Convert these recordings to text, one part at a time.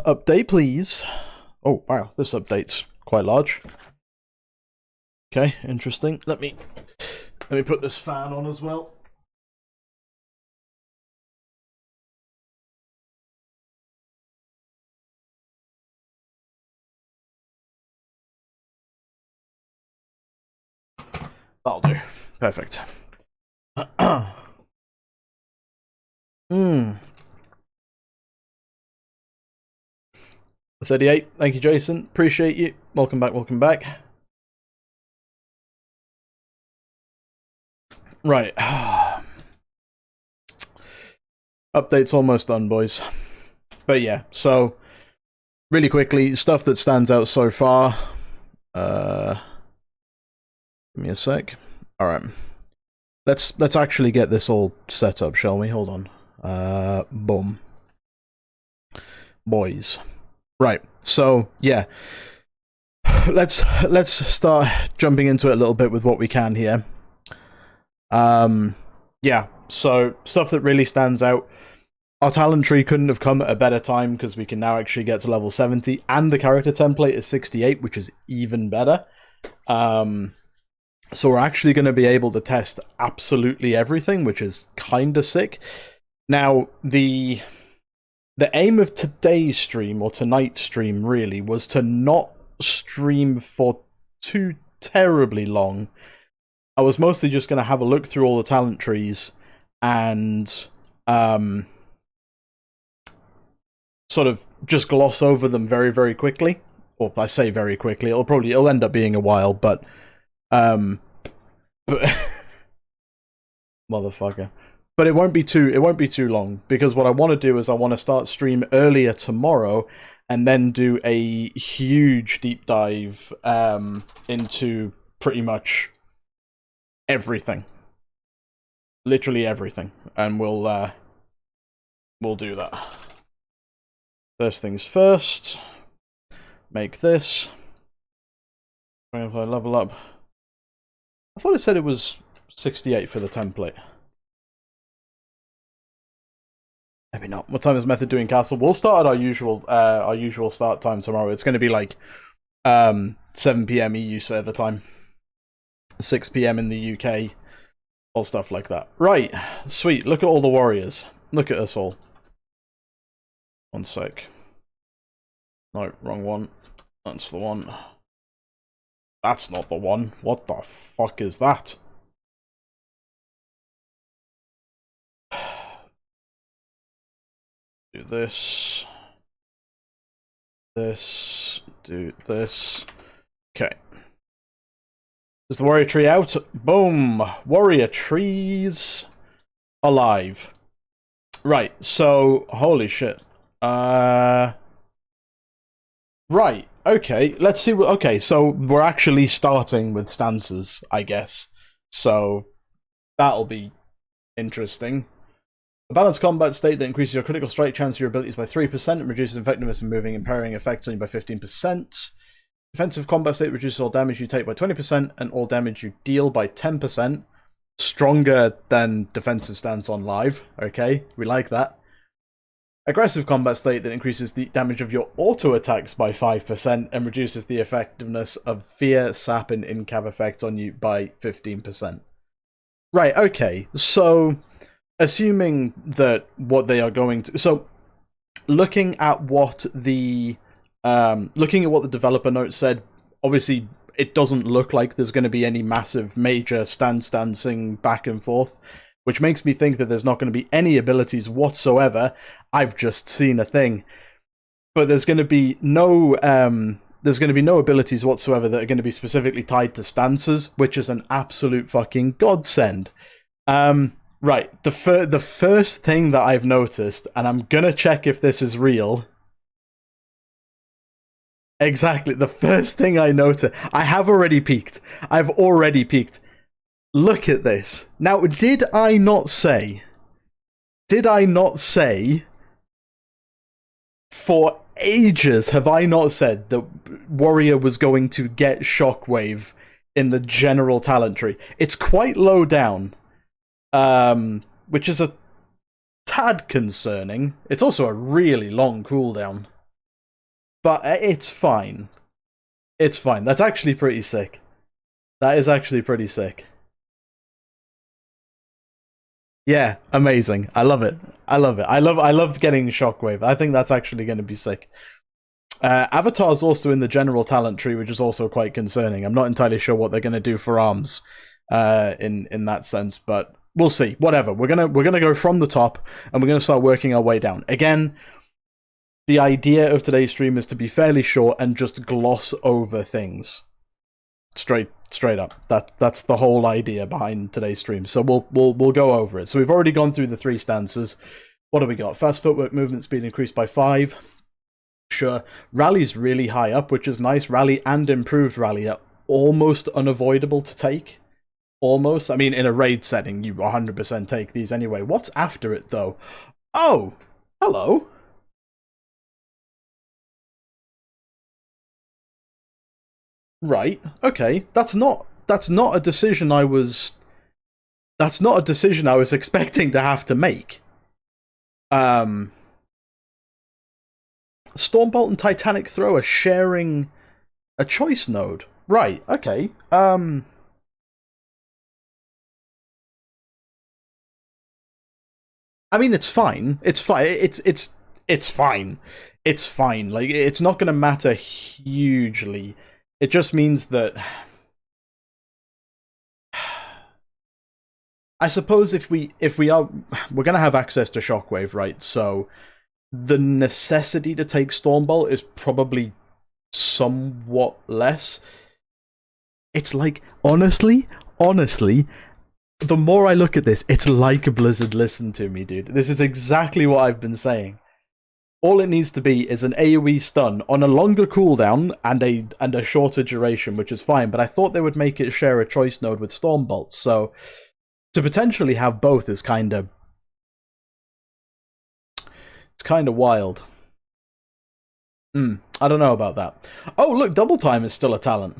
Update, please. Oh, wow, this update's quite large. Okay, interesting. Let me put this fan on as well. That'll do. Perfect. 38. Thank you, Jason. Appreciate you. Welcome back, welcome back. Right. Update's almost done, boys. But yeah, so really quickly, stuff that stands out so far. Give me a sec. Alright. Let's actually get this all set up, shall we? Hold on. Boom. Boys. Right, so yeah. Let's start jumping into it a little bit with what we can here. Yeah, so stuff that really stands out. Our talent tree couldn't have come at a better time because we can now actually get to level 70 and the character template is 68, which is even better. So we're actually going to be able to test absolutely everything, which is kind of sick. Now, the aim of today's stream, or tonight's stream really, was to not stream for too terribly long. I was mostly just going to have a look through all the talent trees and sort of just gloss over them very, very quickly. Or I say very quickly, it'll end up being a while, but motherfucker. But it won't be too long, because what I want to do is I want to start stream earlier tomorrow and then do a huge deep dive into pretty much everything. Literally everything. And we'll do that. First things first. Make this. If I level up. I thought it said it was 68 for the template. Maybe not. What time is Method doing Castle? We'll start at our usual start time tomorrow. It's going to be like 7 PM EU server time, 6 PM in the UK, all stuff like that. Right, sweet. Look at all the warriors. Look at us all. One sec. No, wrong one. That's the one. That's not the one. What the fuck is that? Do this. This. Do this. Okay. Is the warrior tree out? Boom! Warrior trees alive. Right, so holy shit. Right, okay, let's see what okay, so we're actually starting with stances, I guess. So that'll be interesting. A balanced combat state that increases your critical strike chance of your abilities by 3% and reduces effectiveness in moving and parrying effects on you by 15%. Defensive combat state reduces all damage you take by 20% and all damage you deal by 10%. Stronger than defensive stance on live. Okay, we like that. Aggressive combat state that increases the damage of your auto attacks by 5% and reduces the effectiveness of fear, sap, and in-cab effects on you by 15%. Right, okay, so assuming that what they are going to... So, looking at what the developer note said, obviously it doesn't look like there's going to be any massive major stancing back and forth, which makes me think that there's not going to be any abilities whatsoever. I've just seen a thing. But there's going to be no abilities whatsoever that are going to be specifically tied to stances, which is an absolute fucking godsend. Right, the first thing that I've noticed, and I'm gonna check if this is real. Exactly, the first thing I noticed. I have already peeked. I've already peeked. Look at this. Now, did I not say for ages, have I not said that Warrior was going to get Shockwave in the general talent tree? It's quite low down. Which is a tad concerning. It's also a really long cooldown. but it's fine. It's fine. That's actually pretty sick. That is actually pretty sick. Yeah, amazing. I love it. I love it. I love getting Shockwave. I think that's actually going to be sick. Avatar's also in the general talent tree, which is also quite concerning. I'm not entirely sure what they're going to do for arms in that sense, but we'll see. Whatever. We're gonna go from the top, and we're gonna start working our way down. Again, the idea of today's stream is to be fairly short and just gloss over things. Straight up. That's the whole idea behind today's stream. So we'll go over it. So we've already gone through the 3 stances. What do we got? Fast footwork, movement speed increased by 5. Sure. Rally's really high up, which is nice. Rally and improved rally are almost unavoidable to take. Almost. I mean, in a raid setting, you 100% take these anyway. What's after it, though? Oh! Hello! Right. Okay. That's not a decision I was... That's not a decision I was expecting to have to make. Stormbolt and Titanic Throw are sharing a choice node. Right, okay. I mean, it's fine. It's fine. It's fine. It's fine. Like, it's not going to matter hugely. It just means that... I suppose if we are... We're going to have access to Shockwave, right? So the necessity to take Stormbolt is probably somewhat less. It's like, honestly, the more I look at this, it's like a Blizzard listen to me, dude. This is exactly what I've been saying. All it needs to be is an AoE stun on a longer cooldown and a shorter duration, which is fine, but I thought they would make it share a choice node with Stormbolt, so to potentially have both is kind of... It's kind of wild. I don't know about that. Oh, look, Double Time is still a talent.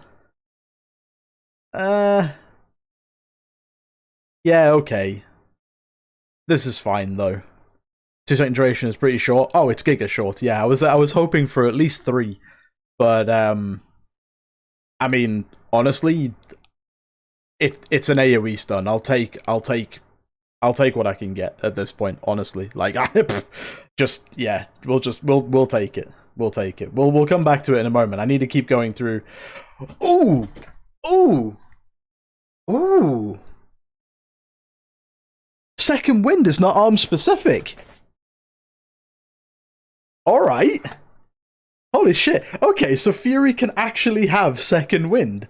Yeah, okay. This is fine, though. 2-second duration is pretty short. Oh, it's giga short. Yeah, I was hoping for at least 3. But, I mean, honestly, it's an AoE stun. I'll take what I can get at this point, honestly. Like, just, yeah, we'll take it. We'll take it. We'll come back to it in a moment. I need to keep going through. Ooh! Ooh! Ooh! Second Wind is not arm specific. Alright. Holy shit. Okay, so Fury can actually have Second Wind.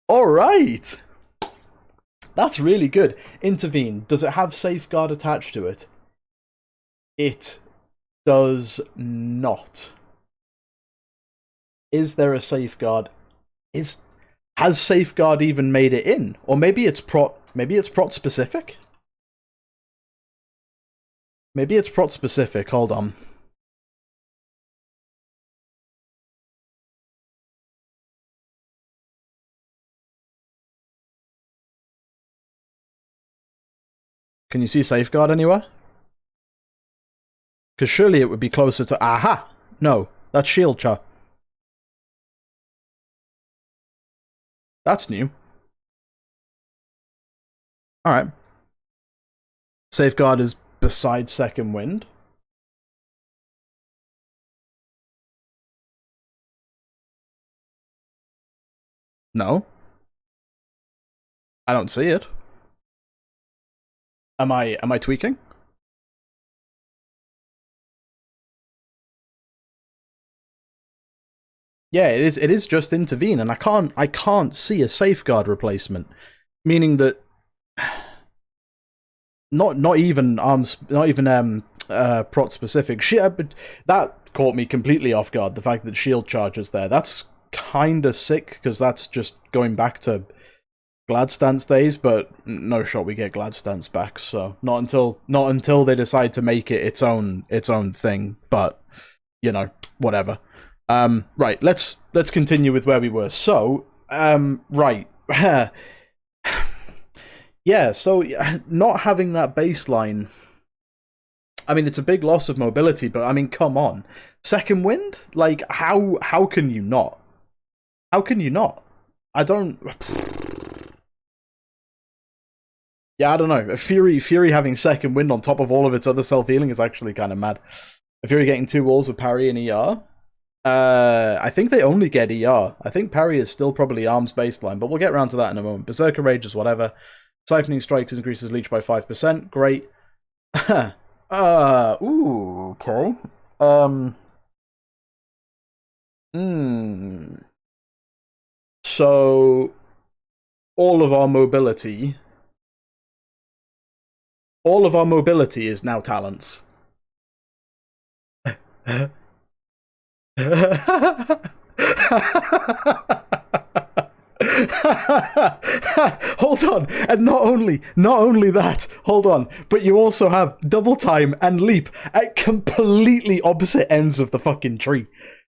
Alright. That's really good. Intervene. Does it have Safeguard attached to it? It does not. Is there a Safeguard? Has Safeguard even made it in? Or maybe it's prot specific? Maybe it's prot specific. Hold on. Can you see Safeguard anywhere? Because surely it would be closer to... Aha! No, that's Shield Char. That's new. Alright. Safeguard is beside Second Wind. No. I don't see it. Am I tweaking? Yeah, it is just Intervene, and I can't see a Safeguard replacement. Meaning that not even prot specific. But that caught me completely off guard, the fact that shield charge is there. That's kinda sick, because that's just going back to Gladstance days, but no shot we get Gladstance back, so not until they decide to make it its own thing, but you know, whatever. Right, let's continue with where we were. So, right. Yeah, so not having that baseline, I mean, it's a big loss of mobility, but I mean, come on. Second wind? Like, how can you not? How can you not? I don't... Yeah, I don't know. Fury having second wind on top of all of its other self-healing is actually kind of mad. Fury getting 2 walls with parry and ER. I think they only get ER. I think parry is still probably arms baseline, but we'll get around to that in a moment. Berserker Rage is whatever. Siphoning Strikes increases leech by 5%. Great. Ooh, okay. So, all of our mobility is now talents. Hold on, and not only that, hold on, but you also have double time and leap at completely opposite ends of the fucking tree.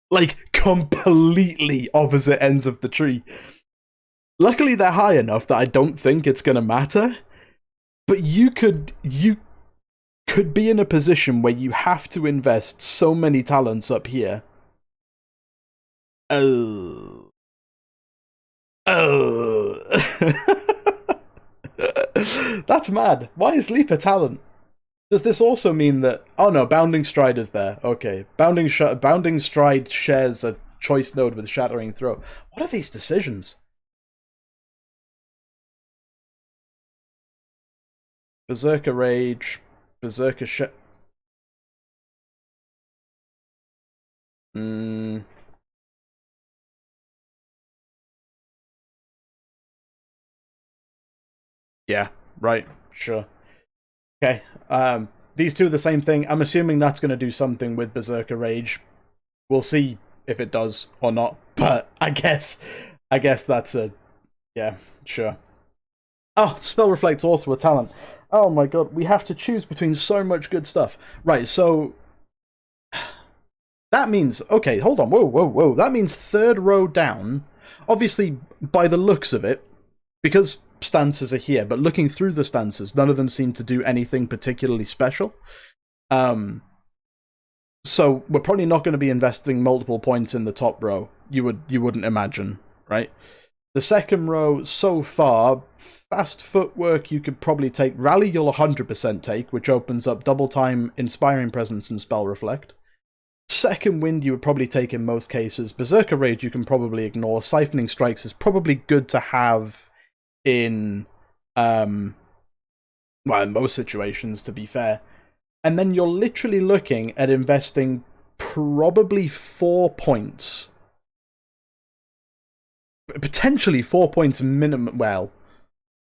Like, completely opposite ends of the tree. Luckily, they're high enough that I don't think it's gonna matter, but you could be in a position where you have to invest so many talents up here. Oh. That's mad. Why is Leap a talent? Does this also mean that... Oh no, Bounding Stride is there. Okay. Bounding Stride shares a choice node with Shattering Throw. What are these decisions? Berserker Rage... Berserker Yeah, right, sure. Okay, these two are the same thing. I'm assuming that's going to do something with Berserker Rage. We'll see if it does or not, but I guess that's a... Yeah, sure. Oh, Spell Reflect's also a talent. Oh my god, we have to choose between so much good stuff. Right, so... That means... Okay, hold on, whoa. That means third row down. Obviously, by the looks of it, because stances are here, but looking through the stances, none of them seem to do anything particularly special. So we're probably not going to be investing multiple points in the top row. You wouldn't imagine, right? The second row, so far, fast footwork you could probably take. Rally you'll 100% take, which opens up double time, Inspiring Presence, and Spell Reflect. Second wind you would probably take in most cases. Berserker Rage you can probably ignore. Siphoning Strikes is probably good to have in, well, in most situations, to be fair. And then you're literally looking at investing probably 4 points. Potentially 4 points minimum. Well,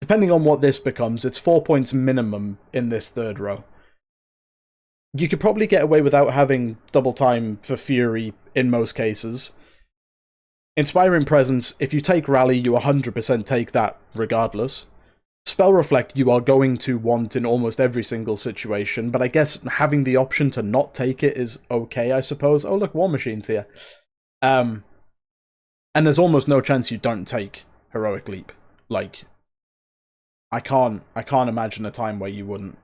depending on what this becomes, it's 4 points minimum in this third row. You could probably get away without having double time for Fury in most cases. Inspiring Presence, if you take Rally, you 100% take that regardless. Spell Reflect you are going to want in almost every single situation, but I guess having the option to not take it is okay, I suppose. Oh look, War Machine's here. And there's almost no chance you don't take Heroic Leap. Like, I can't imagine a time where you wouldn't.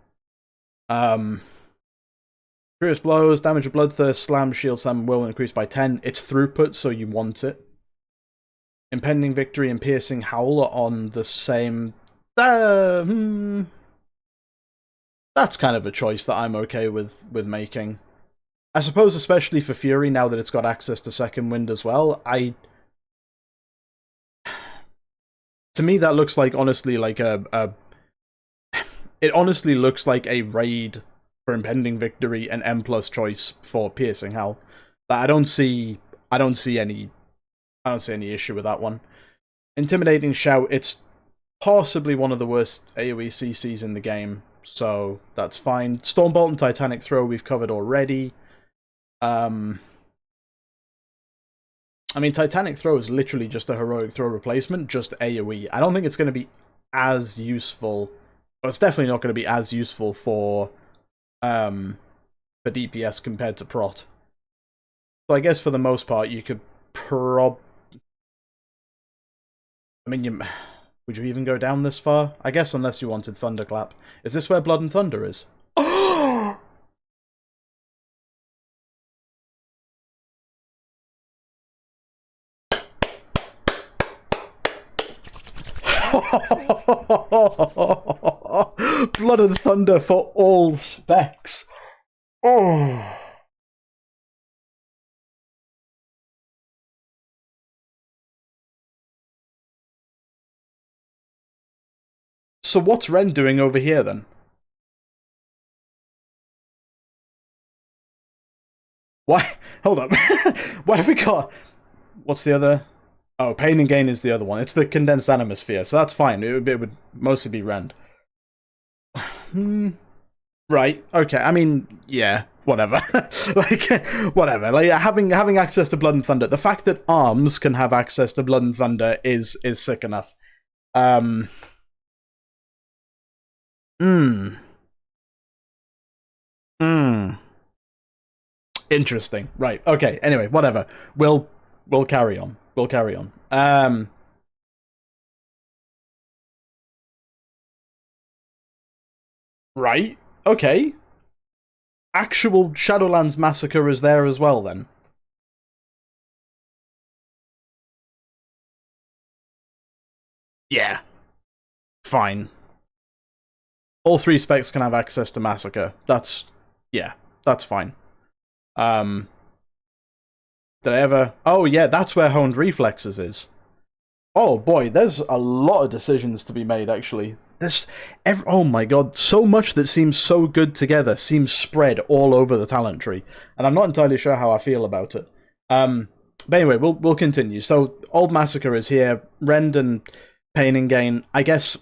Furious Blows, Damage of Bloodthirst, Slam, Shield Slam, will increase by 10. It's throughput, so you want it. Impending Victory and Piercing Howl are on the same... That's kind of a choice that I'm okay with making. I suppose especially for Fury, now that it's got access to Second Wind as well, to me that looks like, honestly, like it honestly looks like a raid for Impending Victory and M+ choice for Piercing Howl. I don't see any issue with that one. Intimidating Shout, it's possibly one of the worst AoE CCs in the game, so that's fine. Stormbolt and Titanic Throw we've covered already. I mean, Titanic Throw is literally just a Heroic Throw replacement, just AoE. I don't think it's going to be as useful, but it's definitely not going to be as useful for DPS compared to Prot. So I guess for the most part, you could I mean, would you even go down this far? I guess unless you wanted Thunderclap. Is this where Blood and Thunder is? Blood and Thunder for all specs. Oh. So what's Ren doing over here then? Why? Hold up. Why have we got... What's the other... Oh, Pain and Gain is the other one. It's the condensed Animosphere, so that's fine. It would mostly be Rend. Right. Okay. I mean, yeah. Whatever. Like, whatever. Like, having access to Blood and Thunder. The fact that Arms can have access to Blood and Thunder is sick enough. Interesting. Right. Okay. Anyway, whatever. We'll carry on. We'll carry on. Right. Okay. Actual Shadowlands Massacre is there as well, then. Yeah. Fine. All 3 specs can have access to Massacre. Yeah, that's fine. Did I ever... Oh, yeah, that's where Honed Reflexes is. Oh, boy, there's a lot of decisions to be made, actually. Oh my god, so much that seems so good together seems spread all over the talent tree. And I'm not entirely sure how I feel about it. But anyway, we'll continue. So, Old Massacre is here. Rend and Pain and Gain. I guess...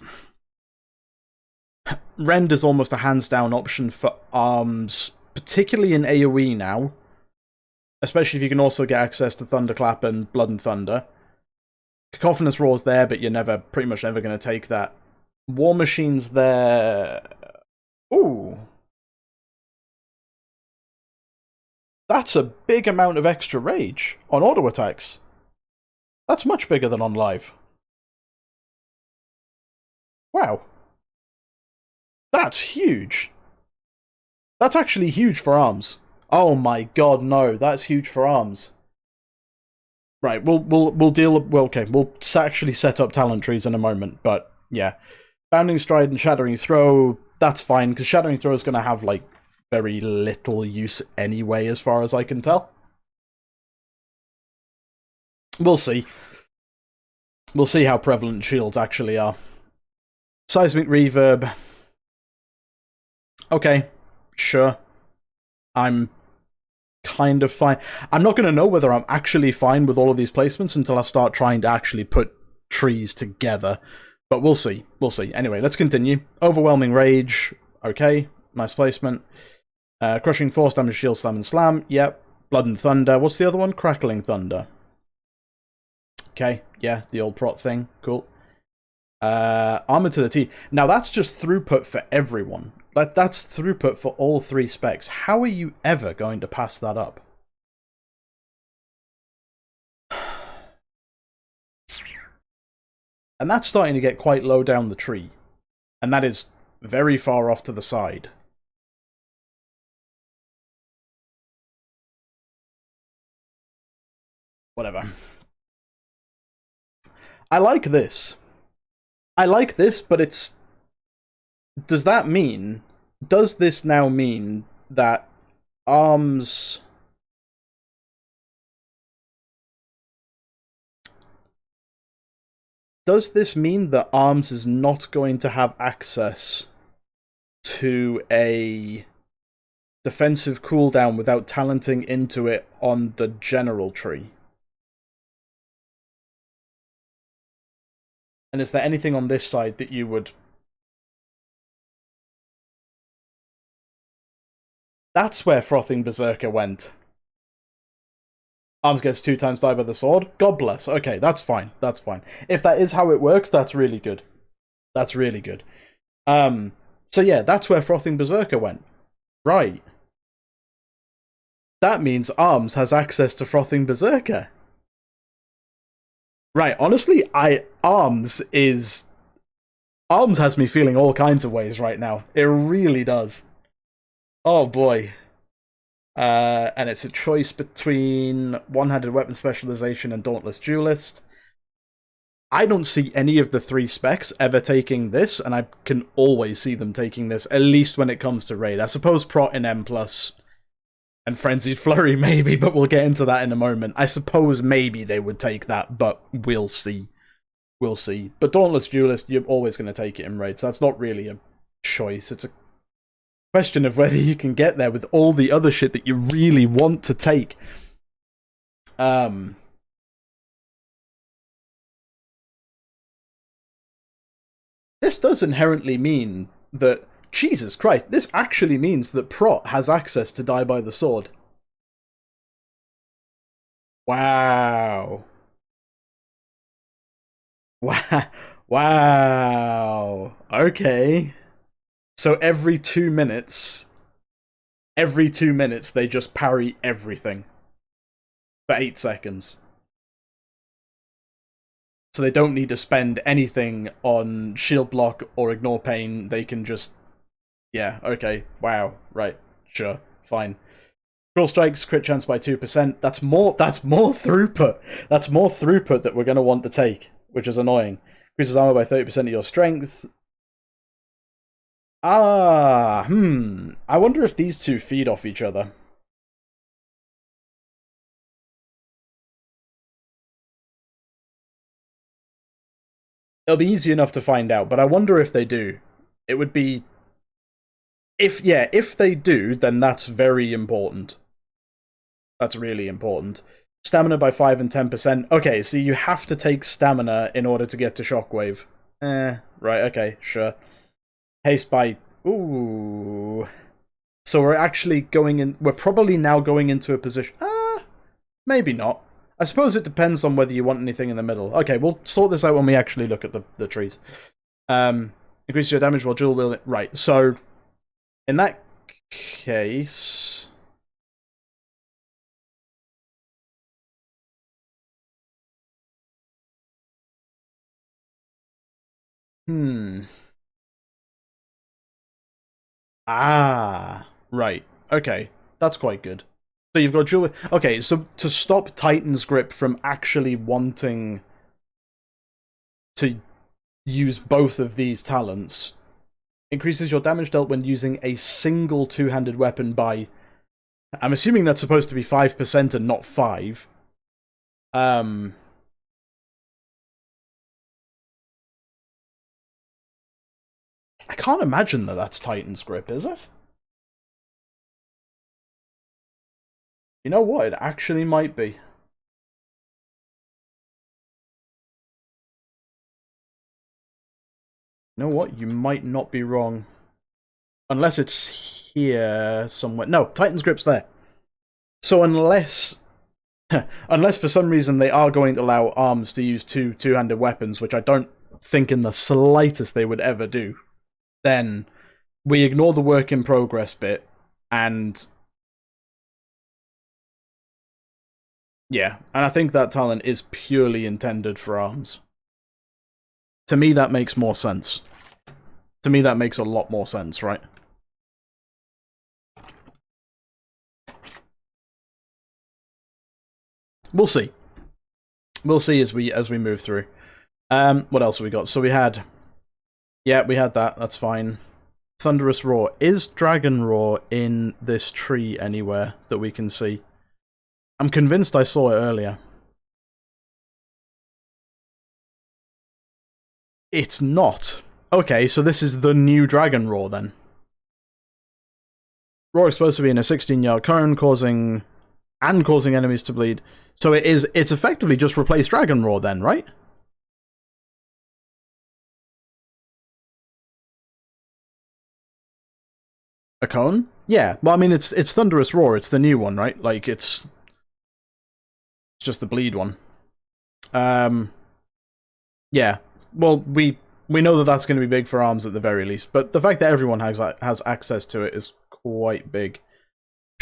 Rend is almost a hands-down option for Arms, particularly in AoE now. Especially if you can also get access to Thunderclap and Blood and Thunder. Cacophonous Roar's there, but you're pretty much never going to take that. War Machine's there... Ooh. That's a big amount of extra rage on auto attacks. That's much bigger than on live. Wow. That's huge. That's actually huge for Arms. Oh my god, no. That's huge for Arms. Right, we'll deal... Well, okay, we'll actually set up talent trees in a moment, but yeah. Bounding Stride and Shattering Throw, that's fine, because Shattering Throw is going to have, like, very little use anyway, as far as I can tell. We'll see. We'll see how prevalent shields actually are. Seismic Reverb. Okay, sure. I'm kind of fine. I'm not going to know whether I'm actually fine with all of these placements until I start trying to actually put trees together. But we'll see. We'll see. Anyway, let's continue. Overwhelming Rage. Okay, nice placement. Crushing Force, Damage, Shield, Slam, and Slam. Yep. Blood and Thunder. What's the other one? Crackling Thunder. Okay, yeah, the old prot thing. Cool. Armor to the T. Now, that's just throughput for everyone. That's throughput for all 3 specs. How are you ever going to pass that up? And that's starting to get quite low down the tree. And that is very far off to the side. Whatever. I like this. I like this, but it's... Does that mean... Does this now mean that Arms... Does this mean that Arms is not going to have access to a defensive cooldown without talenting into it on the general tree? And is there anything on this side that you would... That's where Frothing Berserker went. Arms gets 2 times die by the sword. God bless. Okay, that's fine. That's fine. If that is how it works, that's really good. That's really good. So yeah, that's where Frothing Berserker went. Right. That means Arms has access to Frothing Berserker. Right, honestly, Arms has me feeling all kinds of ways right now. It really does. Oh boy. And it's a choice between One-Handed Weapon Specialization and Dauntless Duelist. I don't see any of the 3 specs ever taking this, and I can always see them taking this, at least when it comes to raid. I suppose Prot in M+, and Frenzied Flurry maybe, but we'll get into that in a moment. I suppose maybe they would take that, but we'll see. We'll see. But Dauntless Duelist, you're always going to take it in raid, so that's not really a choice. It's a question of whether you can get there with all the other shit that you really want to take. This does inherently mean that, Jesus Christ, this actually means that Prot has access to Die by the Sword. Wow. Wow. Okay. So every 2 minutes, they just parry everything for 8 seconds. So they don't need to spend anything on shield block or ignore pain. They can just... Yeah, okay. Wow. Right. Sure. Fine. Cruel Strikes, crit chance by 2%. That's more throughput. That's more throughput that we're going to want to take, which is annoying. Increases armor by 30% of your strength. I wonder if these two feed off each other. It'll be easy enough to find out, but I wonder if they do. It would be... If they do, then that's very important. That's really important. Stamina by 5 and 10%. Okay, so you have to take stamina in order to get to Shockwave. Right, okay, sure. Haste by... Ooh. So we're actually going in... We're probably now going into a position... maybe not. I suppose it depends on whether you want anything in the middle. Okay, we'll sort this out when we actually look at the trees. Increase your damage while dual wielding... Right, so... In that case... Right. Okay. That's quite good. So you've got dual... Okay, so to stop Titan's Grip from actually wanting to use both of these talents, increases your damage dealt when using a single two-handed weapon by... I'm assuming that's supposed to be 5% and not 5. I can't imagine that that's Titan's Grip, is it? You know what? It actually might be. You know what? You might not be wrong. Unless it's here somewhere. No, Titan's Grip's there. So unless... unless for some reason they are going to allow arms to use two-handed weapons, which I don't think in the slightest they would ever do, then we ignore the work in progress bit, and... Yeah, and I think that talent is purely intended for arms. To me, that makes more sense. To me, that makes a lot more sense, right? We'll see. We'll see as we move through. What else have we got? So we had... Yeah, we had that. That's fine. Thunderous Roar. Is Dragon Roar in this tree anywhere that we can see? I'm convinced I saw it earlier. It's not. Okay, so this is the new Dragon Roar then. Roar is supposed to be in a 16-yard cone, causing enemies to bleed. So it's effectively just replaced Dragon Roar then, right? A cone? Yeah. Well, I mean, it's Thunderous Roar. It's the new one, right? Like, it's just the bleed one. Yeah. Well, we know that that's going to be big for arms at the very least, but the fact that everyone has access to it is quite big.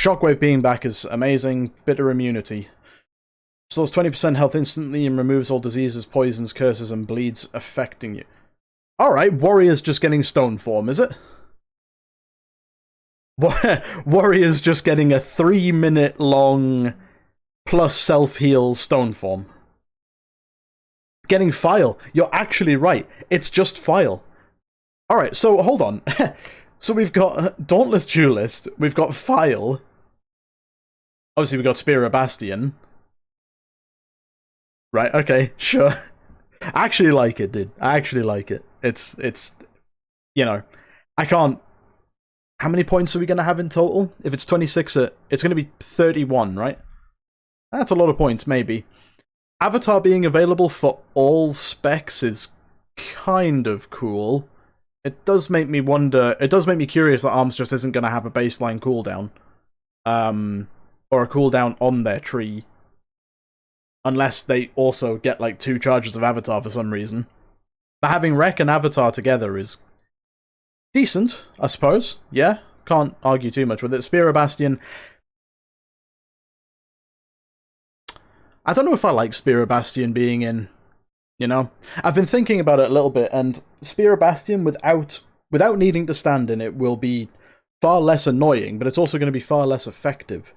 Shockwave being back is amazing. Bitter immunity. Restores 20% health instantly and removes all diseases, poisons, curses, and bleeds affecting you. Alright, Warrior's just getting stone form, is it? Warrior's just getting a 3-minute long plus self-heal stone form. getting File. You're actually right. It's just File. Alright, so hold on. So we've got Dauntless Duelist, we've got File. Obviously we've got Spear of Bastion. Right, okay, sure. I actually like it, dude. I actually like it. It's, you know, I can't... How many points are we going to have in total? If it's 26, it's going to be 31, right? That's a lot of points, maybe. Avatar being available for all specs is kind of cool. It does make me wonder... It does make me curious that ARMS just isn't going to have a baseline cooldown. Or a cooldown on their tree. Unless they also get, like, 2 charges of Avatar for some reason. But having Rec and Avatar together is decent, I suppose. Yeah, can't argue too much with it. Spear of Bastion. I don't know if I like Spear of Bastion being in, you know? I've been thinking about it a little bit, and Spear of Bastion without needing to stand in it will be far less annoying, but it's also going to be far less effective.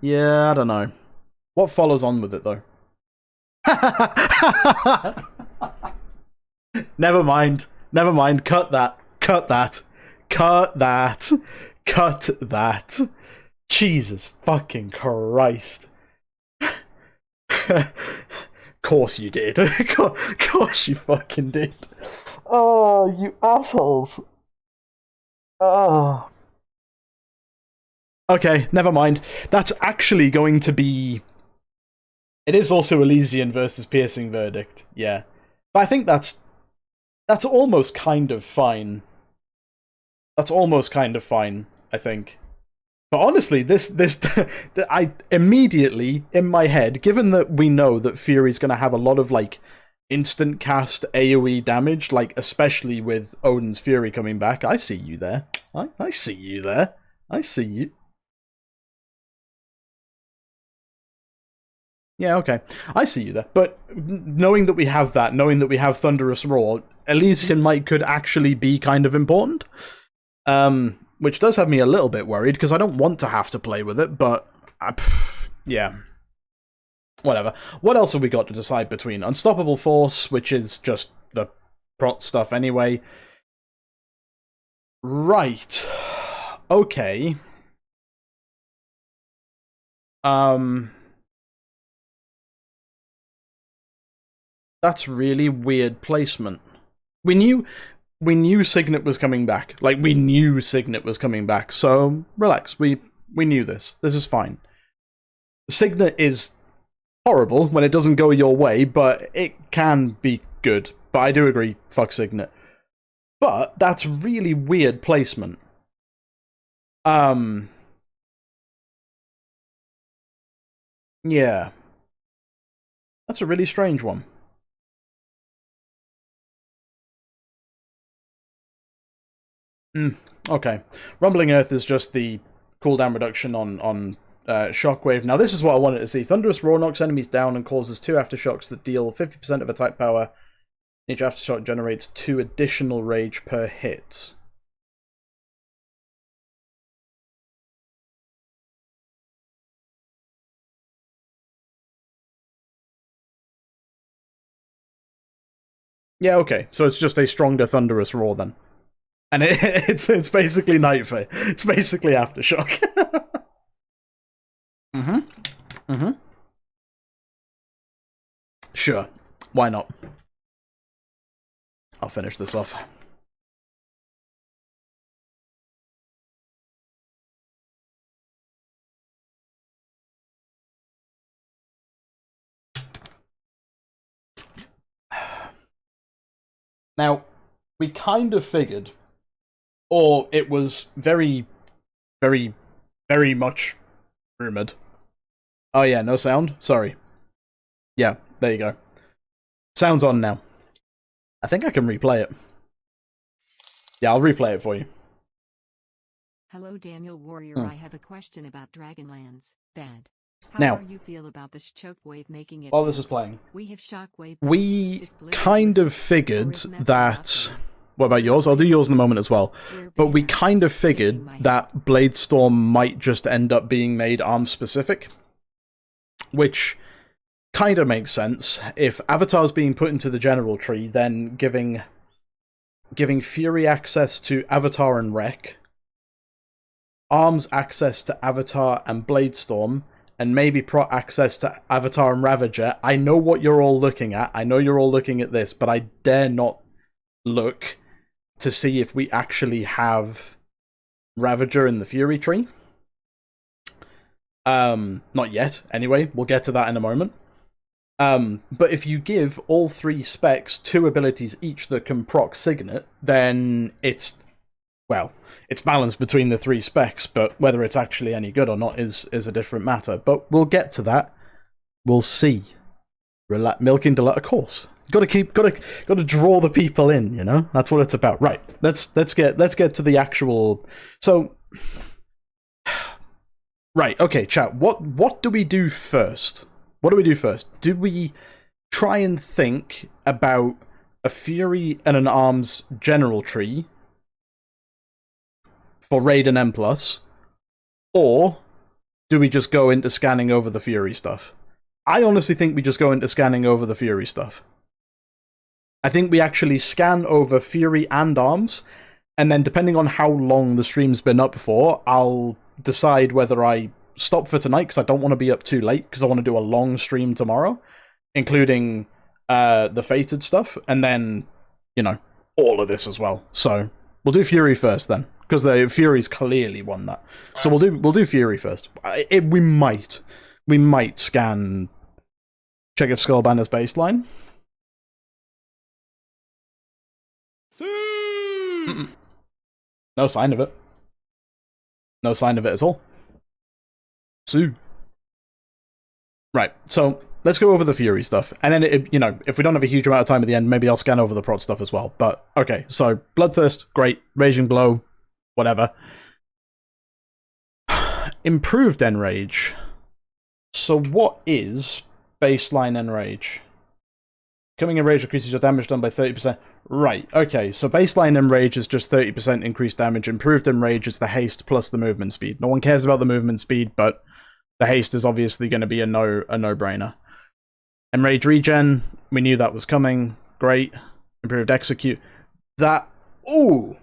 Yeah, I don't know. What follows on with it, though? Never mind. Never mind. Cut that. Cut that. Cut that. Cut that. Jesus fucking Christ. Course you did. Course you fucking did. Oh, you assholes. Oh. Okay, never mind. That's actually going to be... It is also Elysian versus Piercing Verdict, yeah. But I think that's almost kind of fine. That's almost kind of fine, I think. But honestly, I immediately, in my head, given that we know that Fury's going to have a lot of, like, instant cast AoE damage, like, especially with Odin's Fury coming back, I see you there. I see you there. I see you. Yeah, okay. I see you there. But knowing that we have that, knowing that we have Thunderous Roar, Elysian Might could actually be kind of important. Which does have me a little bit worried, because I don't want to have to play with it, but... yeah. Whatever. What else have we got to decide between? Unstoppable Force, which is just the prot stuff anyway. Right. Okay. That's really weird placement. We knew Signet was coming back. Like, we knew Signet was coming back, so relax. We knew this. This is fine. Signet is horrible when it doesn't go your way, but it can be good. But I do agree, fuck Signet. But that's really weird placement. Yeah. That's a really strange one. Okay. Rumbling Earth is just the cooldown reduction on Shockwave. Now, this is what I wanted to see. Thunderous Roar knocks enemies down and causes 2 aftershocks that deal 50% of attack power. Each aftershock generates 2 additional rage per hit. Yeah, okay. So it's just a stronger Thunderous Roar then. And it's basically Nightfire. It's basically Aftershock. Sure. Why not? I'll finish this off. Now, we kind of figured, or it was very, very, very much rumored. Oh yeah, no sound? Sorry. Yeah, there you go. Sound's on now. I think I can replay it. Yeah, I'll replay it for you. Hello, Daniel Warrior. I have a question about Dragonlance. Bad. How Now, do you feel about this shockwave making it? While this is playing, We have shockwave. we kind of figured that What about yours? I'll do yours in a moment as well. We're But we banned. kind of Shaking figured my that Bladestorm might just end up being made arm-specific, which kind of makes sense. If Avatar's being put into the general tree, then giving Fury access to Avatar and Wreck, Arms access to Avatar and Bladestorm, and maybe proc access to Avatar and Ravager. I know what you're all looking at. I know you're all looking at this, but I dare not look to see if we actually have Ravager in the Fury tree. Not yet, anyway. We'll get to that in a moment. But if you give all 3 specs 2 abilities each that can proc Signet, then it's balanced between the 3 specs, but whether it's actually any good or not is a different matter. But we'll get to that. We'll see. Milking Delight, of course. Got to draw the people in, you know? That's what it's about. Right. Let's get to the actual. So right, okay, chat. What do we do first? What do we do first? Do we try and think about a Fury and an Arms general tree for Raid and M+, or do we just go into scanning over the Fury stuff? I honestly think we just go into scanning over the Fury stuff. I think we actually scan over Fury and Arms, and then depending on how long the stream's been up for, I'll decide whether I stop for tonight, because I don't want to be up too late, because I want to do a long stream tomorrow, including the Fated stuff, and then, you know, all of this as well. So, we'll do Fury first then, because the Fury's clearly won that. So we'll do Fury first. We might scan, check if Skullbanner's baseline. No sign of it. No sign of it at all. Sue. Right, so let's go over the Fury stuff. And then, you know, if we don't have a huge amount of time at the end, maybe I'll scan over the prod stuff as well. But, okay, so Bloodthirst, great. Raging Blow, whatever. Improved Enrage. So what is baseline Enrage? Becoming Enraged increases your damage done by 30%. Right, okay, so baseline Enrage is just 30% increased damage. Improved Enrage is the haste plus the movement speed. No one cares about the movement speed, but the haste is obviously going to be a no-brainer. Enrage Regen, we knew that was coming. Great. Improved Execute. That... Ooh!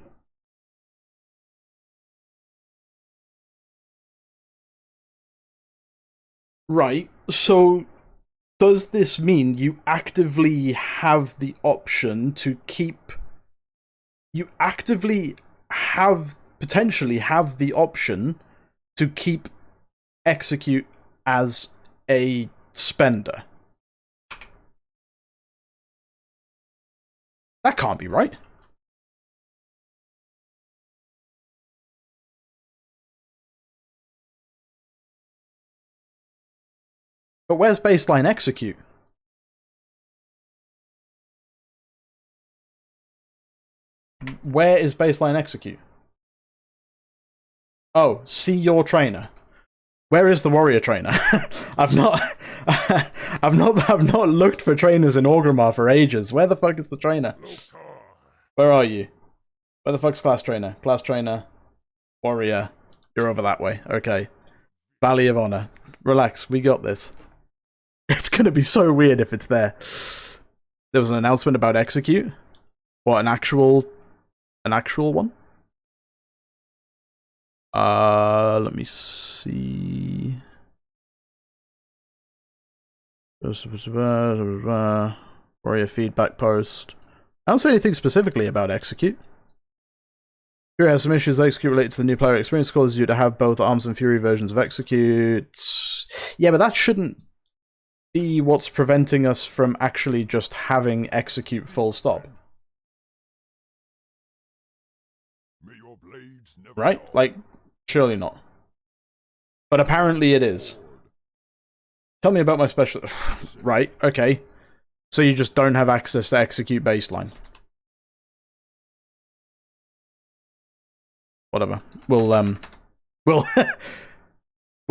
Right, so does this mean you actively have the option to keep... You actively potentially have the option to keep Execute as a spender? That can't be right. But where's baseline Execute? Where is baseline Execute? Oh, see your trainer. Where is the warrior trainer? I've not looked for trainers in Orgrimmar for ages. Where the fuck is the trainer? Where are you? Where the fuck's class trainer? Class trainer, warrior. You're over that way. Okay. Valley of Honor. Relax, we got this. It's gonna be so weird if it's there. There was an announcement about Execute. What, an actual one? Let me see. Warrior feedback post. I don't say anything specifically about Execute. Fury has some issues. Execute related to the new player experience causes you to have both Arms and Fury versions of Execute. Yeah, but that shouldn't be what's preventing us from actually just having Execute full stop. Right? Like, surely not. But apparently it is. Tell me about my special... Right, okay. So you just don't have access to Execute baseline. Whatever. We'll we'll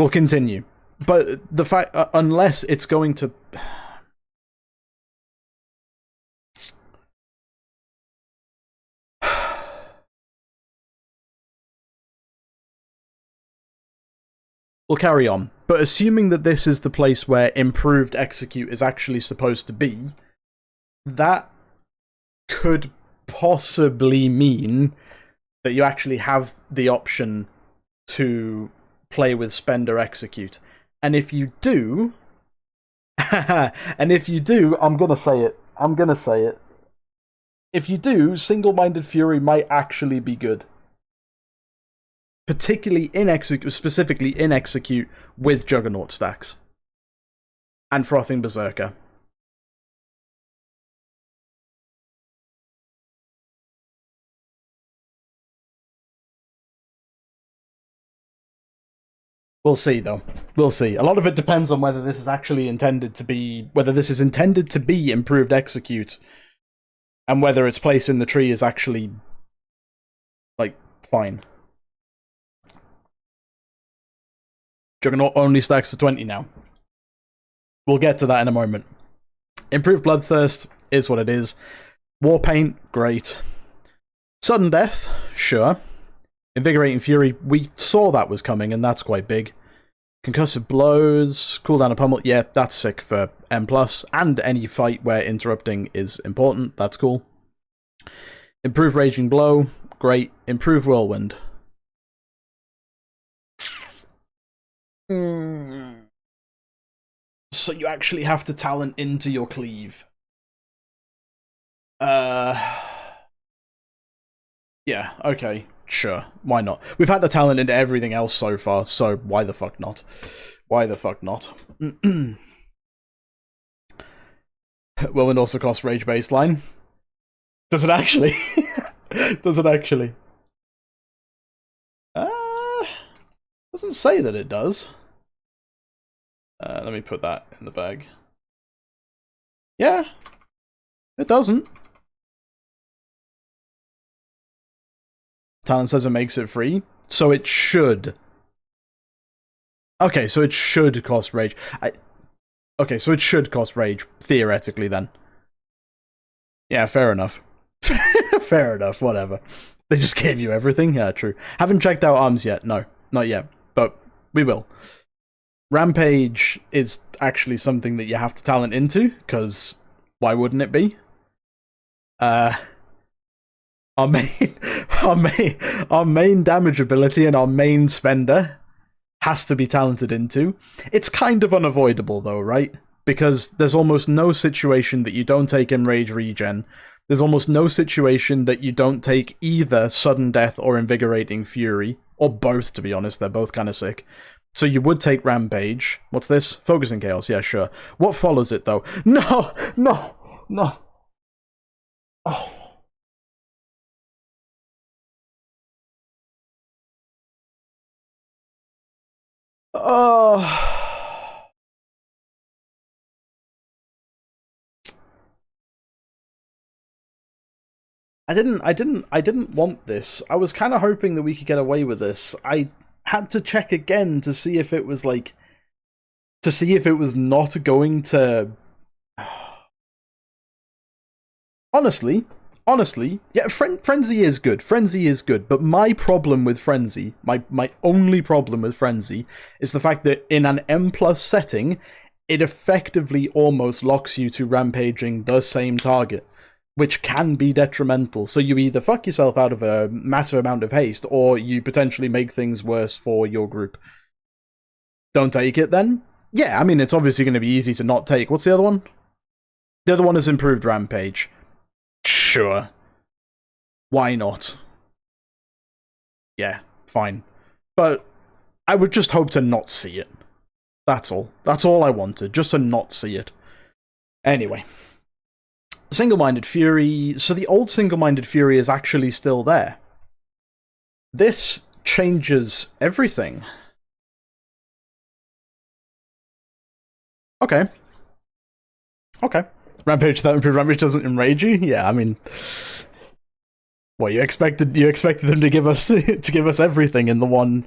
continue. But the fact... unless it's going to... we'll carry on. But assuming that this is the place where improved execute is actually supposed to be, that could possibly mean that you actually have the option to play with spend or execute. And if you do, I'm gonna say it. If you do, single-minded fury might actually be good. Particularly specifically in execute with Juggernaut stacks. And Frothing Berserker. We'll see, though. We'll see. A lot of it depends on whether this is actually intended to be... whether this is intended to be improved execute, and whether its place in the tree is actually, like, fine. Juggernaut only stacks to 20 now. We'll get to that in a moment. Improved Bloodthirst is what it is. Warpaint, great. Sudden Death, sure. Invigorating Fury, we saw that was coming, and that's quite big. Concussive Blows, cooldown and pummel, yeah, that's sick for M+, and any fight where interrupting is important, that's cool. Improved Raging Blow, great. Improved Whirlwind. So you actually have to talent into your cleave. Yeah, okay, sure, why not? We've had to talent into everything else so far, so why the fuck not? Why the fuck not? Whirlwind also costs Rage baseline. Does it actually? Does it actually? Doesn't say that it does. Let me put that in the bag. Yeah, it doesn't. Talent says it makes it free, so it should. Okay, so it should cost Rage. Okay, so it should cost Rage, theoretically, then. Yeah, fair enough. Fair enough, whatever. They just gave you everything? Yeah, true. Haven't checked out arms yet, no. Not yet, but we will. Rampage is actually something that you have to talent into, because why wouldn't it be? Our main damage ability and our main spender has to be talented into. It's kind of unavoidable though, right? Because there's almost no situation that you don't take Enrage Regen. There's almost no situation that you don't take either Sudden Death or Invigorating Fury, or both, to be honest. They're both kind of sick. So you would take Rampage. What's this? Focusing Chaos. Yeah, sure. What follows it, though? No! No! No! Oh. Oh. I didn't want this. I was kind of hoping that we could get away with this. I had to check again to see if it was like, to see if it was not going to. Honestly, yeah, Frenzy is good. Frenzy is good, but my problem with Frenzy, my only problem with Frenzy, is the fact that in an M+ setting, it effectively almost locks you to rampaging the same target, which can be detrimental. So you either fuck yourself out of a massive amount of haste, or you potentially make things worse for your group. Don't take it, then? Yeah, I mean, it's obviously going to be easy to not take. What's the other one? The other one is Improved Rampage. Sure. Why not? Yeah, fine. But I would just hope to not see it. That's all. That's all I wanted, just to not see it. Anyway. Single-Minded Fury. So the old Single-Minded Fury is actually still there. This changes everything. Okay. Okay. Rampage that improved Rampage doesn't enrage you? Yeah, I mean, what you expected them to give us everything in the one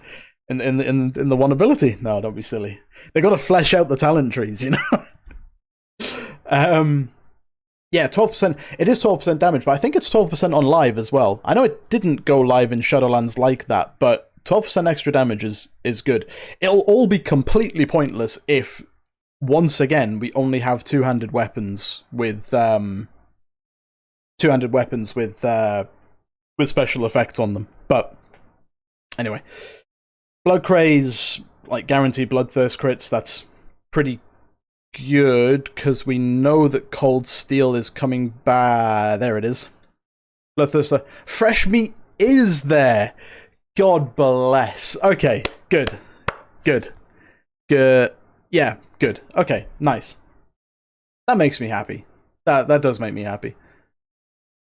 in the one ability. No, don't be silly. They got to flesh out the talent trees, you know. Yeah, 12%. It is 12% damage, but I think it's 12% on live as well. I know it didn't go live in Shadowlands like that, but 12% extra damage is good. It'll all be completely pointless if, once again, we only have two-handed weapons with special effects on them. But anyway, Blood Craze, like guaranteed Bloodthirst crits, that's pretty good because we know that Cold Steel is coming back. There it is. Bloodthirster. Fresh meat is there. God bless. Okay, good. Good. Good. Yeah, good. Okay, nice. That makes me happy. That does make me happy.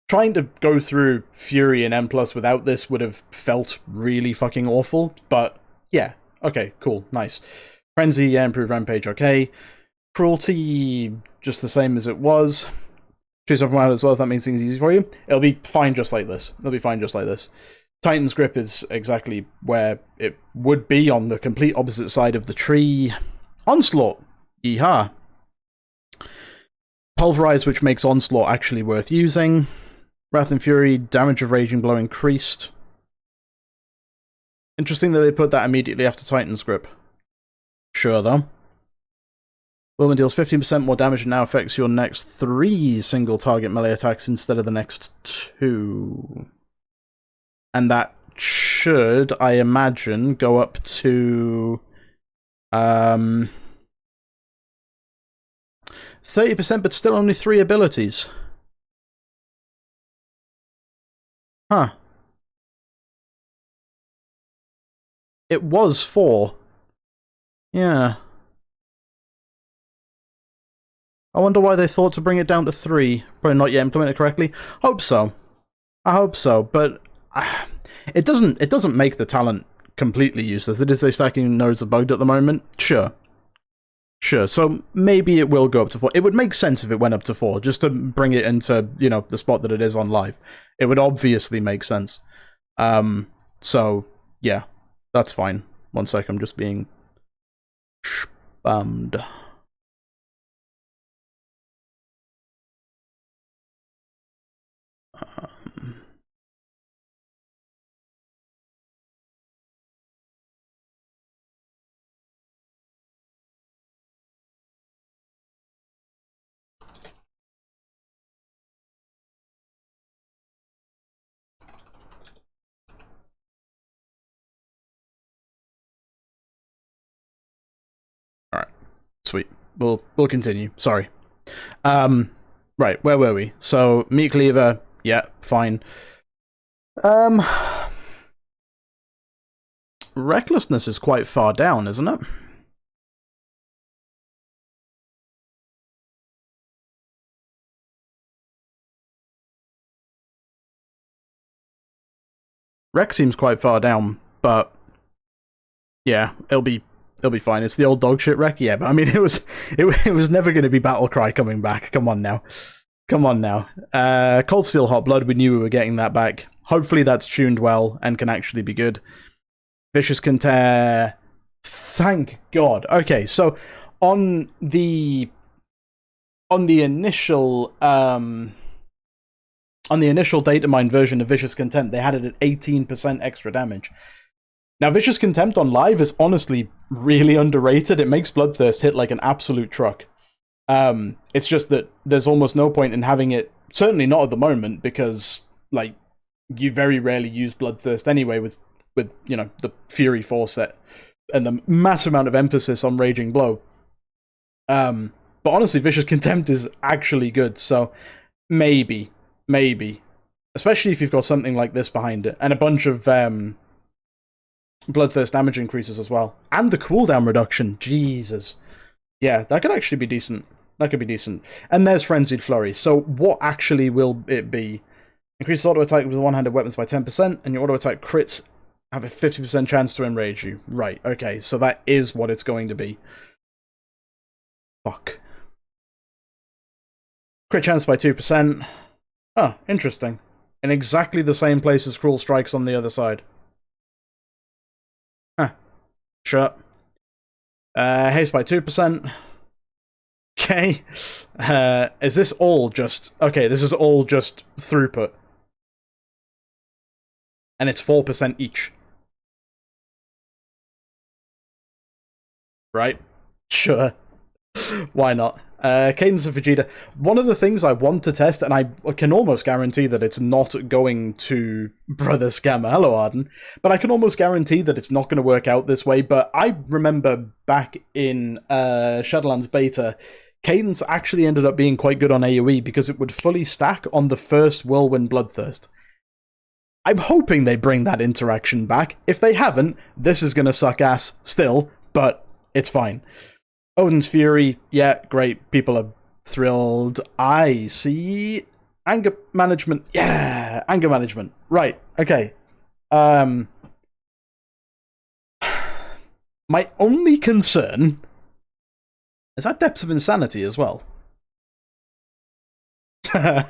Trying to go through Fury and M+ without this would have felt really fucking awful, but yeah. Okay, cool, nice. Frenzy, yeah, improved Rampage, okay. Cruelty, just the same as it was. Choose something out as well if that makes things easy for you. It'll be fine just like this. It'll be fine just like this. Titan's Grip is exactly where it would be, on the complete opposite side of the tree. Onslaught. Yeehaw. Pulverize, which makes Onslaught actually worth using. Wrath and Fury, damage of Raging Blow increased. Interesting that they put that immediately after Titan's Grip. Sure, though. Whirlwind deals 15% more damage and now affects your next 3 single target melee attacks instead of the next 2. And that should, I imagine, go up to 30%, but still only 3 abilities. Huh. It was 4. Yeah. I wonder why they thought to bring it down to 3. Probably not yet implemented correctly. Hope so. I hope so, but it doesn't make the talent completely useless. It is a stacking nodes are bugged at the moment. Sure. Sure, so maybe it will go up to 4. It would make sense if it went up to 4, just to bring it into, you know, the spot that it is on live. It would obviously make sense. So, yeah, that's fine. One sec, I'm just being spammed. Alright, sweet. We'll continue. Sorry. Right, where were we? So, Meat Cleaver, yeah, fine. Recklessness is quite far down, isn't it? Rec seems quite far down, but yeah, it'll be fine. It's the old dog shit Rec, yeah, but I mean, it was never going to be Battlecry coming back. Come on now. Come on now. Cold Steel Hot Blood, we knew we were getting that back. Hopefully that's tuned well and can actually be good. Vicious Contear. Thank God. Okay, so on the initial Datamine version of Vicious Contempt, they had it at 18% extra damage. Now, Vicious Contempt on live is honestly really underrated. It makes Bloodthirst hit like an absolute truck. It's just that there's almost no point in having it, certainly not at the moment, because like you very rarely use Bloodthirst anyway with you know, the Fury 4 set and the massive amount of emphasis on Raging Blow. But honestly, Vicious Contempt is actually good, so maybe. Especially if you've got something like this behind it, and a bunch of Bloodthirst damage increases as well. And the cooldown reduction, Jesus. Yeah, that could actually be decent. That could be decent. And there's Frenzied Flurry. So what actually will it be? Increases auto attack with one-handed weapons by 10%, and your auto attack crits have a 50% chance to enrage you. Right, okay, so that is what it's going to be. Fuck. Crit chance by 2%. Oh, interesting. In exactly the same place as Cruel Strikes on the other side. Huh. Sure. Haste by 2%. Okay. Is this all just... Okay, this is all just throughput. And it's 4% each. right? Sure. Why not? Cadence of Vegeta. One of the things I want to test, and I can almost guarantee that it's not going to Brother Scammer. Hello, Arden. But I can almost guarantee that it's not going to work out this way. But I remember back in Shadowlands Beta, Cadence actually ended up being quite good on AoE because it would fully stack on the first Whirlwind Bloodthirst. I'm hoping they bring that interaction back. If they haven't, this is going to suck ass still, but it's fine. Odin's Fury, yeah, great. People are thrilled. I see anger management. Yeah, anger management. Right, okay. My only concern is that Depths of Insanity as well. God.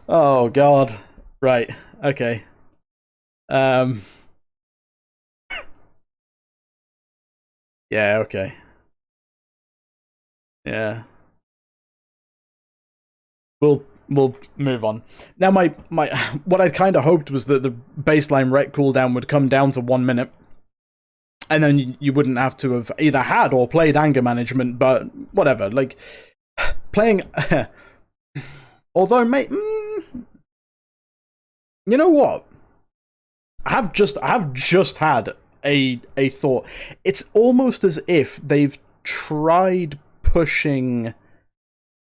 Oh, God. Right. Okay. Yeah, okay. Yeah. We'll move on. Now my what I kind of hoped was that the baseline rec cooldown would come down to 1 minute. And then you wouldn't have to have either had or played anger management, but whatever. Like playing although mate, you know what? I have just had a thought. It's almost as if they've tried pushing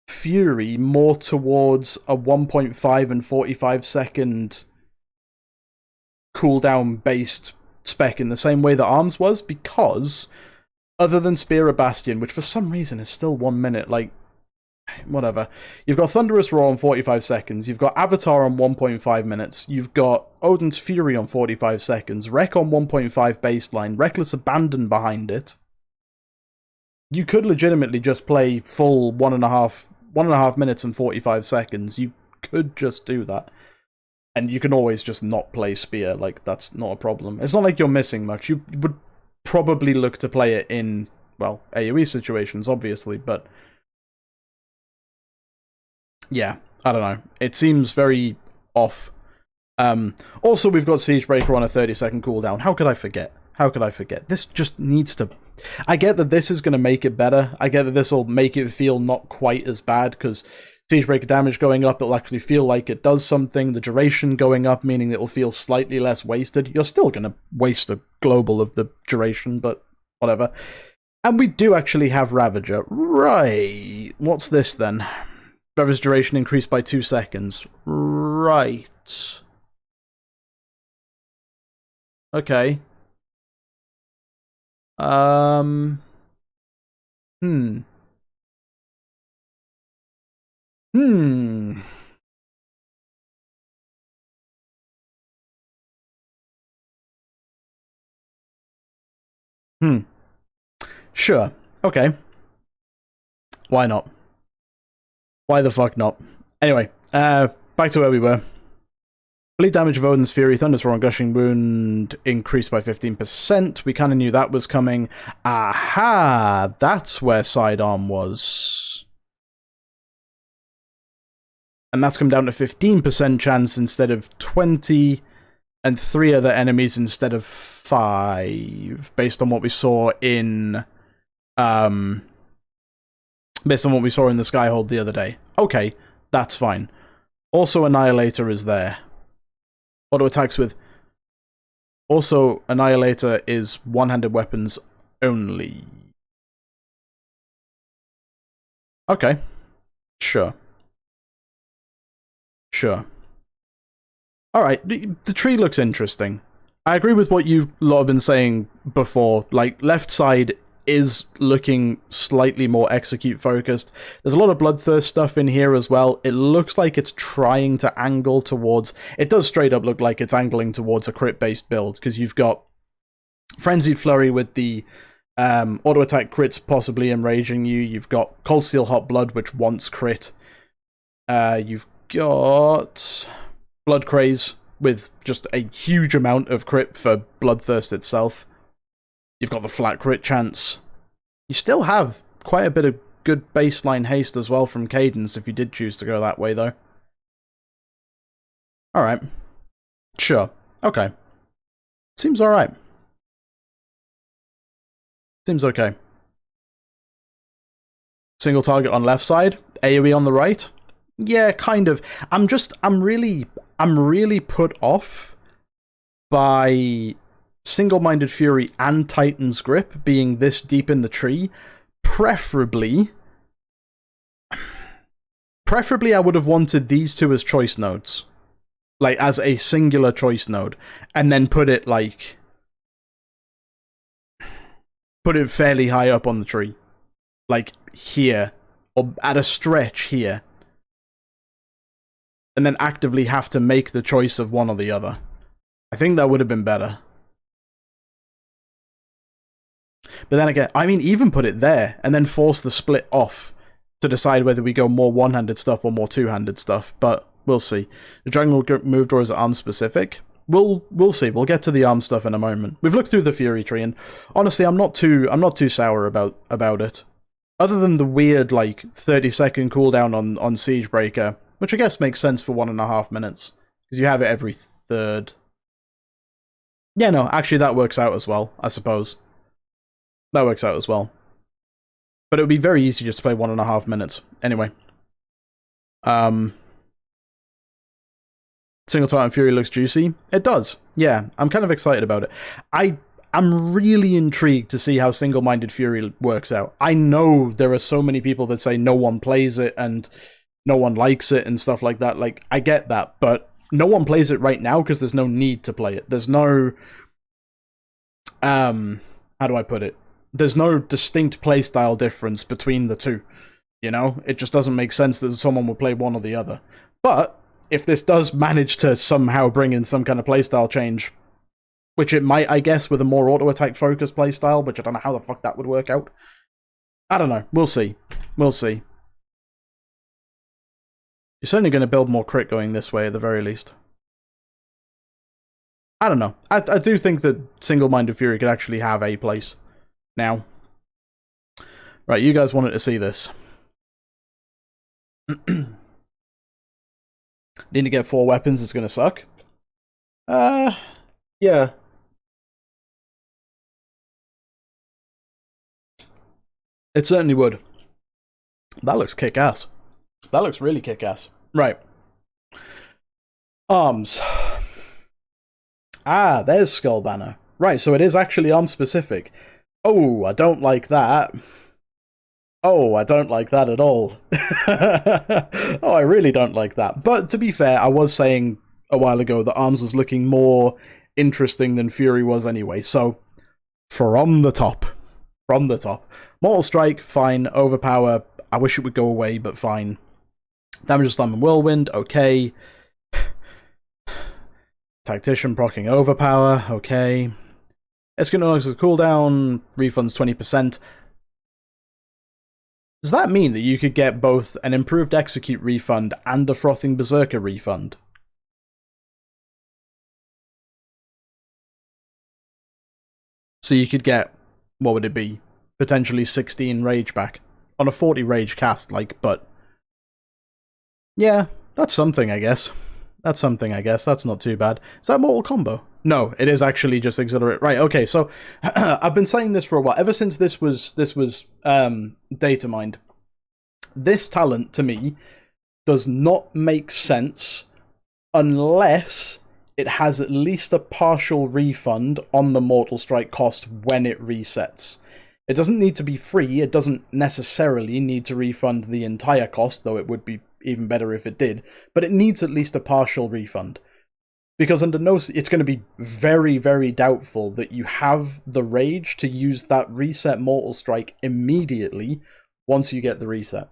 Fury more towards a 1.5 and 45-second cooldown based spec in the same way that Arms was, because other than Spear of Bastion, which for some reason is still 1 minute, like whatever. You've got Thunderous Roar on 45 seconds. You've got Avatar on 1.5 minutes. You've got Odin's Fury on 45 seconds. Wreck on 1.5 baseline. Reckless Abandon behind it. You could legitimately just play full 1.5 minutes and 45 seconds. You could just do that. And you can always just not play Spear. Like, that's not a problem. It's not like you're missing much. You would probably look to play it in, well, AoE situations, obviously, but yeah, I don't know. It seems very off. Also, we've got Siegebreaker on a 30-second cooldown. How could I forget? How could I forget? This just needs to... I get that this is going to make it better. I get that this will make it feel not quite as bad, because Siegebreaker damage going up, it'll actually feel like it does something. The duration going up, meaning it'll feel slightly less wasted. You're still going to waste a global of the duration, but whatever. And we do actually have Ravager. Right. What's this, then? Ravager's duration increased by 2 seconds. Right. Okay. Hmm. Hmm. Hmm. Sure. Okay. Why not? Why the fuck not? Anyway, back to where we were. Bleed damage of Odin's Fury, Thunderous Roar and Gushing Wound increased by 15%. We kind of knew that was coming. Aha! That's where Sidearm was. And that's come down to 15% chance instead of 20, and 3 other enemies instead of 5, based on what we saw in based on what we saw in the Skyhold the other day. Okay, that's fine. Also, Annihilator is there. Auto attacks with... Also, Annihilator is one-handed weapons only. Okay. Sure. Sure. Alright, the tree looks interesting. I agree with what you lot have been saying before. Like, left side is looking slightly more execute focused. There's a lot of Bloodthirst stuff in here as well. It looks like it's trying to angle towards... It does straight up look like it's angling towards a crit-based build, because you've got Frenzied Flurry with the auto-attack crits possibly enraging you. You've got Cold Steel Hot Blood, which wants crit. You've got Blood Craze with just a huge amount of crit for Bloodthirst itself. You've got the flat crit chance. You still have quite a bit of good baseline haste as well from Cadence if you did choose to go that way, though. Alright. Sure. Okay. Seems alright. Seems okay. Single target on left side, AoE on the right. Yeah, kind of. I'm really put off by Single-Minded Fury and Titan's Grip being this deep in the tree. Preferably, I would have wanted these two as choice nodes. Like, as a singular choice node. And then put it, like... Put it fairly high up on the tree. Like, here. Or at a stretch here. And then actively have to make the choice of one or the other. I think that would have been better. But then again, I mean, even put it there, and then force the split off to decide whether we go more one-handed stuff or more two-handed stuff, but we'll see. The jungle move draw is arm-specific. We'll see. We'll get to the arm stuff in a moment. We've looked through the Fury tree, and honestly, I'm not too sour about it. Other than the weird, like, 30-second cooldown on Siegebreaker, which I guess makes sense for 1.5 minutes, because you have it every third. Yeah, no, actually that works out as well, I suppose. That works out as well. But it would be very easy just to play 1.5 minutes. Anyway. Single Titan Fury looks juicy. It does. Yeah, I'm kind of excited about it. I'm really intrigued to see how Single-Minded Fury works out. I know there are so many people that say no one plays it and no one likes it and stuff like that. Like, I get that, but no one plays it right now because there's no need to play it. There's no... how do I put it? There's no distinct playstyle difference between the two. You know? It just doesn't make sense that someone would play one or the other. But if this does manage to somehow bring in some kind of playstyle change, which it might, I guess, with a more auto-attack focused playstyle, which I don't know how the fuck that would work out. I don't know. We'll see. We'll see. You're certainly going to build more crit going this way, at the very least. I don't know. I do think that Single-Minded Fury could actually have a place now. Right, you guys wanted to see this. Need to get 4 weapons is going to suck. Yeah. It certainly would. That looks kick-ass. That looks really kick-ass. Right. Arms. Ah, there's Skull Banner. Right, so it is actually arm-specific. Oh, I don't like that. Oh, I don't like that at all. Oh, I really don't like that. But to be fair, I was saying a while ago that Arms was looking more interesting than Fury was anyway. So, from the top. From the top. Mortal Strike, fine. Overpower, I wish it would go away, but fine. Damage of Slam and Whirlwind, okay. Tactician proccing Overpower, okay. Escanoids with cooldown, refunds 20%. Does that mean that you could get both an improved execute refund and a frothing berserker refund? So you could get, what would it be? Potentially 16 rage back. On a 40 rage cast, like, but... yeah, that's something, I guess. That's something, I guess. That's not too bad. Is that Mortal Combo? No, it is actually just Exhilarate. Right, okay, so I've been saying this for a while. Ever since this was data mined. This talent, to me, does not make sense unless it has at least a partial refund on the Mortal Strike cost when it resets. It doesn't need to be free. It doesn't necessarily need to refund the entire cost, though it would be even better if it did. But it needs at least a partial refund. Because under no... it's going to be very, very doubtful that you have the rage to use that reset Mortal Strike immediately once you get the reset.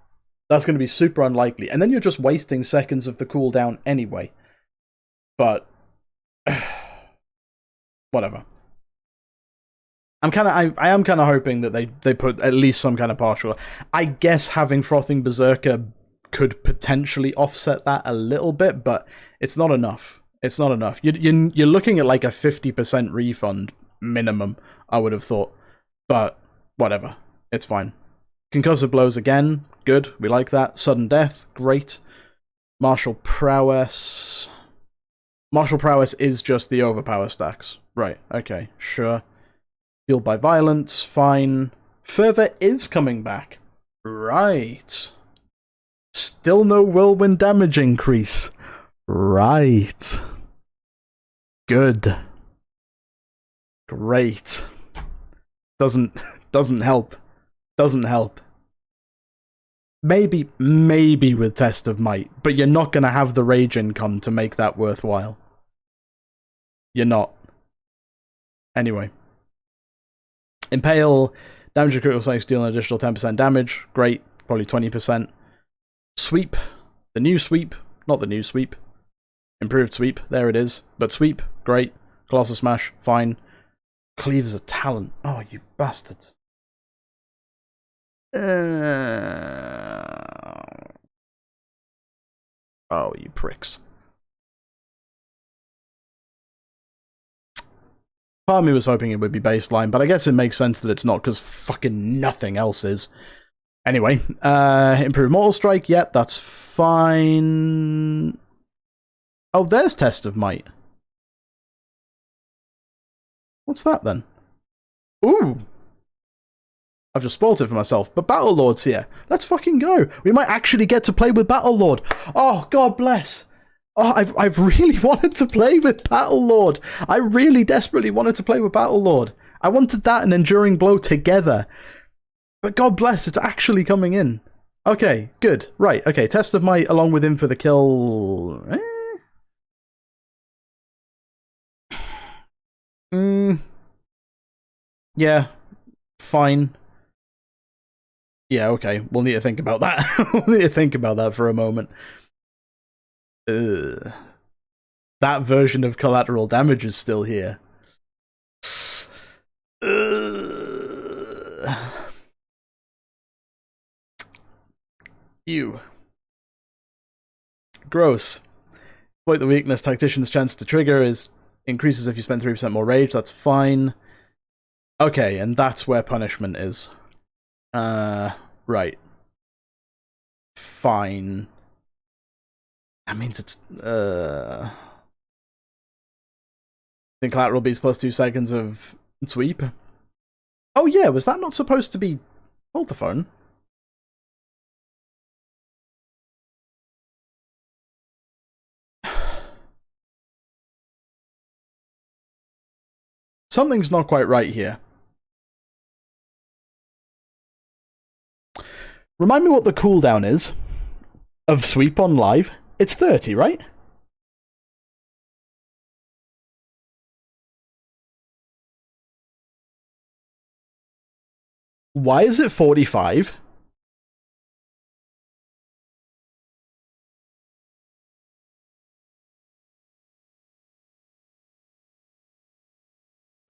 That's going to be super unlikely. And then you're just wasting seconds of the cooldown anyway. But... whatever. I am kind of hoping that they put at least some kind of partial... I guess having Frothing Berserker could potentially offset that a little bit, but it's not enough. It's not enough. You're looking at like a 50% refund minimum, I would have thought. But whatever. It's fine. Concussive Blows again. Good. We like that. Sudden Death. Great. Martial Prowess. Martial prowess is just the overpower stacks. Right, okay, sure. Fueled by violence, fine. Fervor is coming back. Right. Still no whirlwind damage increase. Right. Good. Great. Doesn't help. Doesn't help. Maybe with Test of Might, but you're not gonna have the rage income to make that worthwhile. You're not. Anyway. Impale, damage to critical strikes deal an additional 10% damage. Great, probably 20%. Sweep, the new sweep, not the new sweep. Improved sweep, there it is. But sweep, great. Colossal Smash, fine. Cleave is a talent. Oh, you bastards. Oh, you pricks. Part of me was hoping it would be baseline, but I guess it makes sense that it's not, because fucking nothing else is. Anyway, improved Mortal Strike, yep, that's fine. Oh, there's Test of Might. What's that then? Ooh. I've just spoiled it for myself, but Battlelord's here. Let's fucking go. We might actually get to play with Battlelord. Oh, God bless. Oh, I've really wanted to play with Battlelord. I really desperately wanted to play with Battlelord. I wanted that and Enduring Blow together. But God bless, it's actually coming in. Okay, good. Right, okay, Test of Might along with him for the kill. Yeah, fine. Yeah, okay, we'll need to think about that. We'll need to think about that for a moment. That version of collateral damage is still here. Ew. Gross. Exploit the weakness. Tactician's chance to trigger is increases if you spend 3% more rage. That's fine. Okay, and that's where punishment is. Right. Fine. That means it's, I think collateral beats plus 2 seconds of sweep. Oh yeah, was that not supposed to be... Hold the phone. Something's not quite right here. Remind me what the cooldown is of sweep on live. It's 30, right? Why is it 45?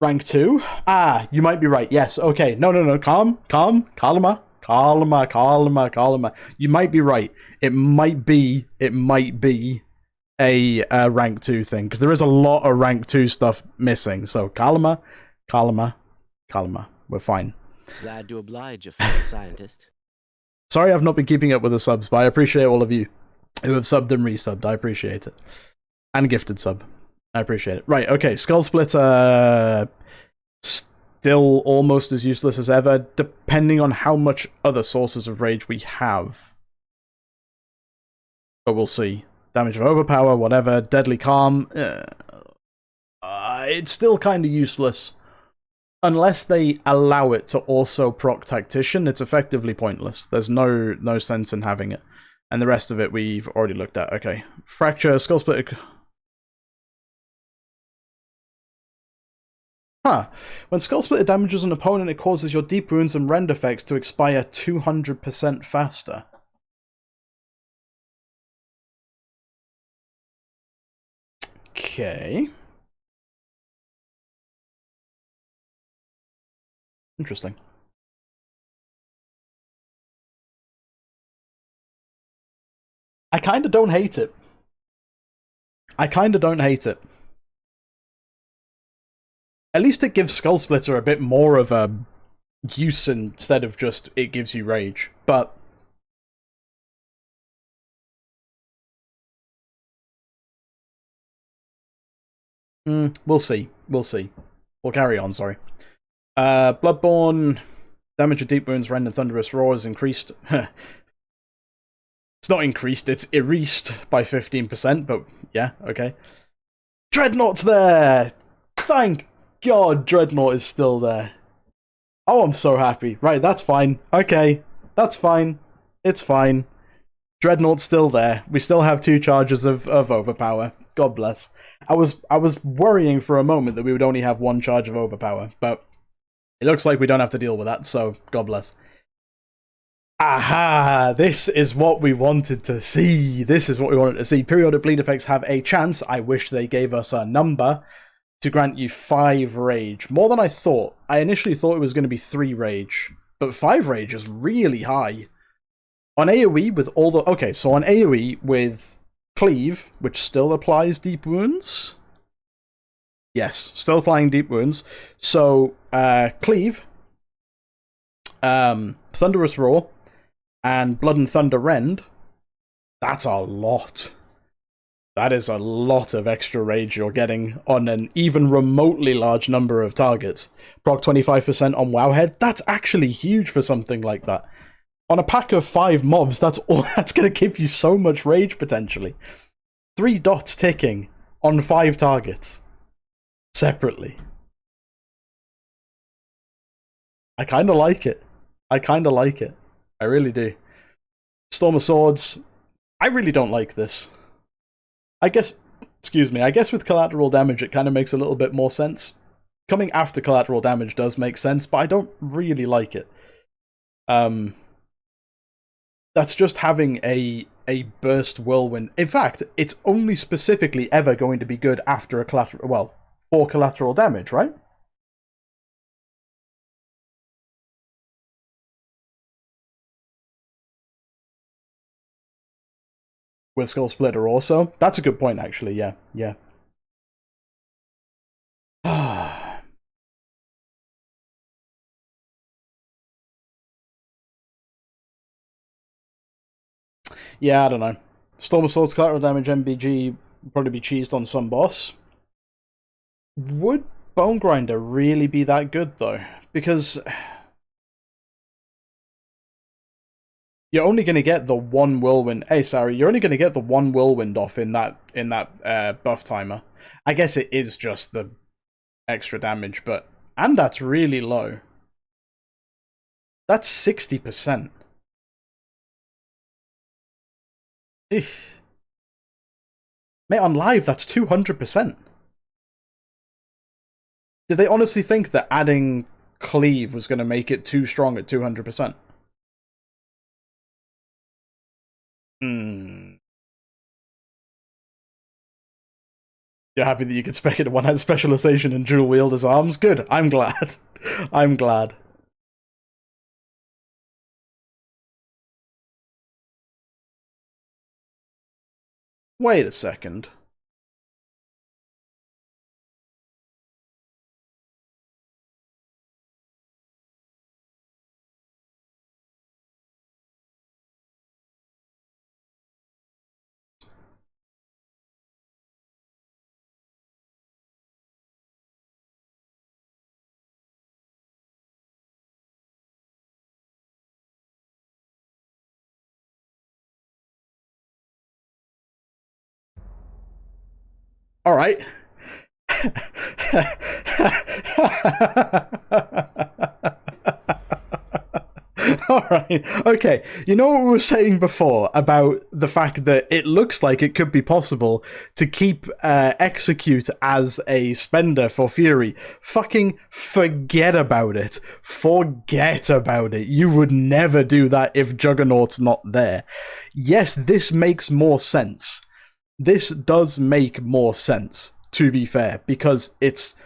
Rank 2? Ah, you might be right. Yes, okay. No. Calma. You might be right. It might be a rank 2 thing, because there is a lot of rank 2 stuff missing. So calma. We're fine. Glad to oblige a fellow scientist. Sorry I've not been keeping up with the subs, but I appreciate all of you who have subbed and resubbed. I appreciate it. And gifted sub. I appreciate it. Right, okay. Skull Splitter, still almost as useless as ever, depending on how much other sources of rage we have. But we'll see. Damage of Overpower, whatever. Deadly Calm. It's still kind of useless. Unless they allow it to also proc Tactician, it's effectively pointless. There's no sense in having it. And the rest of it we've already looked at. Okay. Fracture, Skull Splitter... Huh. When Skull Splitter damages an opponent, it causes your deep wounds and rend effects to expire 200% faster. Okay. Interesting. I kinda don't hate it. At least it gives Skull Splitter a bit more of a use instead of just it gives you rage. But We'll see. We'll see. We'll carry on, sorry. Bloodborne, damage of Deep Wounds, Rend, and Thunderous Roar is increased. It's not increased, it's erased by 15%, but yeah, okay. Dreadnought's there! Thank God Dreadnought is still there. Oh, I'm so happy. Right, that's fine. Okay, that's fine. It's fine. Dreadnought's still there. We still have 2 charges of Overpower. God bless. I was worrying for a moment that we would only have 1 charge of Overpower, but it looks like we don't have to deal with that, so God bless. Aha! This is what we wanted to see. This is what we wanted to see. Periodic bleed effects have a chance. I wish they gave us a number to grant you 5 rage. More than I thought. I initially thought it was going to be 3 rage, but 5 rage is really high. On AoE with all the... Okay, so on AoE with Cleave, which still applies Deep Wounds. Yes, still applying Deep Wounds. So, Cleave, Thunderous Roar, and Blood and Thunder Rend. That's a lot. That is a lot of extra rage you're getting on an even remotely large number of targets. Proc 25% on Wowhead. That's actually huge for something like that. On a pack of 5 mobs, that's all. That's going to give you so much rage, potentially. 3 dots ticking on 5 targets. Separately. I kind of like it. I kind of like it. I really do. Storm of Swords. I really don't like this. I guess, excuse me, I guess with collateral damage it kind of makes a little bit more sense. Coming after collateral damage does make sense, but I don't really like it. That's just having a burst whirlwind. In fact, it's only specifically ever going to be good after a collateral, well, for collateral damage, right? With Skull Splitter also. That's a good point, actually, yeah, yeah. Yeah, I don't know. Storm of Swords, collateral damage, MBG would probably be cheesed on some boss. Would Bone Grinder really be that good, though? Because you're only going to get the 1 whirlwind. Hey, sorry, you're only going to get the 1 whirlwind off in that buff timer. I guess it is just the extra damage, but and that's really low. That's 60%. Eesh. Mate, on live, that's 200%. Did they honestly think that adding Cleave was going to make it too strong at 200%? You're happy that you could spec it to one-hand specialization and dual wield his arms? Good, I'm glad. I'm glad. Wait a second. All right. Alright, okay. You know what we were saying before about the fact that it looks like it could be possible to keep Execute as a spender for Fury? Fucking forget about it. Forget about it. You would never do that if Juggernaut's not there. Yes, this makes more sense. This does make more sense, to be fair, because it's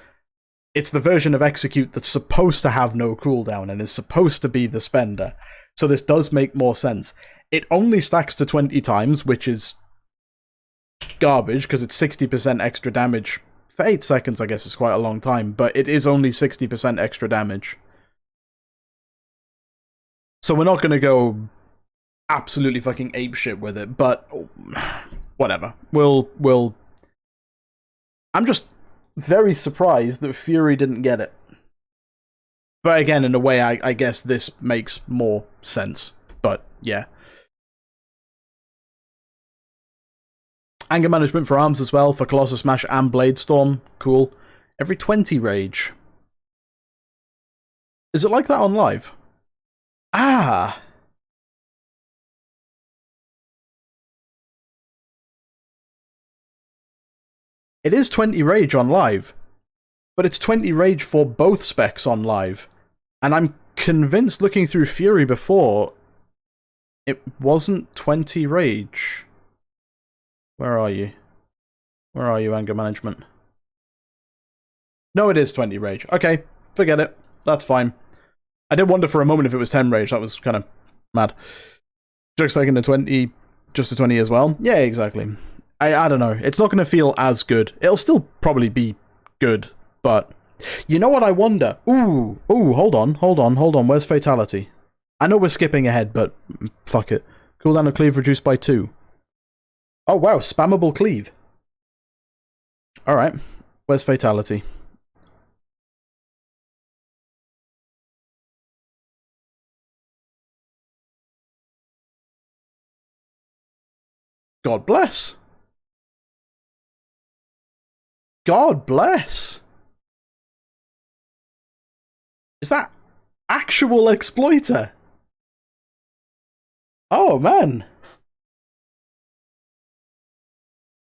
the version of Execute that's supposed to have no cooldown and is supposed to be the spender. So this does make more sense. It only stacks to 20 times, which is garbage, because it's 60% extra damage. For 8 seconds, I guess, is quite a long time, but it is only 60% extra damage. So we're not going to go absolutely fucking apeshit with it, but whatever. We'll... I'm just very surprised that Fury didn't get it. But again, in a way, I guess this makes more sense. But yeah. Anger management for arms as well, for Colossus Smash and Blade Storm. Cool. Every 20 rage. Is it like that on live? Ah! It is 20 rage on live. But it's 20 rage for both specs on live. And I'm convinced, looking through Fury before, it wasn't 20 rage. Where are you? Where are you, anger management? No, it is 20 rage. Okay, forget it. That's fine. I did wonder for a moment if it was 10 rage. That was kind of mad. Just taking the 20, just a 20 as well. Yeah, exactly. I don't know. It's not going to feel as good. It'll still probably be good, but you know what I wonder? Ooh, hold on. Where's Fatality? I know we're skipping ahead, but fuck it. Cooldown of cleave reduced by 2. Oh wow, spammable cleave. Alright, where's Fatality? God bless. God bless. Is that actual exploiter? Oh man.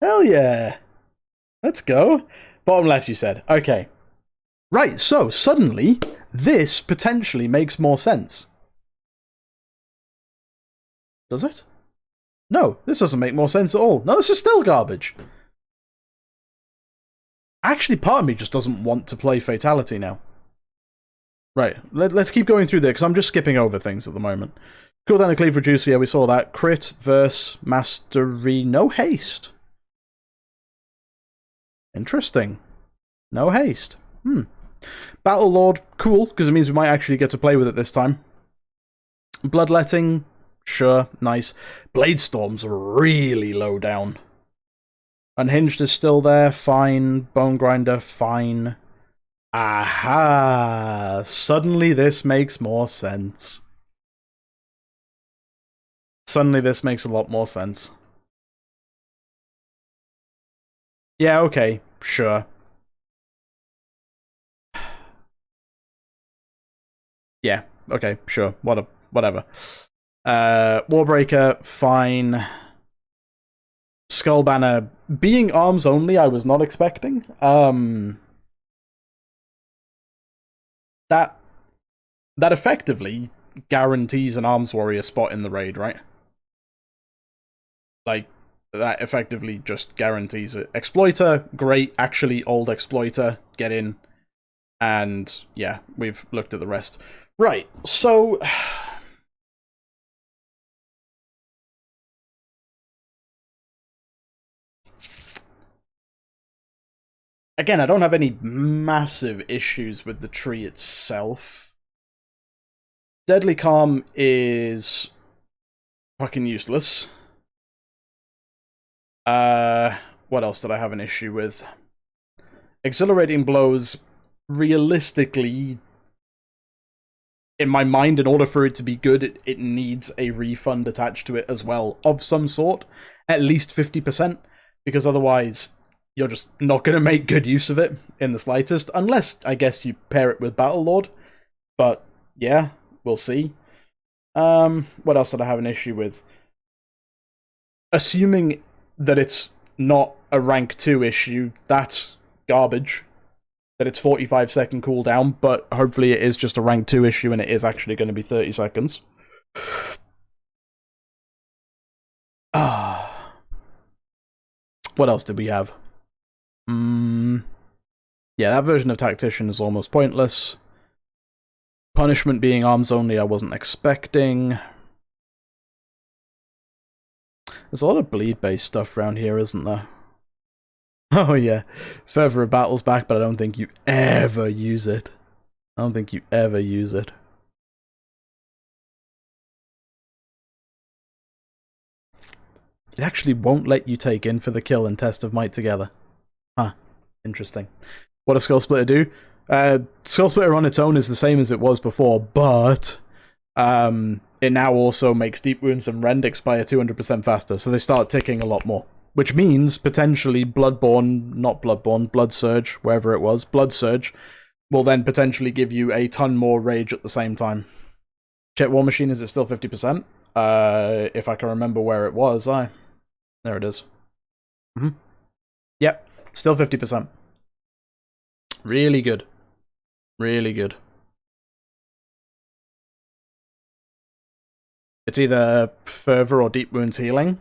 Hell yeah. Let's go. Bottom left, you said. Okay. Right, so suddenly, this potentially makes more sense. Does it? No, this doesn't make more sense at all. No, this is still garbage. Actually, part of me just doesn't want to play Fatality now. Right, let's keep going through there, because I'm just skipping over things at the moment. Cooldown and cleave reduce, yeah, we saw that. Crit, verse, mastery, no haste. Interesting. No haste. Battle Lord, cool, because it means we might actually get to play with it this time. Bloodletting, sure, nice. Blade Storm's really low down. Unhinged is still there, fine. Bone Grinder, fine. Aha! Suddenly this makes more sense. Suddenly this makes a lot more sense. Yeah, okay, sure. Yeah, okay, sure, whatever. Warbreaker, fine. Skull Banner, being arms only, I was not expecting. That effectively guarantees an arms warrior spot in the raid, right? Like, that effectively just guarantees it. Exploiter, great, actually old Exploiter, get in. And, yeah, we've looked at the rest. Right, so... Again, I don't have any massive issues with the tree itself. Deadly Calm is fucking useless. What else did I have an issue with? Exhilarating Blows, realistically, in my mind, in order for it to be good, it needs a refund attached to it as well, of some sort. At least 50%, because otherwise you're just not going to make good use of it in the slightest, unless, I guess, you pair it with Battle Lord. But, yeah, we'll see. What else did I have an issue with? Assuming that it's not a rank 2 issue, that's garbage. That it's 45-second cooldown, but hopefully it is just a rank 2 issue and it is actually going to be 30 seconds. What else did we have? Yeah, that version of Tactician is almost pointless. Punishment being arms only, I wasn't expecting. There's a lot of bleed-based stuff around here, isn't there? Oh yeah, Fervor of Battle's back, but I don't think you ever use it. I don't think you ever use it. It actually won't let you take in for the kill and Test of Might together. Huh. Interesting. What does Skull Splitter do? Skull Splitter on its own is the same as it was before, but it now also makes Deep Wounds and Rend expire 200% faster, so they start ticking a lot more. Which means, potentially, Blood Surge, wherever it was, Blood Surge, will then potentially give you a ton more rage at the same time. Check War Machine, is it still 50%? If I can remember where it was, there it is. Yep, still 50%. Really good. Really good. It's either Fervor or Deep Wounds Healing.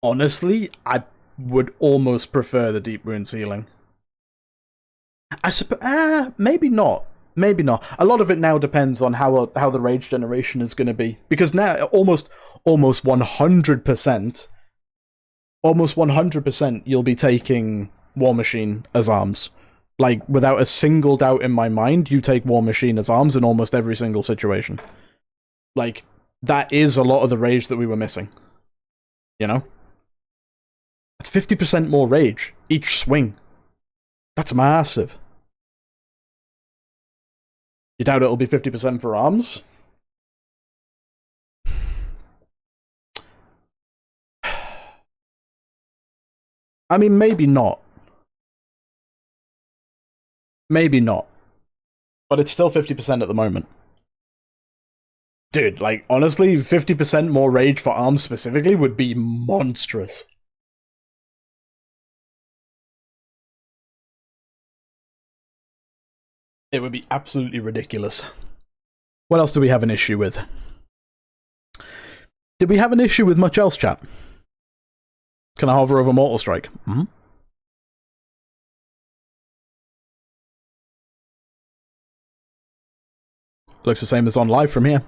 Honestly, I would almost prefer the Deep Wounds Healing. I suppose, maybe not. Maybe not. A lot of it now depends on how the rage generation is going to be, because now almost 100%, you'll be taking War Machine as arms. Like, without a single doubt in my mind, you take War Machine as arms in almost every single situation. Like, that is a lot of the rage that we were missing. You know? That's 50% more rage each swing. That's massive. You doubt it'll be 50% for arms? I mean, maybe not. Maybe not. But it's still 50% at the moment. Dude, like, honestly, 50% more rage for arms specifically would be monstrous. It would be absolutely ridiculous. What else do we have an issue with? Did we have an issue with much else, chat? Can I hover over Mortal Strike? Looks the same as on live from here.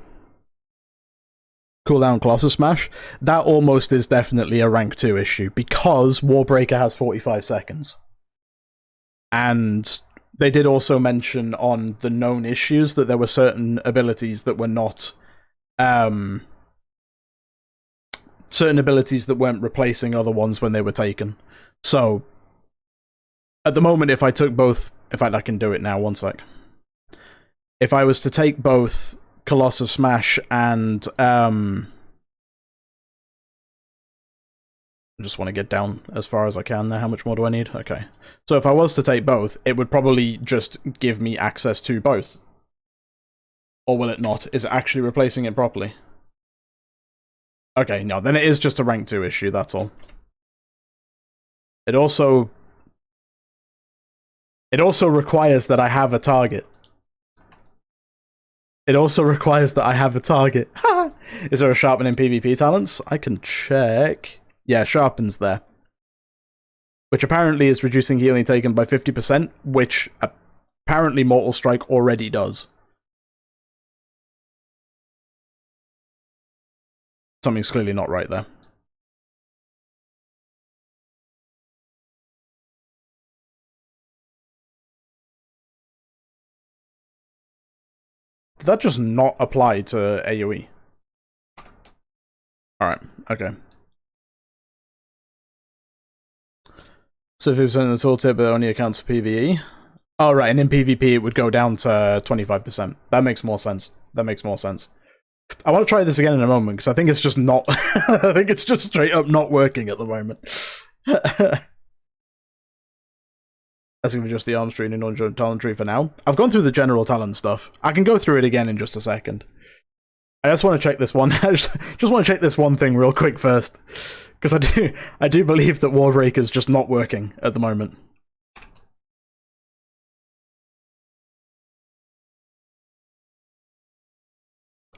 Cooldown Colossus Smash. That almost is definitely a rank 2 issue, because Warbreaker has 45 seconds. And they did also mention on the known issues that there were certain abilities that were not... certain abilities that weren't replacing other ones when they were taken. So, at the moment, if I took both... In fact, I can do it now, one sec. If I was to take both Colossus Smash and... I just want to get down as far as I can there. How much more do I need? Okay. So if I was to take both, it would probably just give me access to both. Or will it not? Is it actually replacing it properly? Okay, no, then it is just a rank 2 issue, that's all. It also requires that I have a target. It also requires that I have a target. Is there a sharpen in PvP talents? I can check. Yeah, sharpen's there. Which apparently is reducing healing taken by 50%, which apparently Mortal Strike already does. Something's clearly not right there. Did that just not apply to AoE? Alright, okay. So 50% of the tooltip, but only accounts for PvE. Oh, right, and in PvP it would go down to 25%. That makes more sense. That makes more sense. I want to try this again in a moment, because I think it's just not... I think it's just straight up not working at the moment. That's going to be just the arms tree and non-joint talent tree for now. I've gone through the general talent stuff. I can go through it again in just a second. I just want to check this one. I just want to check this one thing real quick first. Because I do believe that Warbreaker's just not working at the moment.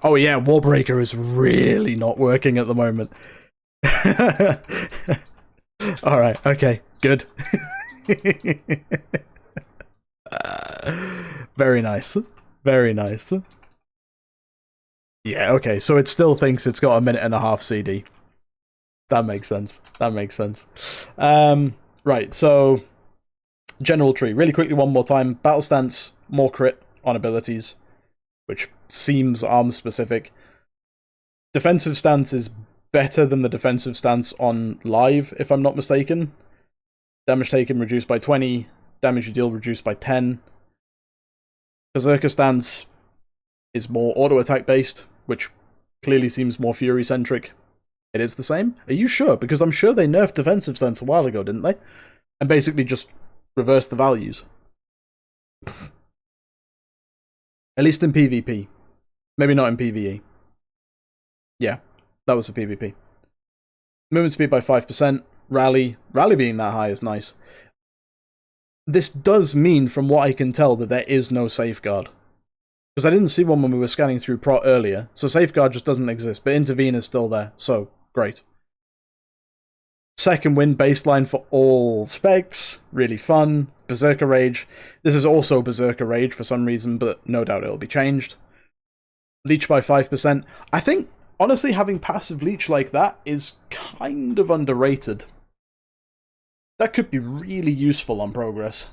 Oh yeah, Warbreaker is really not working at the moment. Alright, okay, good. Very nice. Very nice. Yeah, okay, so it still thinks it's got a minute and a half CD. That makes sense. That makes sense. Right, so... General tree. Really quickly one more time. Battle stance, more crit on abilities, which seems arm-specific. Defensive stance is better than the defensive stance on live, if I'm not mistaken. Damage taken reduced by 20. Damage you deal reduced by 10. Berserker stance is more auto-attack based, which clearly seems more Fury-centric. It is the same? Are you sure? Because I'm sure they nerfed defensive stance a while ago, didn't they? And basically just reversed the values. At least in PvP. Maybe not in PvE. Yeah, that was for PvP. Movement speed by 5%. Rally being that high is nice. This does mean, from what I can tell, that there is no safeguard. Because I didn't see one when we were scanning through Prot earlier, so safeguard just doesn't exist, but Intervene is still there, so great. Second wind baseline for all specs, really fun. Berserker Rage. This is also Berserker Rage for some reason, but no doubt it'll be changed. Leech by 5%. I think, honestly, having passive Leech like that is kind of underrated. That could be really useful on progress.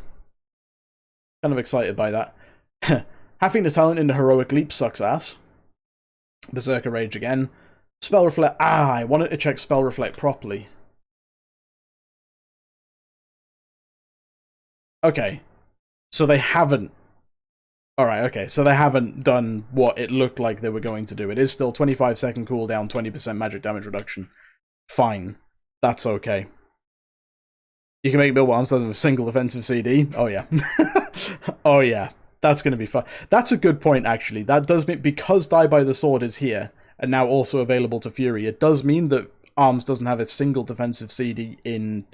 Kind of excited by that. Having the talent in the Heroic Leap sucks ass. Berserker Rage again. Spell Reflect. I wanted to check Spell Reflect properly. Okay. So they haven't... Alright, okay. So they haven't done what it looked like they were going to do. It is still 25-second cooldown, 20% magic damage reduction. Fine. That's okay. You can make build arms with a single defensive CD. Oh yeah. Oh yeah. That's going to be fun. That's a good point, actually. That does mean, because Die by the Sword is here, and now also available to Fury, it does mean that Arms doesn't have a single defensive CD in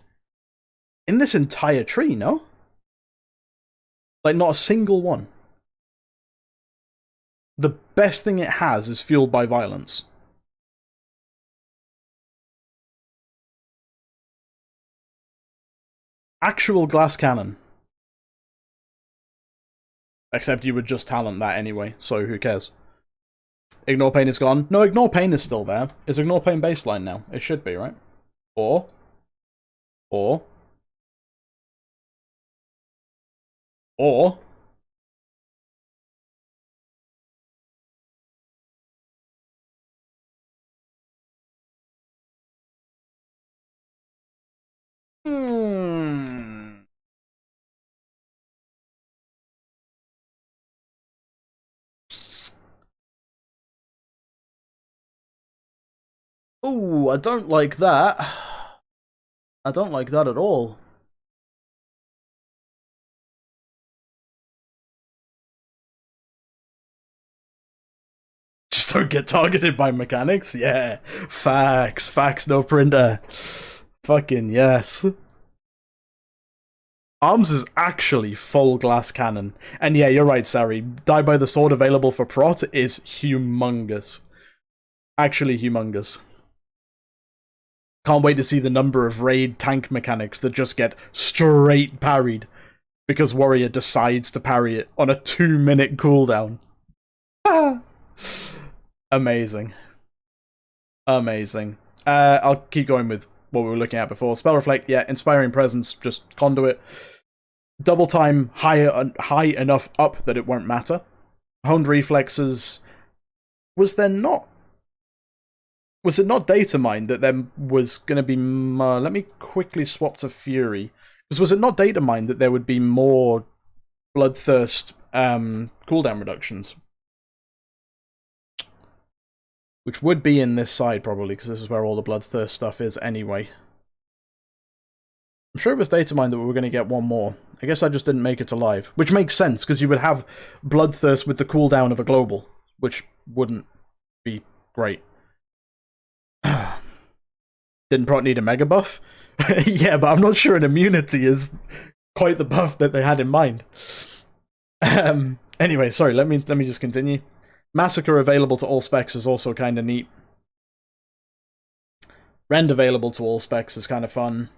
this entire tree, no? Like, not a single one. The best thing it has is Fueled by Violence. Actual glass cannon. Except you would just talent that anyway, so who cares? Ignore Pain is gone. No, Ignore Pain is still there. Is Ignore Pain baseline now? It should be, right? Or... Ooh, I don't like that. I don't like that at all. Just don't get targeted by mechanics? Yeah. Facts. Facts, no printer. Fucking yes. Arms is actually full glass cannon. And yeah, you're right, Sari. Die by the Sword available for Prot is humongous. Actually humongous. Can't wait to see the number of raid tank mechanics that just get straight parried because Warrior decides to parry it on a 2-minute cooldown. Amazing. Amazing. I'll keep going with what we were looking at before. Spell Reflect, yeah, Inspiring Presence, just Conduit. Double time high enough up that it won't matter. Honed Reflexes. Was it not data mined that there was going to be more... Let me quickly swap to Fury. Because was it not data mined that there would be more Bloodthirst cooldown reductions? Which would be in this side, probably, because this is where all the Bloodthirst stuff is anyway. I'm sure it was data mined that we were going to get one more. I guess I just didn't make it to live. Which makes sense, because you would have Bloodthirst with the cooldown of a global. Which wouldn't be great. Didn't Prot need a mega buff? Yeah, but I'm not sure an immunity is quite the buff that they had in mind. Anyway, sorry, let me just continue. Massacre available to all specs is also kind of neat. Rend available to all specs is kind of fun.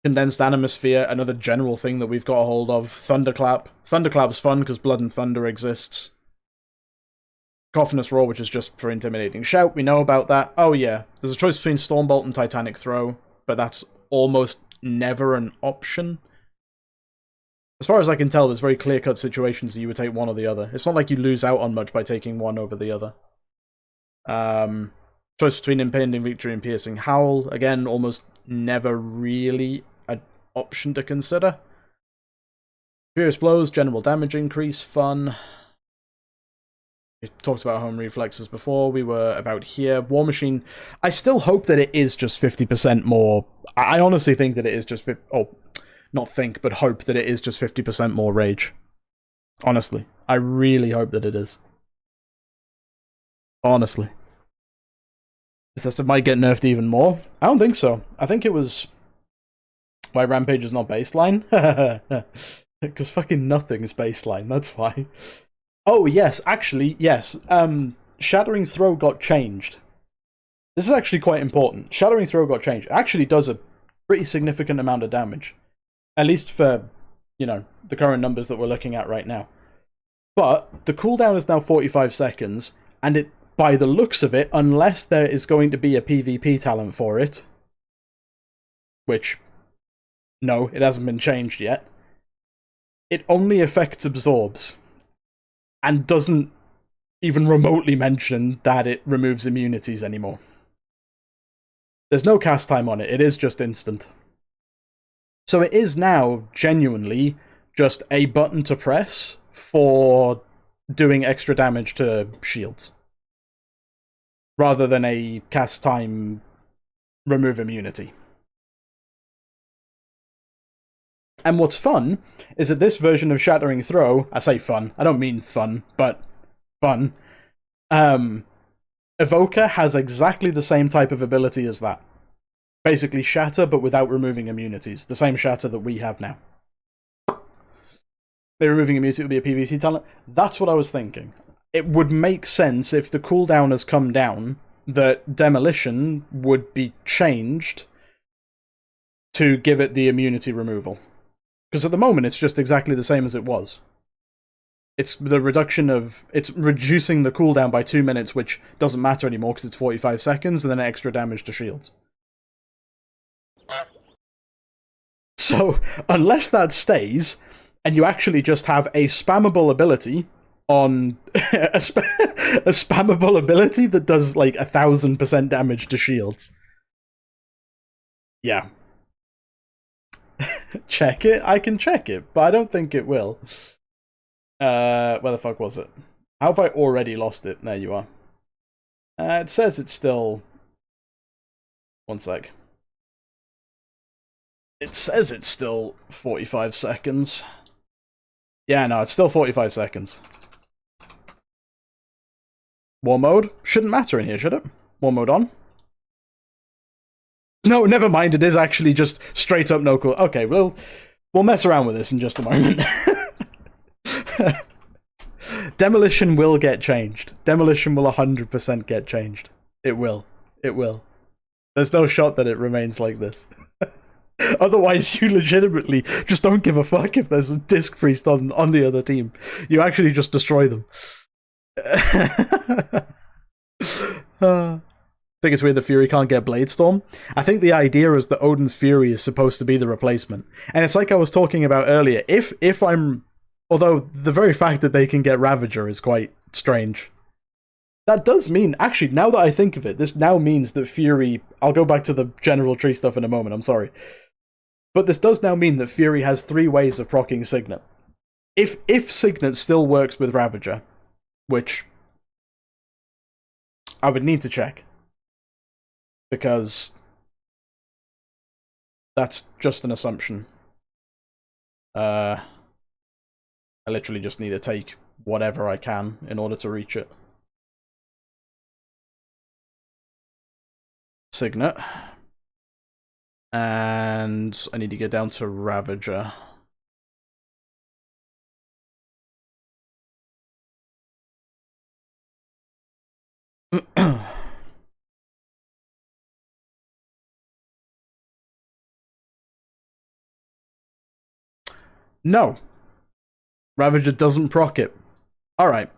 Condensed Animosphere, another general thing that we've got a hold of. Thunderclap. Thunderclap's fun because Blood and Thunder exists. Coffinous Roar, which is just for Intimidating Shout. We know about that. Oh yeah, there's a choice between Stormbolt and Titanic Throw, but that's almost never an option. As far as I can tell, there's very clear-cut situations that you would take one or the other. It's not like you lose out on much by taking one over the other. Choice between Impending Victory and Piercing Howl. Again, almost never really an option to consider. Furious Blows, general damage increase, fun. We talked about home reflexes before. We were about here. War Machine. I still hope that it is just 50% more. I honestly think that it is just... not think, but hope that it is just 50% more rage. Honestly. I really hope that it is. Honestly. This might get nerfed even more. I don't think so. I think it was... why Rampage is not baseline? Because fucking nothing is baseline, that's why. Oh, yes, actually, yes. Shattering Throw got changed. This is actually quite important. Shattering Throw got changed. It actually does a pretty significant amount of damage. At least for, you know, the current numbers that we're looking at right now. But the cooldown is now 45 seconds, and it, by the looks of it, unless there is going to be a PvP talent for it, which, no, it hasn't been changed yet, it only affects absorbs, and doesn't even remotely mention that it removes immunities anymore. There's no cast time on it, it is just instant. So it is now, genuinely, just a button to press for doing extra damage to shields. Rather than a cast time remove immunity. And what's fun is that this version of Shattering Throw, I say fun, I don't mean fun, but fun, Evoker has exactly the same type of ability as that. Basically shatter, but without removing immunities. The same shatter that we have now. By removing immunity would be a PvP talent. That's what I was thinking. It would make sense if the cooldown has come down, that Demolition would be changed to give it the immunity removal. Because at the moment, it's just exactly the same as it was. It's the reduction of... it's reducing the cooldown by 2 minutes, which doesn't matter anymore because it's 45 seconds, and then extra damage to shields. So, unless that stays, and you actually just have a spammable ability on... a spammable ability that does, like, 1000% damage to shields. Yeah. Check it? I can check it, but I don't think it will. Where the fuck was it? How have I already lost it? There you are. It says it's still... one sec. It says it's still 45 seconds. Yeah, no, it's still 45 seconds. War mode? Shouldn't matter in here, should it? War mode on? No, never mind, it is actually just straight up no cool. Okay, we'll mess around with this in just a moment. Demolition will get changed. Demolition will 100% get changed. It will. It will. There's no shot that it remains like this. Otherwise, you legitimately just don't give a fuck if there's a Disc Priest on the other team. You actually just destroy them. I think it's weird that Fury can't get Blade Storm. I think the idea is that Odin's Fury is supposed to be the replacement. And it's like I was talking about earlier. If I'm... although, the very fact that they can get Ravager is quite strange. That does mean... actually, now that I think of it, this now means that Fury... I'll go back to the general tree stuff in a moment, I'm sorry. But this does now mean that Fury has 3 ways of proccing Signet. If Signet still works with Ravager, which I would need to check, because that's just an assumption. I literally just need to take whatever I can in order to reach it. Signet. And I need to get down to Ravager. No. Ravager doesn't proc it. Alright.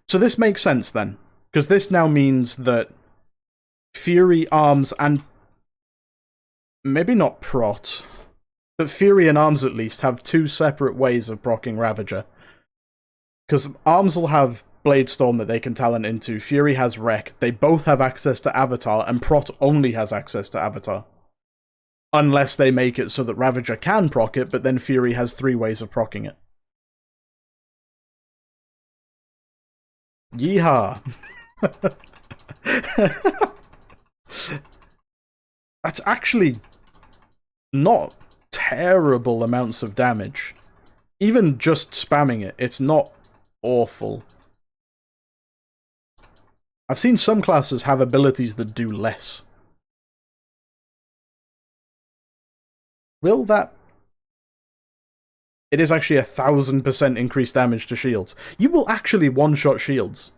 So this makes sense then. Because this now means that Fury, Arms, and... maybe not Prot, but Fury and Arms at least have 2 separate ways of proccing Ravager. Because Arms will have Blade Storm that they can talent into, Fury has Wreck, they both have access to Avatar, and Prot only has access to Avatar. Unless they make it so that Ravager can proc it, but then Fury has 3 ways of procking it. Yeehaw! That's actually not terrible amounts of damage. Even just spamming it, it's not awful. I've seen some classes have abilities that do less. Will that... It is actually 1000% increased damage to shields. You will actually one-shot shields.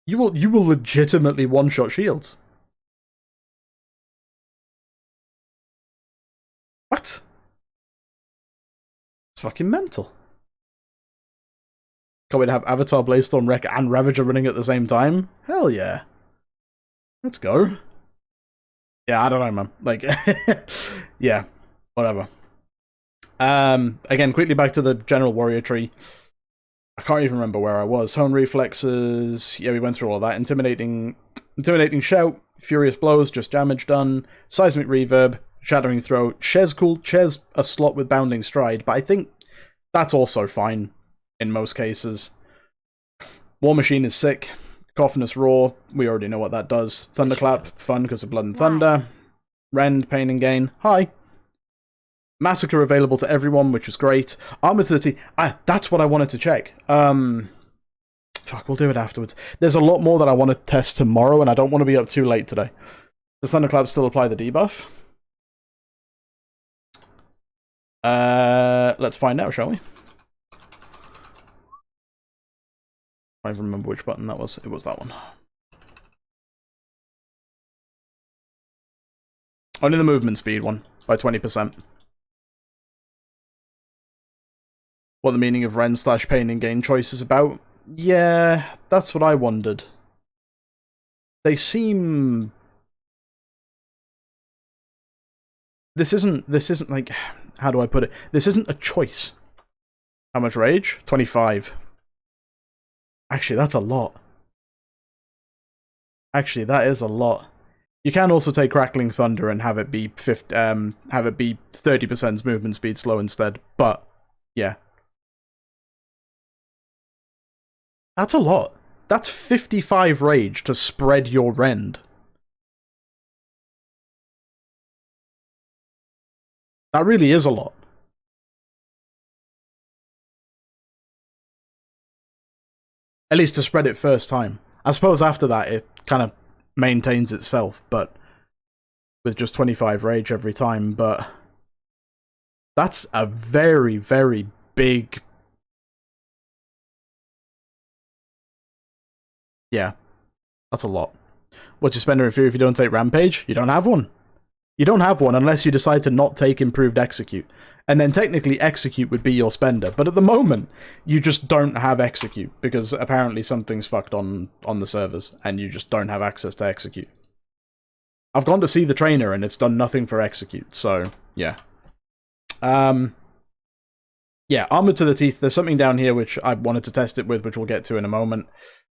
You will legitimately one-shot shields. What? It's fucking mental. Can't wait to have Avatar, Blaze-Storm, Wreck, and Ravager running at the same time? Hell yeah. Let's go. Yeah, I don't know, man. Like, yeah, whatever. Again, quickly back to the general warrior tree. I can't even remember where I was. Hone reflexes. Yeah, we went through all that. Intimidating shout. Furious blows. Just damage done. Seismic reverb. Shattering throw. Shez cool. Shez a slot with bounding stride, but I think that's also fine in most cases. War Machine is sick. Cacophonous Roar, we already know what that does. Thunderclap, fun because of Blood and Thunder. Rend, Pain and Gain, hi. Massacre available to everyone, which is great. Armor to the teeth, that's what I wanted to check. Fuck, we'll do it afterwards. There's a lot more that I want to test tomorrow, and I don't want to be up too late today. Does Thunderclap still apply the debuff? Let's find out, shall we? I don't remember which button that was. It was that one. Only the movement speed one, by 20%. What the meaning of Ren / Pain and Gain choice is about? Yeah, that's what I wondered. They seem... This isn't like... How do I put it? This isn't a choice. How much rage? 25. Actually, that's a lot. Actually, that is a lot. You can also take Crackling Thunder and have it be 30% movement speed slow instead. But yeah, that's a lot. That's 55 rage to spread your rend. That really is a lot. At least to spread it first time. I suppose after that it kind of maintains itself, but with just 25 rage every time, but that's a very, very big... Yeah, that's a lot. What's your spender in Fury if you don't take Rampage? You don't have one. You don't have one unless you decide to not take Improved Execute. And then technically Execute would be your spender. But at the moment, you just don't have Execute. Because apparently something's fucked on the servers. And you just don't have access to Execute. I've gone to see the trainer and it's done nothing for Execute. So, yeah. Yeah, Armored to the Teeth. There's something down here which I wanted to test it with, which we'll get to in a moment.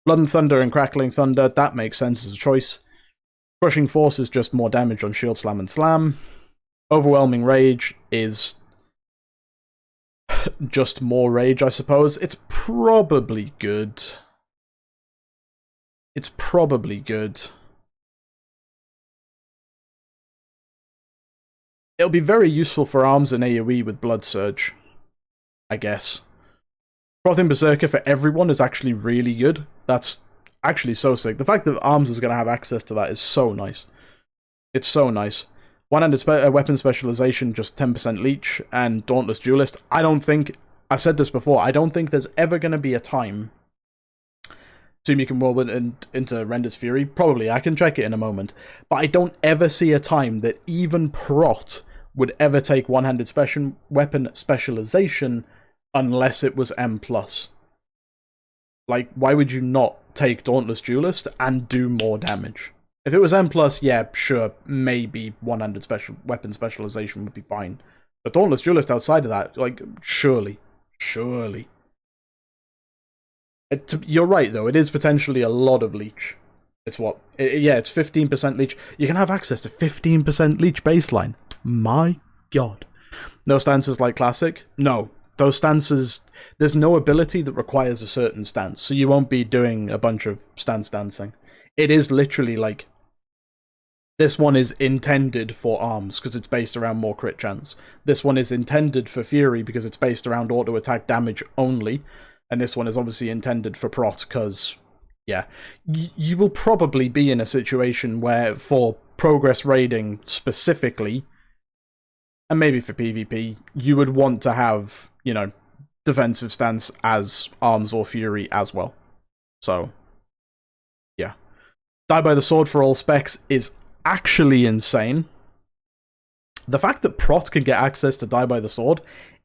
Blood and Thunder and Crackling Thunder. That makes sense as a choice. Crushing Force is just more damage on Shield Slam and Slam. Overwhelming Rage is just more rage, I suppose. It's probably good. It's probably good. It'll be very useful for arms and AoE with Blood Surge, I guess. Frothing Berserker for everyone is actually really good. That's actually so sick. The fact that arms is going to have access to that is so nice. It's so nice. One-handed weapon specialization, just 10% leech, and Dauntless Duelist. I don't think, I've said this before, I don't think there's ever going to be a time. Assume you can roll into Render's Fury. Probably, I can check it in a moment. But I don't ever see a time that even Prot would ever take one-handed weapon specialization unless it was M+. Like, why would you not take Dauntless Duelist and do more damage? If it was M+, yeah, sure, maybe one-handed weapon specialization would be fine. But Dauntless Duelist outside of that, like, surely. You're right, though, it is potentially a lot of leech. It's what? Yeah, it's 15% leech. You can have access to 15% leech baseline. My god. No stances like classic? No. Those stances, there's no ability that requires a certain stance, so you won't be doing a bunch of stance dancing. It is literally like, this one is intended for arms because it's based around more crit chance. This one is intended for fury because it's based around auto attack damage only, and this one is obviously intended for prot because, yeah, you will probably be in a situation where for progress raiding specifically, and maybe for PvP, you would want to have, you know, defensive stance as arms or fury as well. So, yeah. Die by the sword for all specs is actually insane. The fact that prot can get access to die by the sword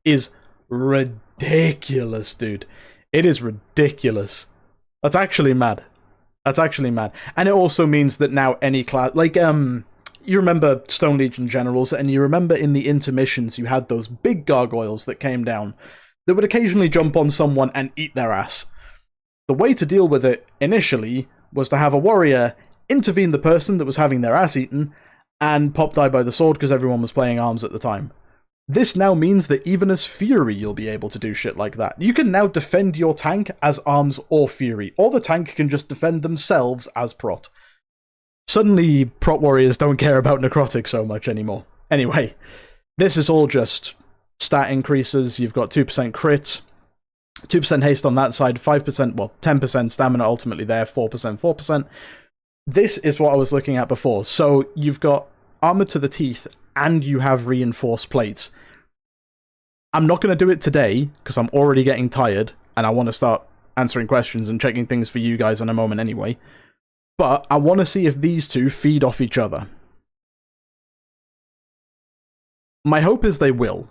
is ridiculous, dude. It is ridiculous. That's actually mad. That's actually mad. And it also means that now any class, like, you remember Stone Legion Generals, and you remember in the intermissions you had those big gargoyles that came down that would occasionally jump on someone and eat their ass. The way to deal with it initially was to have a warrior intervene the person that was having their ass eaten and pop die by the sword because everyone was playing arms at the time. This now means that even as Fury you'll be able to do shit like that. You can now defend your tank as arms or Fury, or the tank can just defend themselves as prot. Suddenly, prot warriors don't care about necrotic so much anymore. Anyway, this is all just stat increases. You've got 2% crit, 2% haste on that side, 5%, well, 10% stamina ultimately there, 4%, 4%. This is what I was looking at before. So you've got armor to the teeth and you have reinforced plates. I'm not going to do it today because I'm already getting tired and I want to start answering questions and checking things for you guys in a moment anyway. But I want to see if these two feed off each other. My hope is they will.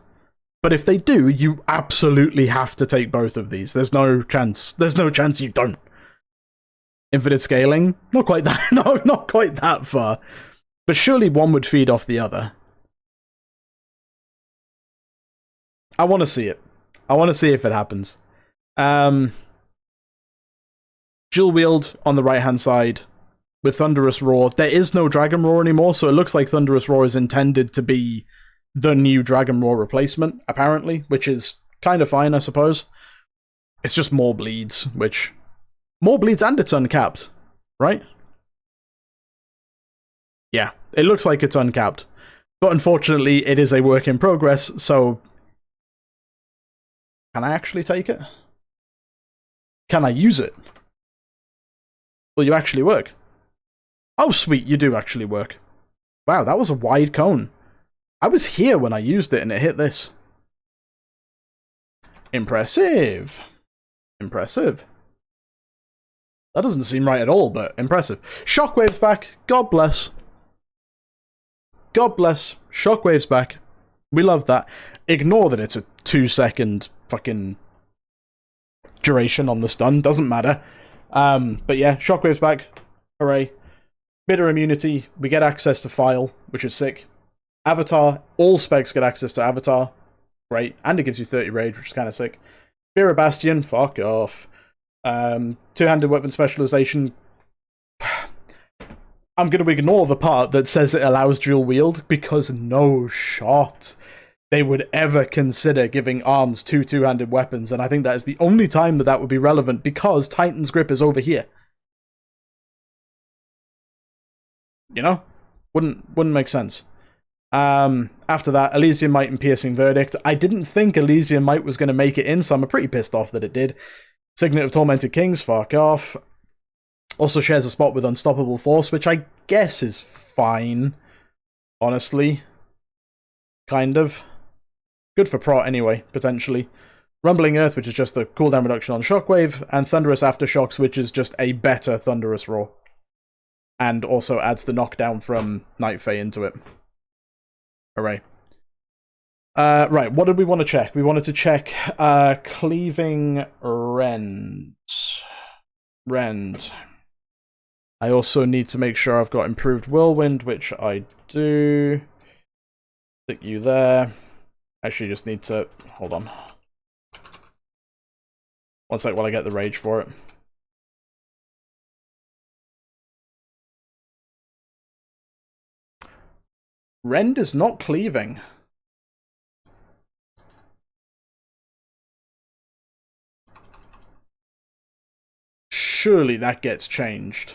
But if they do, you absolutely have to take both of these. There's no chance. There's no chance you don't. Infinite scaling? Not quite that. No, not quite that far. But surely one would feed off the other. I want to see it. I want to see if it happens. Dual wield on the right-hand side with Thunderous Roar. There is no Dragon Roar anymore, so it looks like Thunderous Roar is intended to be the new Dragon Roar replacement, apparently, which is kind of fine, I suppose. It's just more bleeds, which... More bleeds and it's uncapped, right? Yeah, it looks like it's uncapped. But unfortunately, it is a work in progress, so... Can I actually take it? Can I use it? Will you actually work? Oh, sweet, you do actually work. Wow, that was a wide cone. I was here when I used it and it hit this. Impressive. Impressive. That doesn't seem right at all, but impressive. Shockwave's back. God bless. God bless. Shockwave's back. We love that. Ignore that it's a 2-second fucking duration on the stun. Doesn't matter. But yeah, Shockwave's back. Hooray. Bitter immunity. We get access to File, which is sick. Avatar. All specs get access to Avatar. Great. And it gives you 30 rage, which is kind of sick. Fear of Bastion. Fuck off. Two-handed weapon specialization. I'm going to ignore the part that says it allows dual wield, because no shot they would ever consider giving arms two-handed weapons, and I think that is the only time that that would be relevant, because Titan's Grip is over here. You know? Wouldn't make sense. After that, Elysian Might and Piercing Verdict. I didn't think Elysian Might was going to make it in, so I'm pretty pissed off that it did. Signet of Tormented Kings, fuck off. Also shares a spot with Unstoppable Force, which I guess is fine. Honestly. Kind of. Good for prot anyway, potentially. Rumbling Earth, which is just the cooldown reduction on Shockwave, and Thunderous Aftershocks, which is just a better Thunderous Roar. And also adds the knockdown from Night Fae into it. Hooray. Right, what did we want to check? We wanted to check Cleaving Rend. I also need to make sure I've got Improved Whirlwind, which I do. Stick you there. Actually, just need to... Hold on. One sec while I get the rage for it. Rend is not cleaving. Surely that gets changed.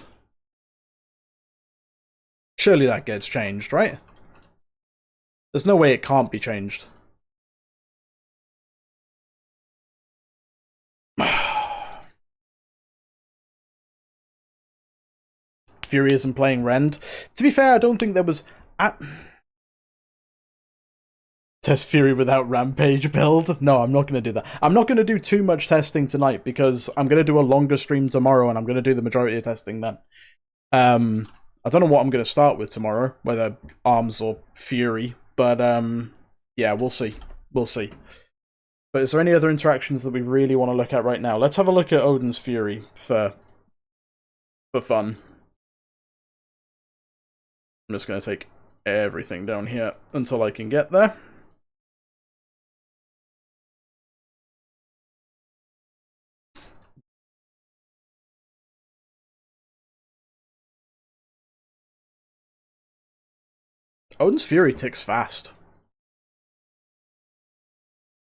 Surely that gets changed, right? There's no way it can't be changed. Fury isn't playing Rend. To be fair, I don't think there was... Test Fury without Rampage build? No, I'm not going to do that. I'm not going to do too much testing tonight because I'm going to do a longer stream tomorrow and I'm going to do the majority of testing then. I don't know what I'm going to start with tomorrow, whether Arms or Fury, but yeah, we'll see. We'll see. But is there any other interactions that we really want to look at right now? Let's have a look at Odin's Fury for fun. I'm just going to take everything down here until I can get there. Odin's Fury ticks fast.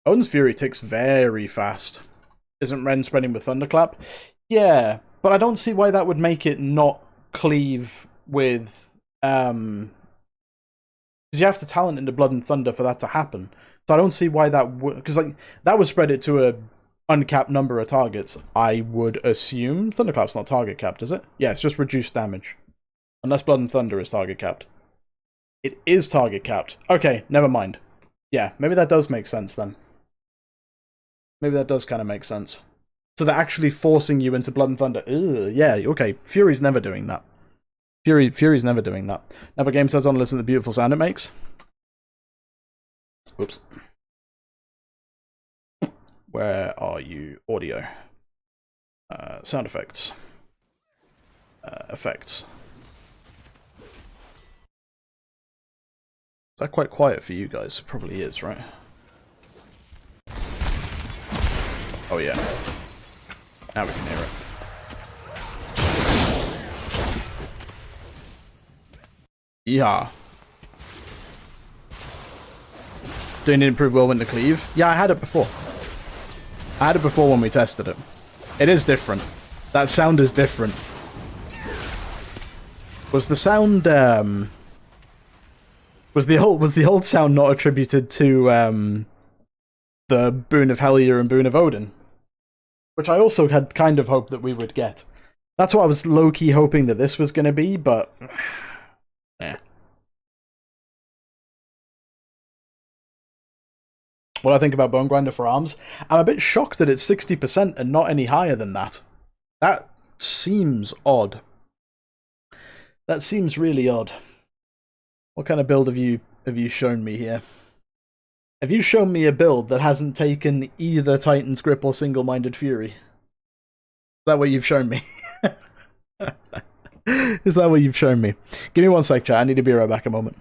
Odin's Fury ticks very fast. Isn't Ren spreading with Thunderclap? Yeah, but I don't see why that would make it not cleave with... Because you have to talent into Blood and Thunder for that to happen. So I don't see why that would... Because like, that would spread it to a uncapped number of targets, I would assume. Thunderclap's not target capped, is it? Yeah, it's just reduced damage. Unless Blood and Thunder is target capped. It is target capped. Okay, never mind. Yeah, maybe that does make sense then. Maybe that does kind of make sense. So they're actually forcing you into Blood and Thunder. Ugh, yeah, okay. Fury's never doing that. Fury's never doing that. Never Game says on, listen to the beautiful sound it makes. Whoops. Where are you? Audio. Sound effects. Effects. Is that quite quiet for you guys? It probably is, right? Oh yeah. Now we can hear it. Yeah. Doing it improve whirlwind to cleave? Yeah, I had it before. I had it before when we tested it. It is different. That sound is different. Was the sound was the old sound not attributed to the Boon of Hellier and Boon of Odin? Which I also had kind of hoped that we would get. That's what I was low-key hoping that this was going to be, but... yeah. What I think about Bone Grinder for Arms? I'm a bit shocked that it's 60% and not any higher than that. That seems odd. That seems really odd. What kind of build have you shown me here? Have you shown me a build that hasn't taken either Titan's Grip or Single-Minded Fury? Is that what you've shown me? Is that what you've shown me? Give me one sec, chat. I need to be right back a moment.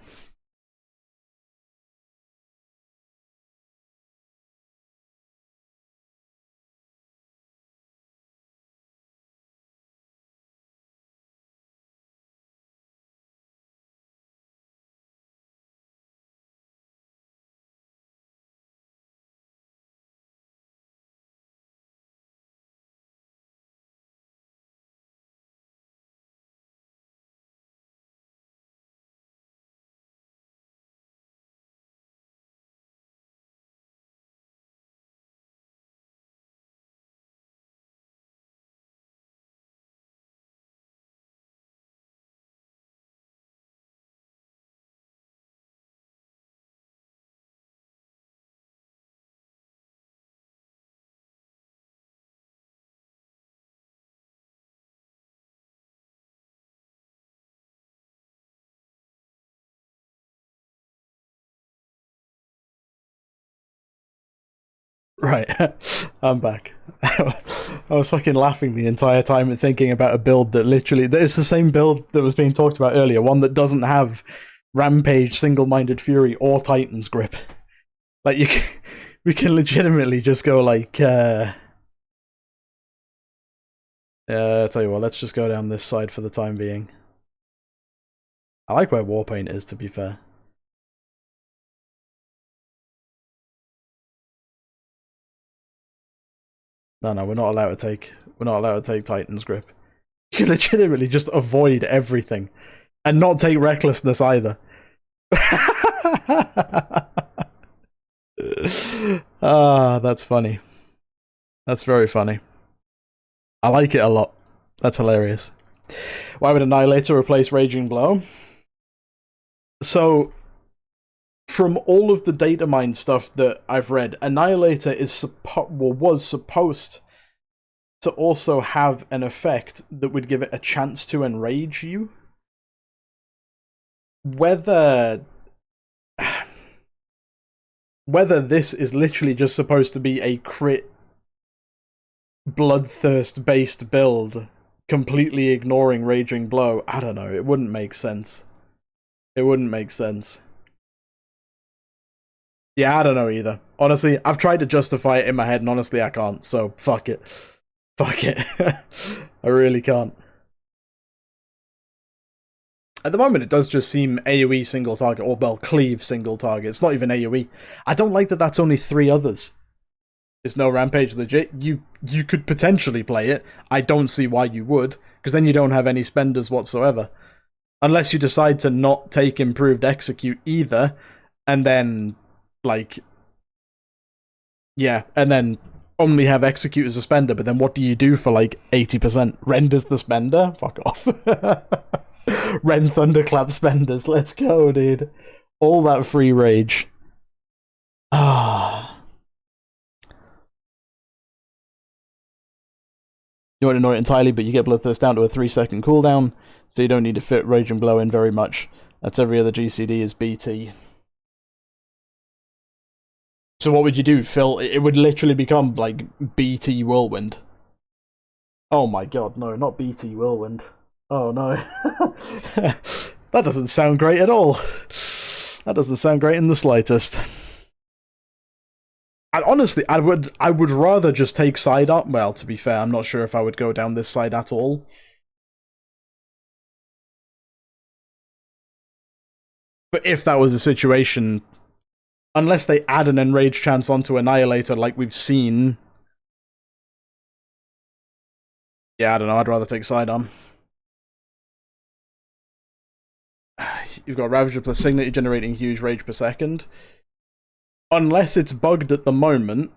Right, I'm back. I was fucking laughing the entire time and thinking about a build that literally... It's the same build that was being talked about earlier, one that doesn't have Rampage, Single-Minded Fury, or Titan's Grip. Like, we can legitimately just go like... I'll tell you what, let's just go down this side for the time being. I like where Warpaint is, to be fair. No, we're not allowed to take. We're not allowed to take Titan's grip. You can legitimately just avoid everything, and not take recklessness either. That's funny. That's very funny. I like it a lot. That's hilarious. Why would Annihilator replace Raging Blow? So, from all of the data mine stuff that I've read, Annihilator was supposed to also have an effect that would give it a chance to enrage you. Whether this is literally just supposed to be a crit bloodthirst based build, completely ignoring Raging Blow, I don't know, it wouldn't make sense. It wouldn't make sense. Yeah, I don't know either. Honestly, I've tried to justify it in my head, and honestly, I can't, so fuck it. Fuck it. I really can't. At the moment, it does just seem AoE single target, or well, cleave single target. It's not even AoE. I don't like that that's only 3 others. Is no Rampage legit? You could potentially play it. I don't see why you would, because then you don't have any spenders whatsoever. Unless you decide to not take Improved Execute either, and then, like... yeah, and then only have Execute as a spender, but then what do you do for, like, 80%? Renders the spender? Fuck off. Ren Thunderclap spenders, let's go, dude. All that free rage. Ah. You won't ignore it entirely, but you get Bloodthirst down to a 3-second cooldown, so you don't need to fit Rage and Blow in very much. That's every other GCD is BT. So what would you do, Phil? It would literally become, like, BT Whirlwind. Oh my god, no, not BT Whirlwind. Oh no. That doesn't sound great at all. That doesn't sound great in the slightest. And honestly, I would rather just take side up. Well, to be fair, I'm not sure if I would go down this side at all. But if that was a situation, unless they add an enrage chance onto Annihilator like we've seen, yeah, I don't know, I'd rather take sidearm. You've got Ravager plus Signet generating huge rage per second. Unless it's bugged at the moment,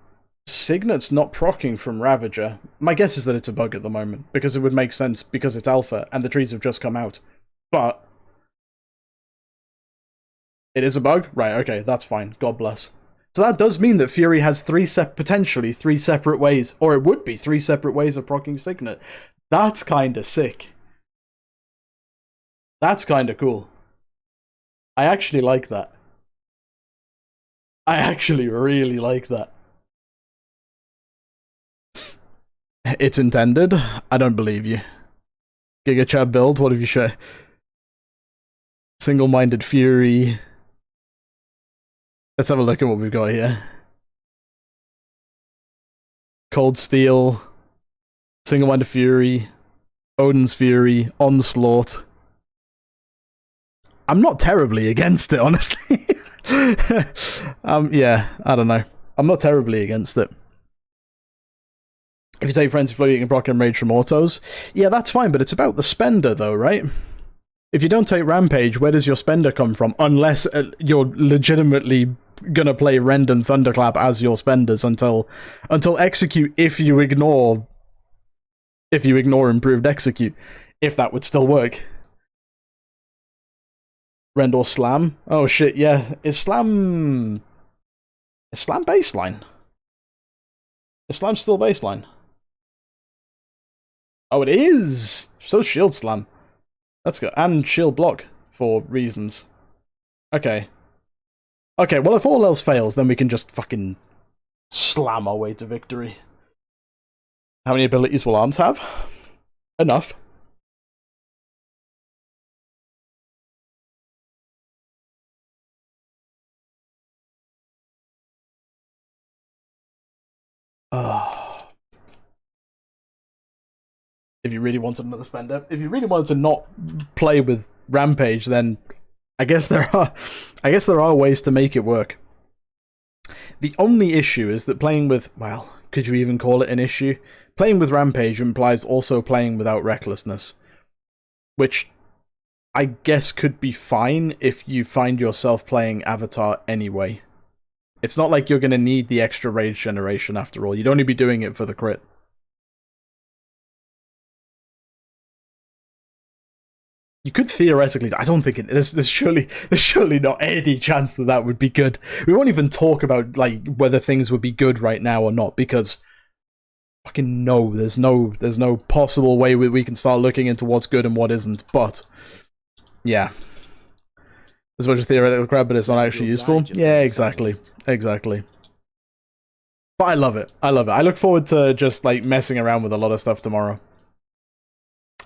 Signet's not proccing from Ravager. My guess is that it's a bug at the moment, because it would make sense because it's alpha and the trees have just come out. But it is a bug? Right, okay, that's fine. God bless. So that does mean that Fury has potentially three separate ways, or it would be 3 separate ways of proccing Signet. That's kinda sick. That's kinda cool. I actually like that. I actually really like that. It's intended? I don't believe you. Giga Chat build, what have you shared? Single-minded Fury. Let's have a look at what we've got here. Cold Steel. Single-minded Fury. Odin's Fury. Onslaught. I'm not terribly against it, honestly. Yeah, I don't know. I'm not terribly against it. If you take Frenzy Flow, you can proc and rage from autos. Yeah, that's fine, but it's about the spender, though, right? If you don't take Rampage, where does your spender come from? Unless you're legitimately gonna play Rend and Thunderclap as your spenders until Execute, if you ignore Improved Execute. If that would still work. Rend or Slam? Oh shit, yeah. Is Slam baseline? Is Slam still baseline? Oh, it is! So Shield Slam. That's good. And Shield Block, for reasons. Okay. Okay, well if all else fails, then we can just fucking slam our way to victory. How many abilities will Arms have? Enough. If you really wanted another spender, if you really wanted to not play with Rampage, then I guess there are ways to make it work. The only issue is that playing with, well, could you even call it an issue? Playing with Rampage implies also playing without recklessness, which I guess could be fine if you find yourself playing Avatar anyway. It's not like you're going to need the extra rage generation after all. You'd only be doing it for the crit. You could theoretically. I don't think there's surely not any chance that that would be good. We won't even talk about like whether things would be good right now or not, because fucking no, there's no possible way we can start looking into what's good and what isn't. But yeah, as much as theoretical crap, but it's not actually useful. Yeah, exactly. But I love it. I look forward to just like messing around with a lot of stuff tomorrow.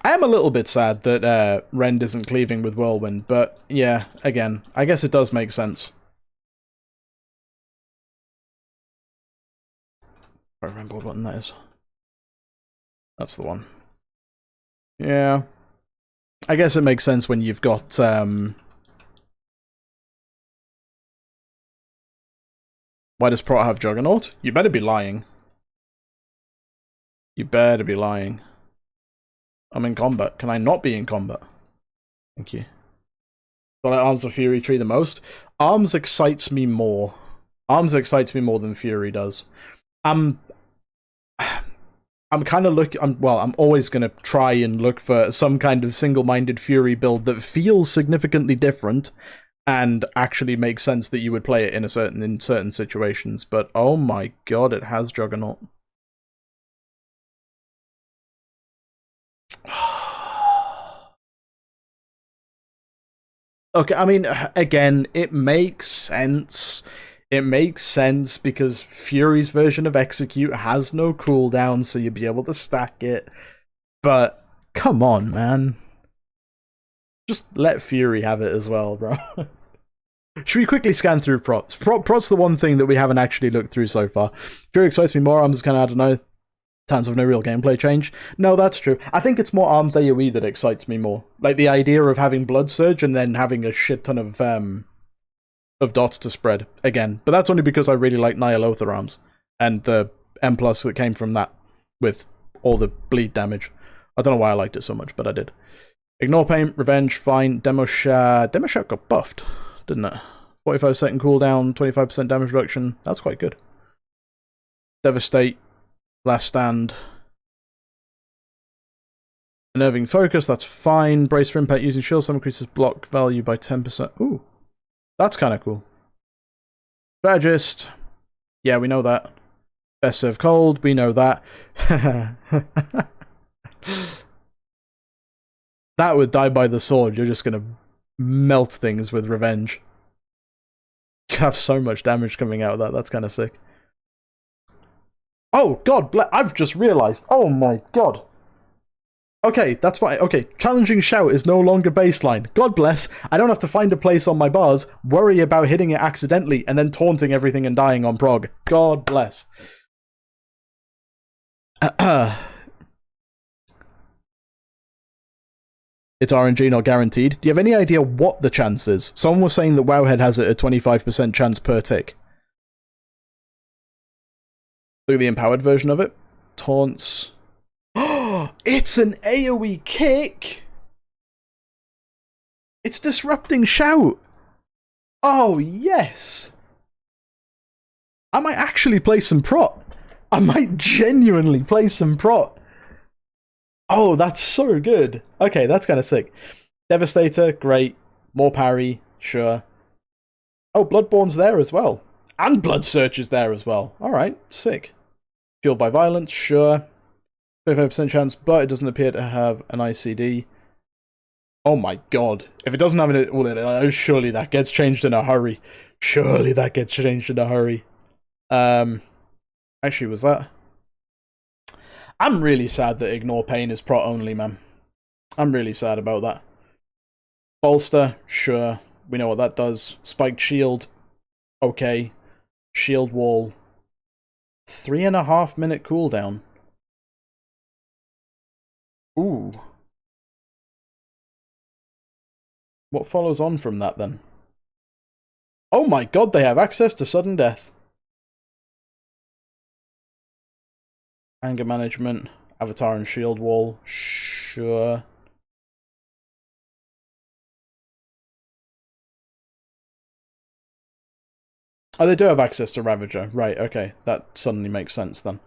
I am a little bit sad that Rend isn't cleaving with Whirlwind, but yeah, again, I guess it does make sense. I remember what button that is. That's the one. Yeah. I guess it makes sense when you've got, why does Prot have Juggernaut? You better be lying. You better be lying. I'm in combat. Can I not be in combat? Thank you. Do I like Arms of Fury tree the most? Arms excites me more. Arms excites me more than Fury does. I'm kind of looking. I'm always going to try and look for some kind of single-minded Fury build that feels significantly different and actually makes sense that you would play it in certain situations. But oh my god, it has Juggernaut. Okay, I mean, again, it makes sense. It makes sense because Fury's version of Execute has no cooldown, so you'd be able to stack it. But, come on, man. Just let Fury have it as well, bro. Should we quickly scan through props? Props the one thing that we haven't actually looked through so far. Fury excites me more, I'm just kind of, I don't know, terms of no real gameplay change. No, that's true. I think it's more Arms AoE that excites me more. Like the idea of having Blood Surge and then having a shit ton of dots to spread again. But that's only because I really like Nyalothar Arms and the M+ that came from that with all the bleed damage. I don't know why I liked it so much, but I did. Ignore Pain, Revenge, fine. Demo Shot got buffed, didn't it? 45-second cooldown, 25% damage reduction. That's quite good. Devastate. Last Stand. Unnerving Focus, that's fine. Brace for Impact using shield, some increases block value by 10%. Ooh. That's kind of cool. Strategist. Yeah, we know that. Best Serve Cold, we know that. That would die by the sword. You're just going to melt things with Revenge. You have so much damage coming out of that. That's kind of sick. Oh, God, I've just realized. Oh, my God. Okay, that's fine. Okay, Challenging Shout is no longer baseline. God bless. I don't have to find a place on my bars, worry about hitting it accidentally, and then taunting everything and dying on prog. God bless. It's RNG, not guaranteed. Do you have any idea what the chance is? Someone was saying that Wowhead has it at 25% chance per tick. Look at the empowered version of it. Taunts. Oh, it's an AoE kick! It's Disrupting Shout! Oh, yes! I might actually play some prot. I might genuinely play some prot. Oh, that's so good. Okay, that's kind of sick. Devastator, great. More parry, sure. Oh, Bloodborne's there as well. And Blood Search is there as well. Alright, sick. Fueled by Violence, sure. 35% chance, but it doesn't appear to have an ICD. Oh my god. If it doesn't have an... Well, surely that gets changed in a hurry. Surely that gets changed in a hurry. Actually, was that... I'm really sad that Ignore Pain is prot only, man. I'm really sad about that. Bolster, sure. We know what that does. Spiked Shield, okay. Shield Wall. 3.5 minute cooldown. Ooh. What follows on from that, then? Oh my god, they have access to sudden death. Anger management, avatar and shield wall, sure. Oh, they do have access to Ravager. Right, okay. That suddenly makes sense then.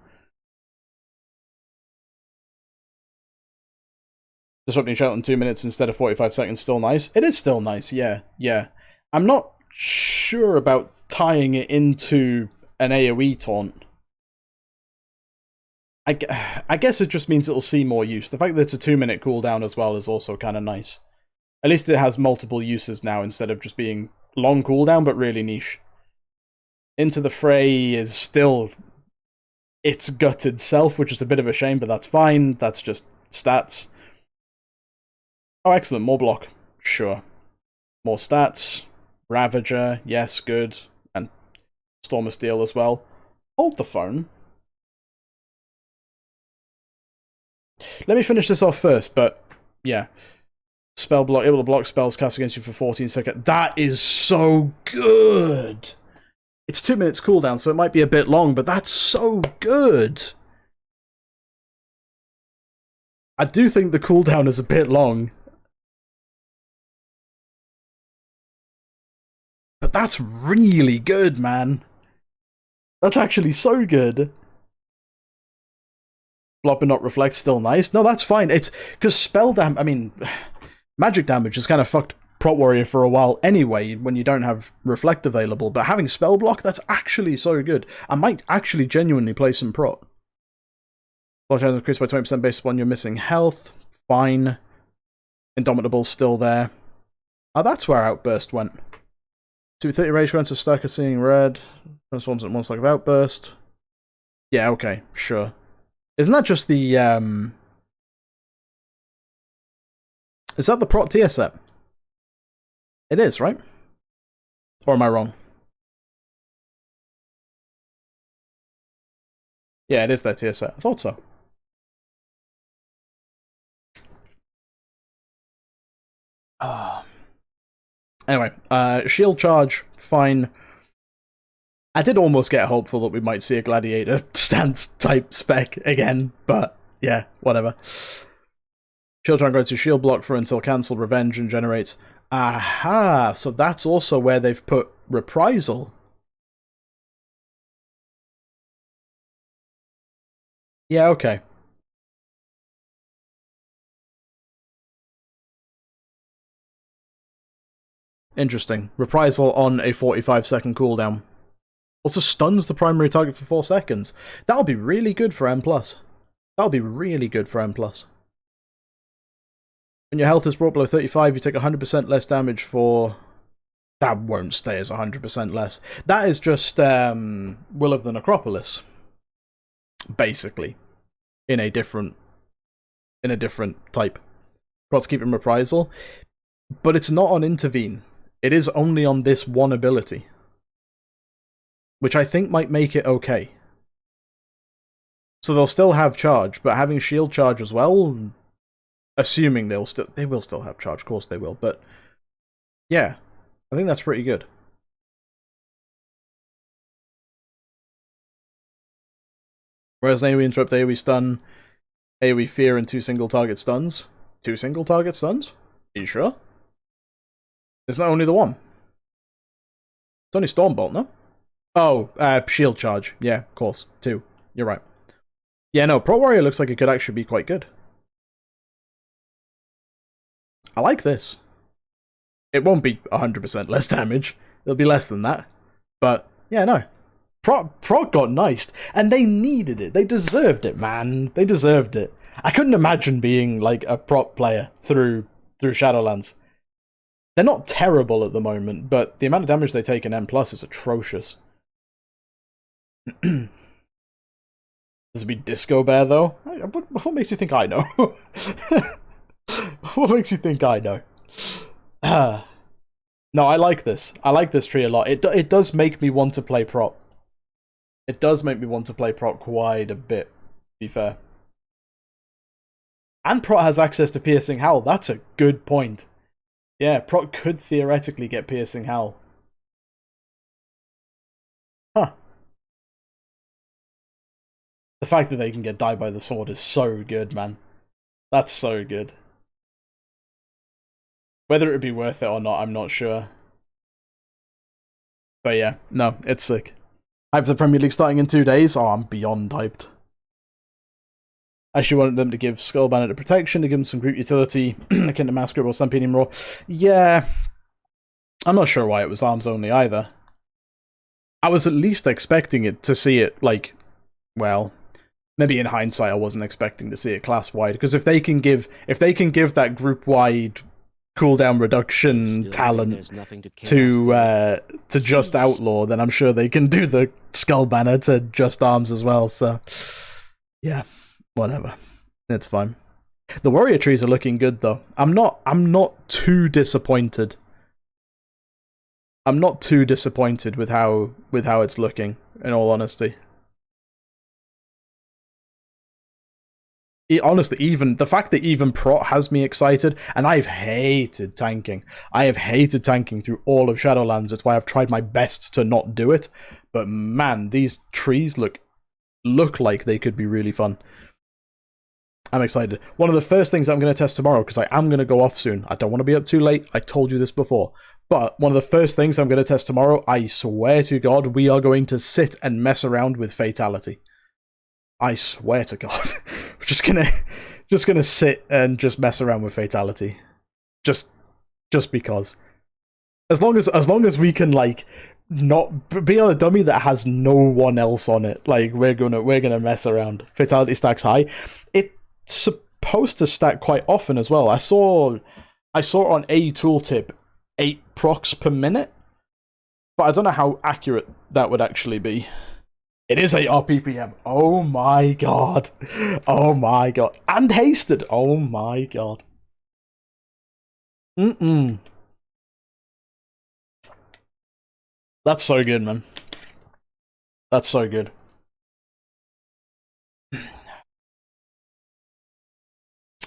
Disrupting shout in 2 minutes instead of 45 seconds, still nice. It is still nice, yeah, yeah. I'm not sure about tying it into an AoE taunt. I guess it just means it'll see more use. The fact that it's a 2-minute cooldown as well is also kind of nice. At least it has multiple uses now instead of just being long cooldown, but really niche. Into the Fray is still its gutted self, which is a bit of a shame, but that's fine. That's just stats. Oh, excellent. More block. Sure. More stats. Ravager. Yes, good. And Storm of Steel as well. Hold the phone. Let me finish this off first, but yeah. Spell block, able to block spells cast against you for 14 seconds. That is so good! It's 2 minutes cooldown, so it might be a bit long, but that's so good! I do think the cooldown is a bit long. But that's really good, man. That's actually so good. Block but not reflect, still nice. No, that's fine. It's because spell damage, I mean, magic damage has kind of fucked Prot Warrior for a while anyway when you don't have reflect available, but having spell block, that's actually so good. I might actually genuinely play some Prot. Block chance increased by 20% based upon your missing health. Fine. Indomitable's still there. Oh, that's where Outburst went. 230 rage going to stack of seeing red. Transforms at one stack of Outburst. Yeah, okay, sure. Isn't that just the, is that the Prot tier set? It is, right? Or am I wrong? Yeah, it is their tier set. I thought so. Anyway, shield charge, fine. I did almost get hopeful that we might see a gladiator stance type spec again, but yeah, whatever. Shield charge goes to shield block for until cancelled revenge and generates. Aha! So that's also where they've put reprisal. Yeah, okay. Interesting. Reprisal on a 45-second cooldown. Also stuns the primary target for 4 seconds. That'll be really good for M+. That'll be really good for M+. When your health is brought below 35, you take 100% less damage for... That won't stay as 100% less. That is just Will of the Necropolis. Basically. In a different type. Prots keep in reprisal. But it's not on intervene. It is only on this one ability. Which I think might make it okay. So they'll still have charge, but having shield charge as well, assuming they will still have charge, of course they will, but yeah, I think that's pretty good. Whereas AoE interrupt, AoE stun, AoE fear, and 2 single target stuns. 2 single target stuns? Are you sure? It's not only the one. It's only Stormbolt, no? Oh, shield charge. Yeah, of course. 2. You're right. Yeah, no, Pro Warrior looks like it could actually be quite good. I like this. It won't be 100% less damage. It'll be less than that. But, yeah, no. Prot got niced, and they needed it. They deserved it, man. They deserved it. I couldn't imagine being, like, a Prot player through Shadowlands. They're not terrible at the moment, but the amount of damage they take in M+ is atrocious. Does it be Disco Bear, though? What makes you think I know? What makes you think I know? No, I like this. I like this tree a lot. It does make me want to play Prot. It does make me want to play Prot quite a bit, to be fair. And Prot has access to Piercing Howl. That's a good point. Yeah, Prot could theoretically get Piercing Howl. Huh. The fact that they can get died by the sword is so good, man. That's so good. Whether it would be worth it or not, I'm not sure. But yeah, no, it's sick. I have the Premier League starting in 2 days. Oh, I'm beyond hyped. I actually wanted them to give Skull Bandit a protection, to give him some group utility, akin to Mass Grip or Stampeding Roar. Yeah, I'm not sure why it was arms only either. I was at least expecting it to see it, like, well, maybe in hindsight I wasn't expecting to see it class-wide, because if they can give that group-wide cooldown reduction talent to Just Outlaw, then I'm sure they can do the Skull Banner to Just Arms as well, so yeah, whatever. It's fine. The warrior trees are looking good though. I'm not too disappointed. I'm not too disappointed with how it's looking, in all honesty. Honestly, even the fact that even Prot has me excited, and I've hated tanking. I have hated tanking through all of Shadowlands. It's why I've tried my best to not do it. But man, these trees look like they could be really fun. I'm excited. One of the first things I'm going to test tomorrow, because I am going to go off soon. I don't want to be up too late. I told you this before. But one of the first things I'm going to test tomorrow, I swear to God, we are going to sit and mess around with Fatality. I swear to God. We're just gonna sit and just mess around with Fatality. Just because. As long as we can, like, not be on a dummy that has no one else on it, like, we're gonna mess around. Fatality stacks high. It's supposed to stack quite often as well. I saw on a tooltip 8 procs per minute, but I don't know how accurate that would actually be. It is 8 RPPM. Oh my god. Oh my god. And hasted. Oh my god. That's so good, man. That's so good.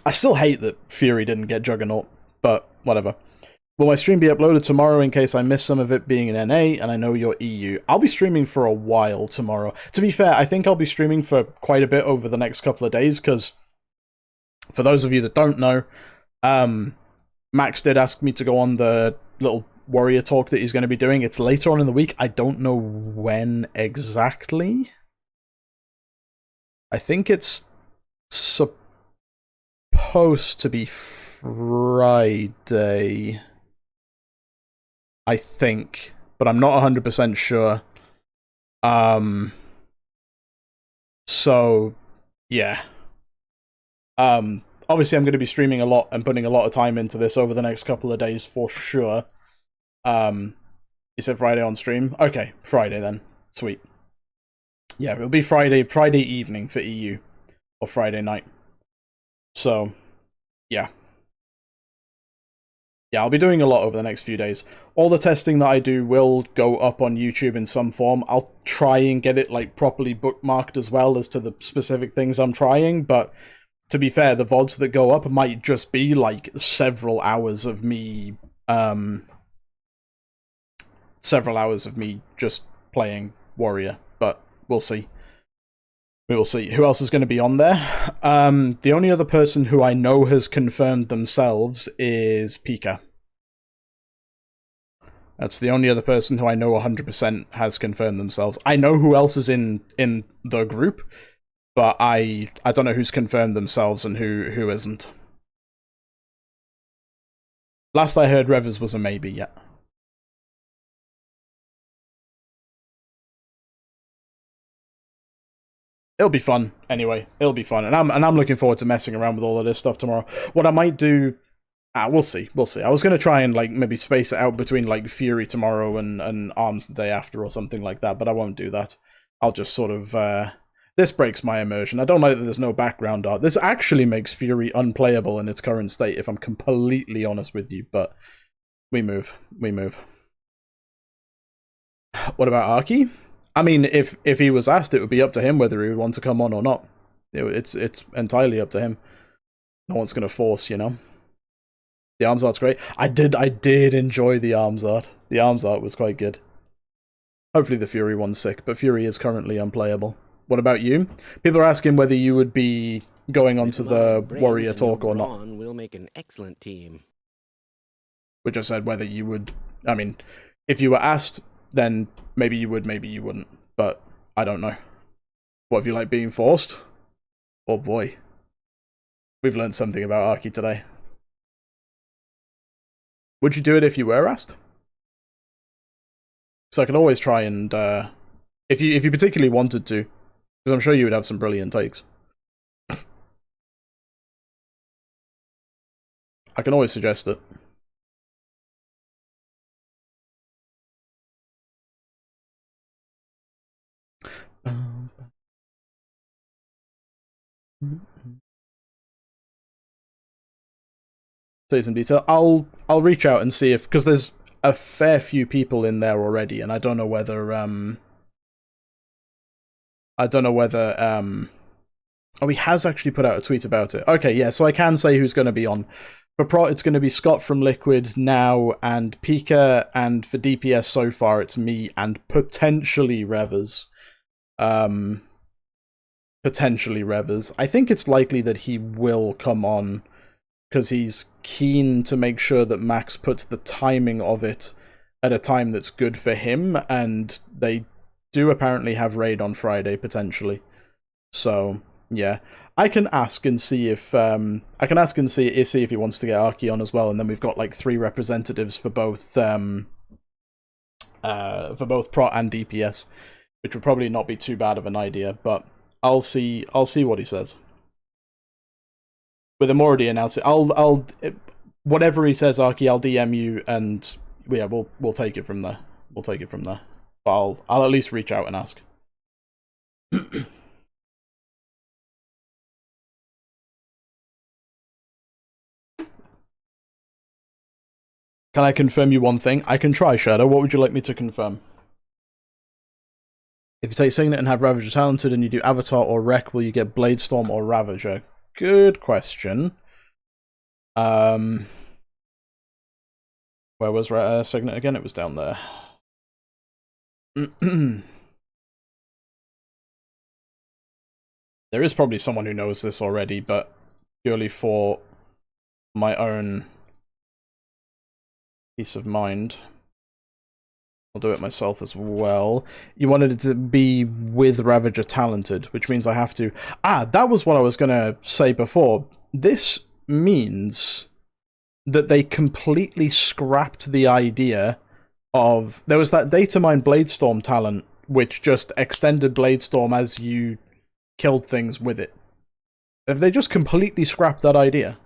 I still hate that Fury didn't get Juggernaut, but whatever. Will my stream be uploaded tomorrow in case I miss some of it being in NA, and I know you're EU? I'll be streaming for a while tomorrow. To be fair, I think I'll be streaming for quite a bit over the next couple of days, because for those of you that don't know, Max did ask me to go on the little warrior talk that he's going to be doing. It's later on in the week. I don't know when exactly. I think it's supposed to be Friday. I think, but I'm not 100% sure. So, yeah. Obviously I'm going to be streaming a lot and putting a lot of time into this over the next couple of days for sure. You said Friday on stream? Okay, Friday then. Sweet. Yeah, it'll be Friday evening for EU. Or Friday night. So, yeah. Yeah, I'll be doing a lot over the next few days. All the testing that I do will go up on YouTube in some form. I'll try and get it, like, properly bookmarked as well as to the specific things I'm trying, but to be fair, the VODs that go up might just be, like, several hours of me just playing Warrior, but we'll see. We will see. Who else is going to be on there? The only other person who I know has confirmed themselves is Pika. That's the only other person who I know 100% has confirmed themselves. I know who else is in the group, but I don't know who's confirmed themselves and who isn't. Last I heard, Revers was a maybe, yeah. It'll be fun, anyway. It'll be fun, and I'm looking forward to messing around with all of this stuff tomorrow. What I might do, we'll see. I was gonna try and, like, maybe space it out between, like, Fury tomorrow and Arms the day after or something like that, but I won't do that. I'll just sort of this breaks my immersion. I don't like that there's no background art. This actually makes Fury unplayable in its current state, if I'm completely honest with you. But we move. What about Arky? I mean, if he was asked, it would be up to him whether he would want to come on or not. It's entirely up to him. No one's going to force, you know. The arms art's great. I did enjoy the arms art. The arms art was quite good. Hopefully the Fury one's sick, but Fury is currently unplayable. What about you? People are asking whether you would be going on With to my the brains Warrior and your talk or not. brawn, we'll make an excellent team. Which I said whether you would... I mean, if you were asked, then maybe you would, maybe you wouldn't. But I don't know. What, if you like being forced? Oh boy. We've learned something about Arky today. Would you do it if you were asked? So I could always try and... if you particularly wanted to. Because I'm sure you would have some brilliant takes. I can always suggest it. Say some detail. I'll reach out and see if, because there's a fair few people in there already, and I don't know whether oh, he has actually put out a tweet about it. Okay, yeah, so I can say who's going to be on. For Pro, it's going to be Scott from Liquid now, and Pika, and for DPS so far, it's me and potentially Revers. Potentially Revers. I think it's likely that he will come on, because he's keen to make sure that Max puts the timing of it at a time that's good for him, and they do apparently have raid on Friday, potentially. So... yeah, I can ask and see if see if he wants to get Arky on as well, and then we've got like 3 representatives for both Prot and DPS, which would probably not be too bad of an idea. But I'll see what he says. With him already announcing, I'll whatever he says, Arky, I'll DM you, and yeah, we'll take it from there. We'll take it from there. But I'll at least reach out and ask. Can I confirm you one thing? I can try, Shadow. What would you like me to confirm? If you take Signet and have Ravager talented and you do Avatar or Wreck, will you get Bladestorm or Ravager? Good question. Where was Signet again? It was down there. There is probably someone who knows this already, but purely for my own peace of mind, I'll do it myself as well. You wanted it to be with Ravager talented, which means I have to... Ah, that was what I was going to say before. This means that they completely scrapped the idea of... There was that Datamine Bladestorm talent, which just extended Bladestorm as you killed things with it. Have they just completely scrapped that idea?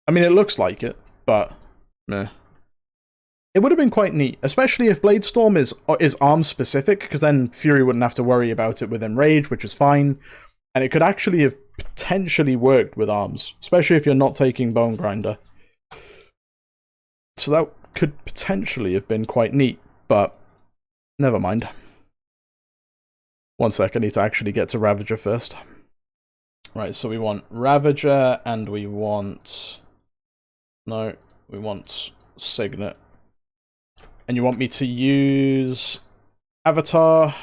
I mean, it looks like it, but... meh. It would have been quite neat, especially if Bladestorm is arm specific, because then Fury wouldn't have to worry about it with Enrage, which is fine, and it could actually have potentially worked with arms, especially if you're not taking Bone Grinder. So that could potentially have been quite neat, but never mind. One sec, I need to actually get to Ravager first. Right, so we want Ravager, and we want... no, we want Signet. And you want me to use Avatar.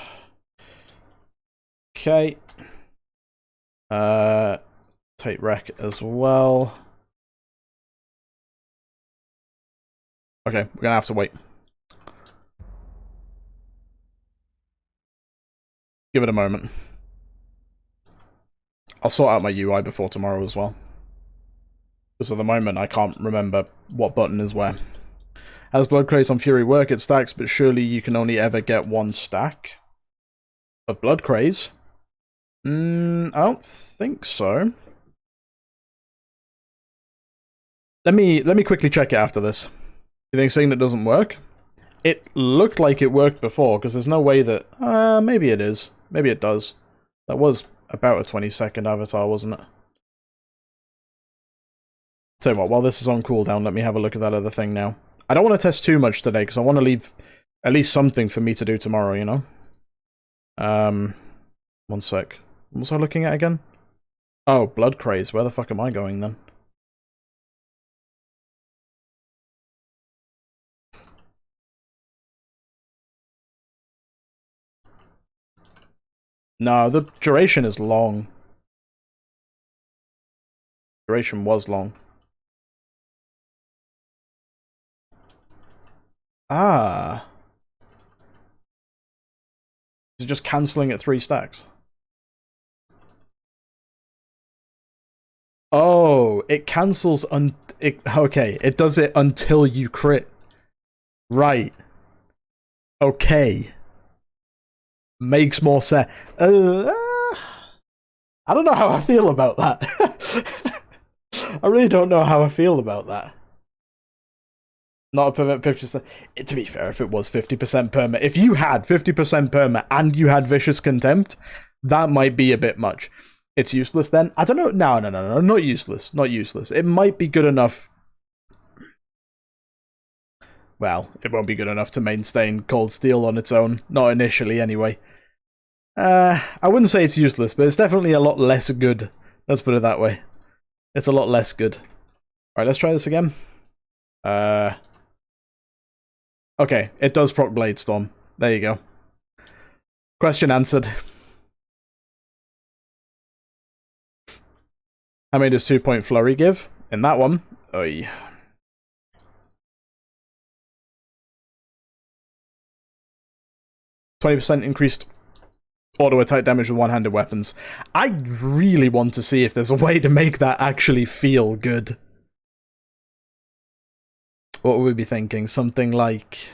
Okay. Take Wreck as well. Okay, we're gonna have to wait. Give it a moment. I'll sort out my UI before tomorrow as well. Because at the moment I can't remember what button is where. As Blood Craze on Fury work, it stacks, but surely you can only ever get 1 stack of Blood Craze? I don't think so. Let me quickly check it after this. You think Signet doesn't work? It looked like it worked before, because there's no way that... maybe it is. Maybe it does. That was about a 20-second avatar, wasn't it? Tell you what, while this is on cooldown, let me have a look at that other thing now. I don't want to test too much today, because I want to leave at least something for me to do tomorrow, you know? 1 sec. What was I looking at again? Oh, Blood Craze. Where the fuck am I going, then? No, the duration is long. Duration was long. Ah. Is it just cancelling at 3 stacks? Oh, it cancels okay, it does it until you crit. Right. Okay. Makes more sense. I don't know how I feel about that. I really don't know how I feel about that. Not a permit 50%. To be fair, if it was 50% permit, if you had 50% permit and you had Vicious Contempt, that might be a bit much. It's useless then? I don't know. No, not useless. Not useless. It might be good enough. Well, it won't be good enough to maintain Cold Steel on its own. Not initially, anyway. I wouldn't say it's useless, but it's definitely a lot less good. Let's put it that way. It's a lot less good. Alright, let's try this again. Okay, it does proc Blade Storm. There you go. Question answered. How many does 2-point Flurry give? In that one, oy. %20 increased auto attack damage with one-handed weapons. I really want to see if there's a way to make that actually feel good. What would we be thinking? Something like...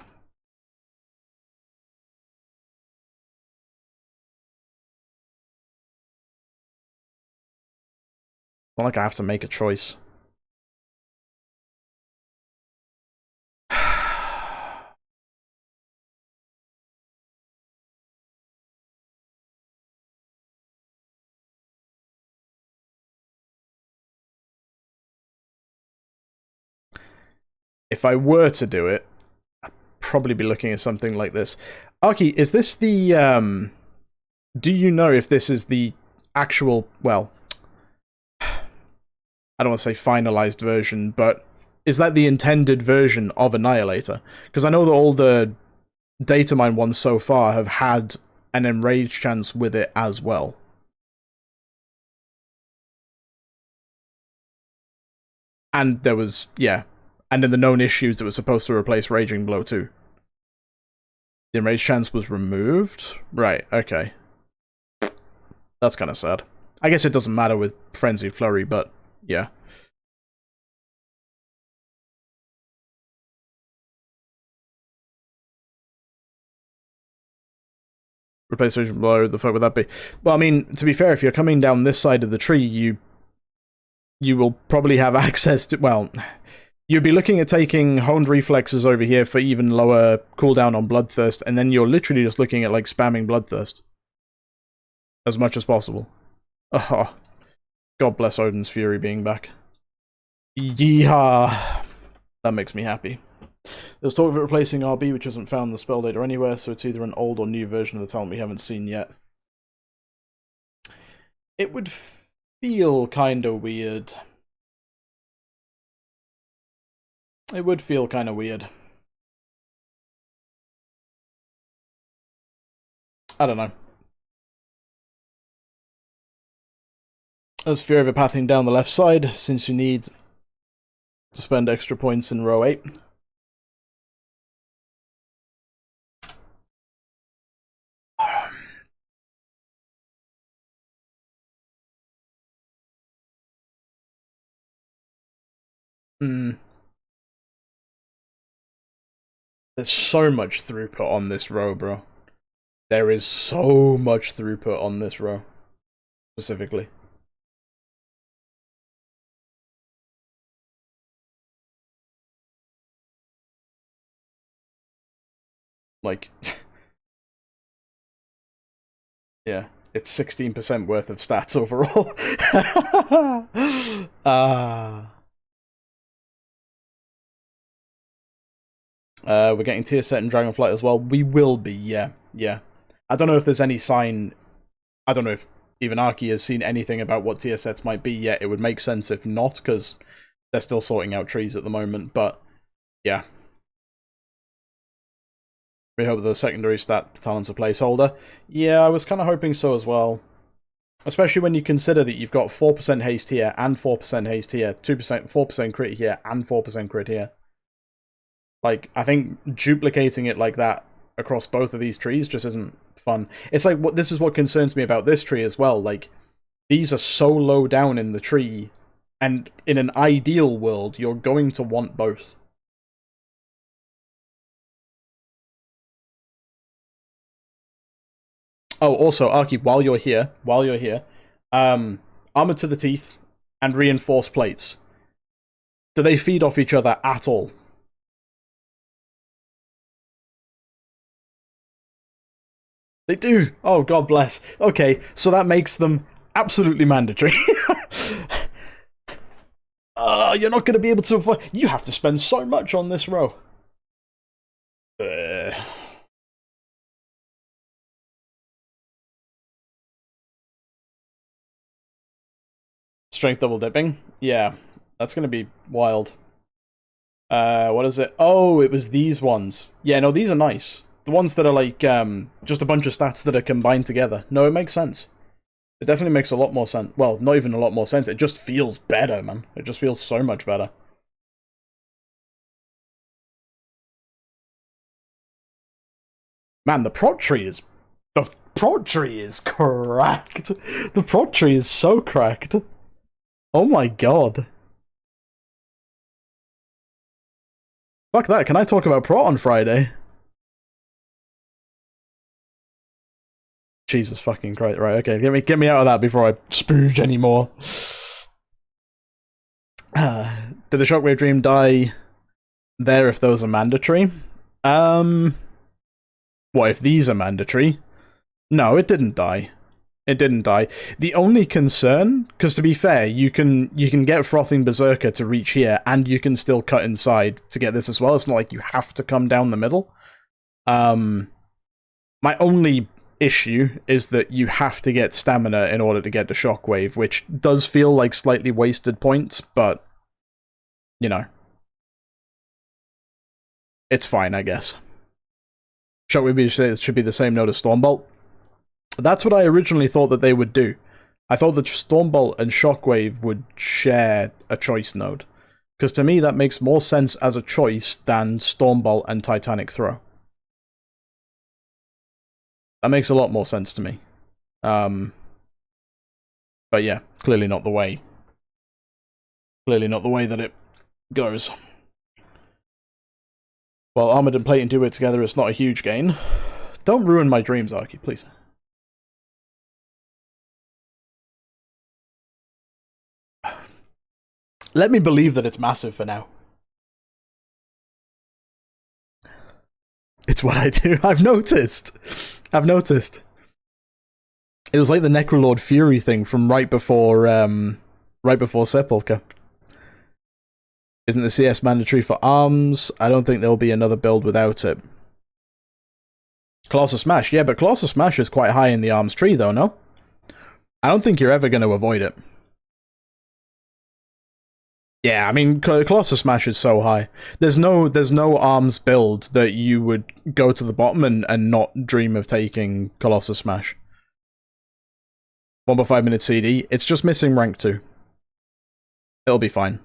Not like I have to make a choice. If I were to do it, I'd probably be looking at something like this. Arky, is this the, do you know if this is the actual, well... I don't want to say finalized version, but is that the intended version of Annihilator? Because I know that all the Datamine ones so far have had an Enrage chance with it as well. And there was, yeah, and in the known issues it was supposed to replace Raging Blow too. The Enrage chance was removed? Right, okay. That's kind of sad. I guess it doesn't matter with Frenzied Flurry, but yeah. Replace Raging Blow, the fuck would that be? Well, I mean, to be fair, if you're coming down this side of the tree, you will probably have access to, well, you'd be looking at taking Honed Reflexes over here for even lower cooldown on Bloodthirst, and then you're literally just looking at, like, spamming Bloodthirst. As much as possible. Oh, God bless Odin's Fury being back. Yeehaw! That makes me happy. There's talk of it replacing RB, which isn't found in the spell data anywhere, so it's either an old or new version of the talent we haven't seen yet. It would feel kinda weird. It would feel kinda weird. I don't know. There's fear of it pathing down the left side, since you need to spend extra points in row 8. There's so much throughput on this row, bro. There is so much throughput on this row. Specifically. Like... yeah, it's 16% worth of stats overall. We're getting tier set in Dragonflight as well. We will be, yeah. I don't know if there's any sign... I don't know if even Arky has seen anything about what tier sets might be yet. It would make sense if not, because they're still sorting out trees at the moment, but yeah. We hope the secondary stat talent's a placeholder. Yeah, I was kind of hoping so as well. Especially when you consider that you've got 4% haste here and 4% haste here, 2%, 4% crit here and 4% crit here. Like, I think duplicating it like that across both of these trees just isn't fun. It's like, this is what concerns me about this tree as well. Like, these are so low down in the tree, and in an ideal world, you're going to want both. Oh, also, Arky, while you're here, armor to the teeth and reinforced plates. Do they feed off each other at all? They do. Oh, God bless. Okay, so that makes them absolutely mandatory. You're not going to be able to avoid. You have to spend so much on this row. Strength double dipping? Yeah, that's going to be wild. What is it? Oh, it was these ones. Yeah, no, these are nice. The ones that are like, just a bunch of stats that are combined together. No, it makes sense. It definitely makes a lot more sense. Well, not even a lot more sense. It just feels better, man. It just feels so much better. Man, the prot tree is... The prot tree is cracked. The prot tree is so cracked. Oh my god. Fuck that, can I talk about prot on Friday? Jesus fucking Christ. Right, okay, get me out of that before I spooge anymore. Did the Shockwave Dream die there if those are mandatory? What, if these are mandatory? No, it didn't die. It didn't die. The only concern, because to be fair, you can get Frothing Berserker to reach here, and you can still cut inside to get this as well. It's not like you have to come down the middle. My only issue is that you have to get stamina in order to get the Shockwave, which does feel like slightly wasted points, but, you know. It's fine, I guess. Shockwave should be the same node as Stormbolt. That's what I originally thought that they would do. I thought that Stormbolt and Shockwave would share a choice node. Because to me, that makes more sense as a choice than Stormbolt and Titanic Throw. That makes a lot more sense to me. But yeah, clearly not the way. Clearly not the way that it goes. Well, Armored and Plate and do it together, it's not a huge gain. Don't ruin my dreams, Arky, please. Let me believe that it's massive for now. It's what I do. I've noticed. It was like the Necrolord Fury thing from right before Sepulchre. Isn't the CS mandatory for arms? I don't think there'll be another build without it. Colossal Smash, yeah, but Colossal Smash is quite high in the arms tree, though, no? I don't think you're ever going to avoid it. Yeah, I mean, Colossal Smash is so high. There's no arms build that you would go to the bottom and not dream of taking Colossal Smash. 1.5 minute CD. It's just missing rank 2. It'll be fine.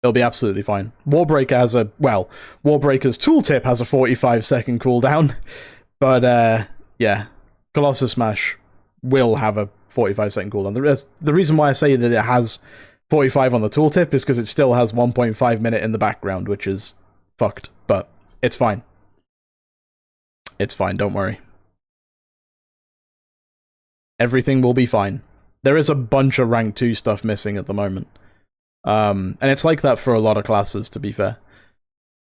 It'll be absolutely fine. Warbreaker has a... Well, Warbreaker's tooltip has a 45-second cooldown. But, yeah. Colossal Smash will have a 45-second cooldown. The reason why I say that it has 45 on the tooltip is because it still has 1.5 minute in the background, which is fucked. But it's fine. It's fine, don't worry. Everything will be fine. There is a bunch of rank 2 stuff missing at the moment. And it's like that for a lot of classes, to be fair.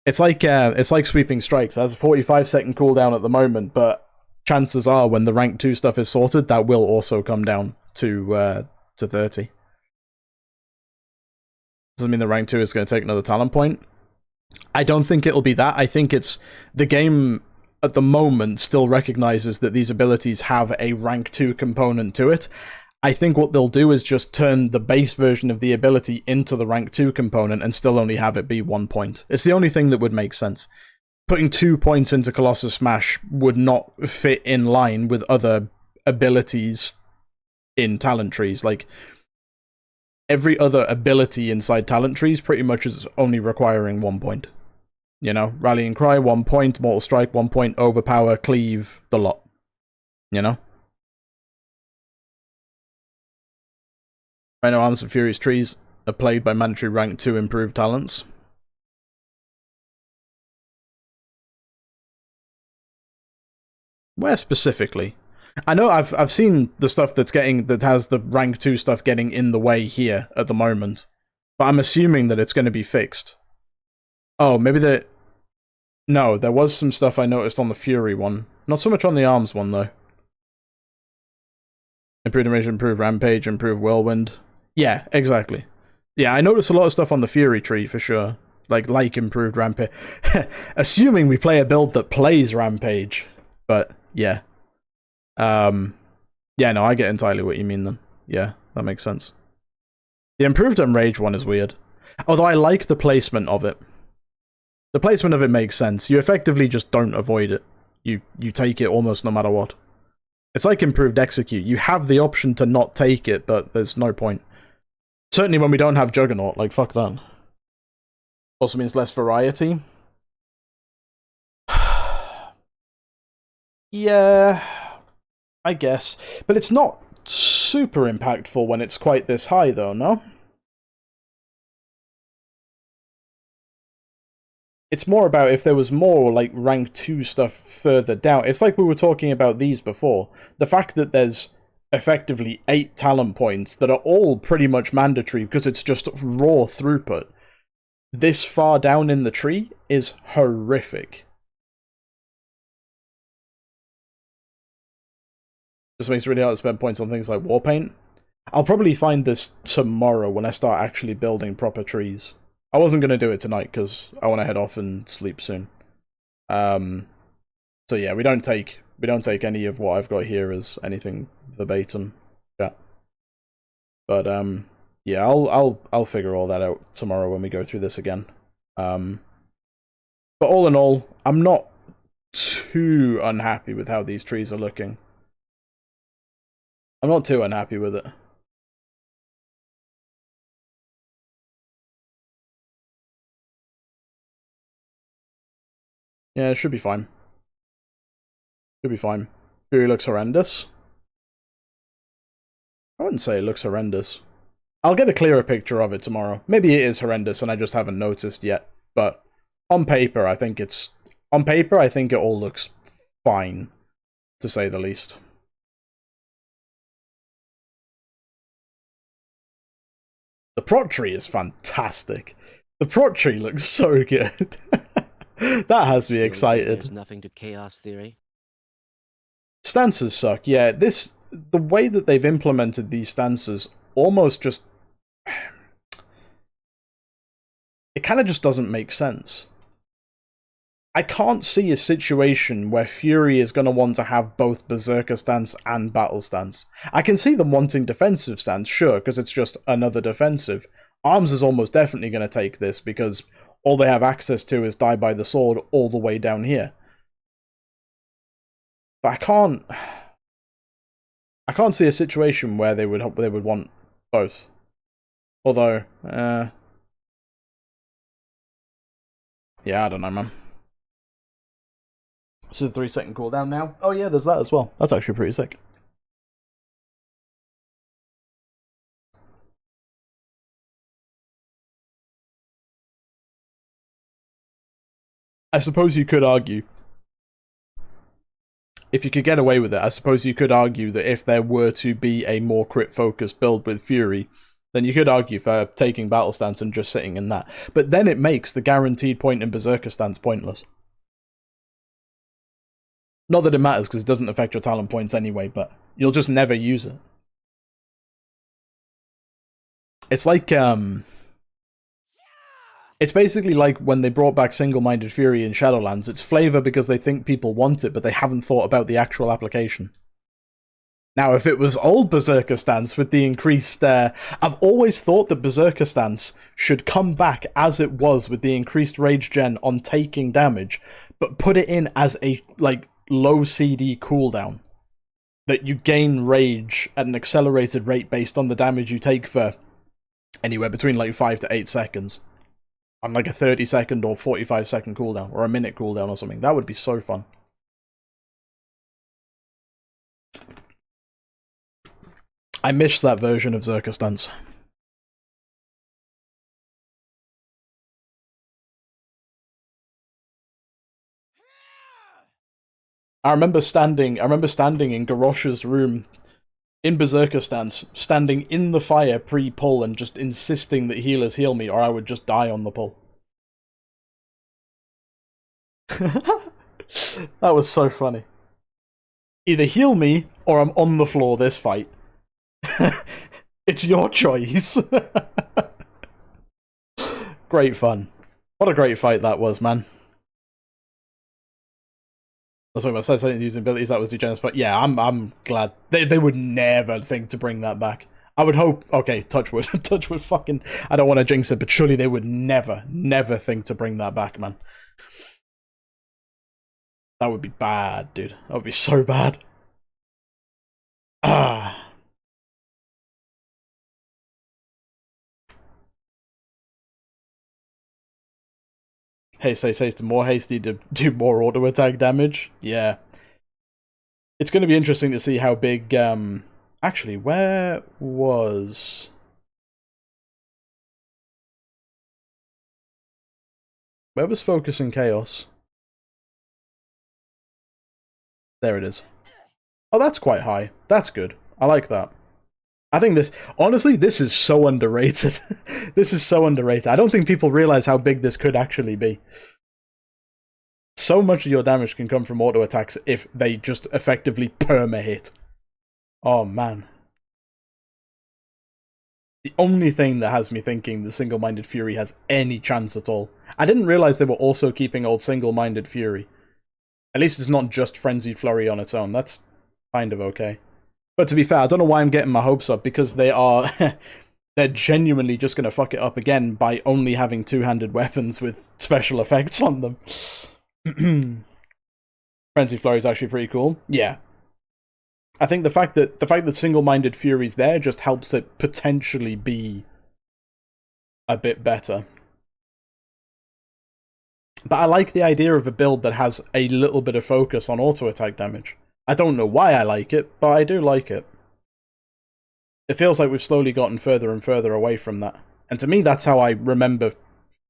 It's like Sweeping Strikes. It has a 45-second cooldown at the moment, but chances are when the rank 2 stuff is sorted, that will also come down to 30. Doesn't mean the rank 2 is going to take another talent point. I don't think it'll be that. I think it's... The game, at the moment, still recognizes that these abilities have a rank 2 component to it. I think what they'll do is just turn the base version of the ability into the rank 2 component and still only have it be 1 point. It's the only thing that would make sense. Putting 2 points into Colossus Smash would not fit in line with other abilities in talent trees. Like, every other ability inside talent trees pretty much is only requiring 1 point. You know, Rallying Cry, 1 point, Mortal Strike, 1 point, Overpower, Cleave, the lot. You know? Rhino Arms and Furious Trees are played by mandatory rank 2 improved talents. Where specifically? I know I've seen the stuff that has the rank 2 stuff getting in the way here at the moment, but I'm assuming that it's going to be fixed. Oh, maybe no, there was some stuff I noticed on the Fury one, not so much on the Arms one though. Improved Animation, improved Rampage, improved Whirlwind. Yeah, exactly. Yeah, I noticed a lot of stuff on the Fury tree for sure, like improved Rampage. Assuming we play a build that plays Rampage, but yeah. Yeah, no, I get entirely what you mean then. Yeah, that makes sense. The improved Enrage one is weird. Although I like the placement of it. The placement of it makes sense. You effectively just don't avoid it. You take it almost no matter what. It's like improved Execute. You have the option to not take it, but there's no point. Certainly when we don't have Juggernaut, like, fuck that. Also means less variety. Yeah, I guess. But it's not super impactful when it's quite this high, though, no? It's more about if there was more, like, rank 2 stuff further down. It's like we were talking about these before. The fact that there's effectively 8 talent points that are all pretty much mandatory because it's just raw throughput. This far down in the tree is horrific. Just makes it really hard to spend points on things like Warpaint. I'll probably find this tomorrow when I start actually building proper trees. I wasn't going to do it tonight because I want to head off and sleep soon. So yeah, we don't take any of what I've got here as anything verbatim. Yeah. But yeah, I'll figure all that out tomorrow when we go through this again. But all in all, I'm not too unhappy with how these trees are looking. I'm not too unhappy with it. Yeah, it should be fine. Should be fine. Fury looks horrendous. I wouldn't say it looks horrendous. I'll get a clearer picture of it tomorrow. Maybe it is horrendous and I just haven't noticed yet. But on paper, I think it all looks fine, to say the least. The prot tree is fantastic. The prot tree looks so good. That has me excited. There's nothing to chaos theory. Stances suck, yeah. The way that they've implemented these stances almost just... It kind of just doesn't make sense. I can't see a situation where Fury is going to want to have both Berserker stance and Battle stance. I can see them wanting defensive stance, sure, because it's just another defensive. Arms is almost definitely going to take this because all they have access to is Die by the Sword all the way down here. But I can't see a situation where they would want both. Although, yeah, I don't know, man. This is a 3-second cooldown now. Oh yeah, there's that as well. That's actually pretty sick. I suppose you could argue, if you could get away with it, I suppose you could argue that if there were to be a more crit-focused build with Fury, then you could argue for taking Battle Stance and just sitting in that. But then it makes the guaranteed point in Berserker Stance pointless. Not that it matters, because it doesn't affect your talent points anyway, but you'll just never use it. It's like, it's basically like when they brought back Single-Minded Fury in Shadowlands. It's flavor because they think people want it, but they haven't thought about the actual application. Now, if it was old Berserker stance with the increased... I've always thought that Berserker stance should come back as it was with the increased rage gen on taking damage, but put it in as a, like, low CD cooldown. That you gain rage at an accelerated rate based on the damage you take for anywhere between, like, 5 to 8 seconds. On, like, a 30-second or 45-second cooldown, or a minute cooldown or something. That would be so fun. I miss that version of Zerker stance. I remember standing in Garrosh's room in Berserker stance, standing in the fire pre-pull and just insisting that healers heal me or I would just die on the pull. That was so funny. Either heal me or I'm on the floor this fight. It's your choice. Great fun. What a great fight that was, man. I was talking about something using abilities that was degenerate, but yeah, I'm glad. They would never think to bring that back. I would hope, okay, touchwood, touchwood fucking, I don't want to jinx it, but surely they would never think to bring that back, man. That would be bad, dude. That would be so bad. Ah. Haste, more hasty to do more auto attack damage. Yeah. It's going to be interesting to see how big, actually, where was Focus and Chaos? There it is. Oh, that's quite high. That's good. I like that. I think this, honestly, this is so underrated. This is so underrated. I don't think people realize how big this could actually be. So much of your damage can come from auto attacks if they just effectively perma-hit. Oh, man. The only thing that has me thinking the Single-Minded Fury has any chance at all. I didn't realize they were also keeping old Single-Minded Fury. At least it's not just Frenzied Flurry on its own. That's kind of okay. But to be fair, I don't know why I'm getting my hopes up, because they are... they're genuinely just going to fuck it up again by only having two-handed weapons with special effects on them. Frenzy Flurry is actually pretty cool. Yeah. I think the fact that Single-Minded Fury's there just helps it potentially be a bit better. But I like the idea of a build that has a little bit of focus on auto-attack damage. I don't know why I like it, but I do like it. It feels like we've slowly gotten further and further away from that. And to me, that's how I remember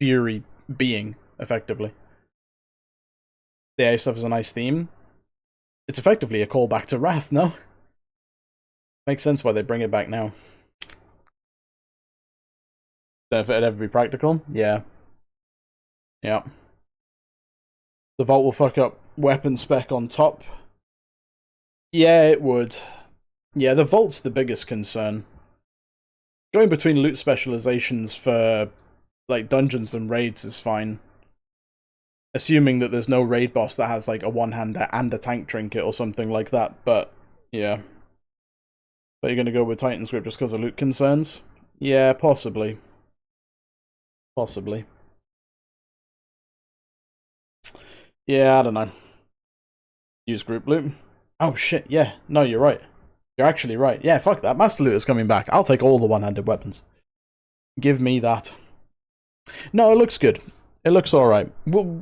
Fury being, effectively. The AI stuff is a nice theme. It's effectively a callback to Wrath, no? Makes sense why they bring it back now. If it'd ever be practical? Yeah. Yeah. The Vault will fuck up weapon spec on top. Yeah, it would. Yeah, the Vault's the biggest concern. Going between loot specializations for, like, dungeons and raids is fine. Assuming that there's no raid boss that has, like, a one-hander and a tank trinket or something like that, but, yeah. But you're gonna go with Titan Script just because of loot concerns? Yeah, possibly. Possibly. Yeah, I don't know. Use group loot? Oh shit, yeah. No, you're right. You're actually right. Yeah, fuck that. Master Loot is coming back. I'll take all the one-handed weapons. Give me that. No, it looks good. It looks alright.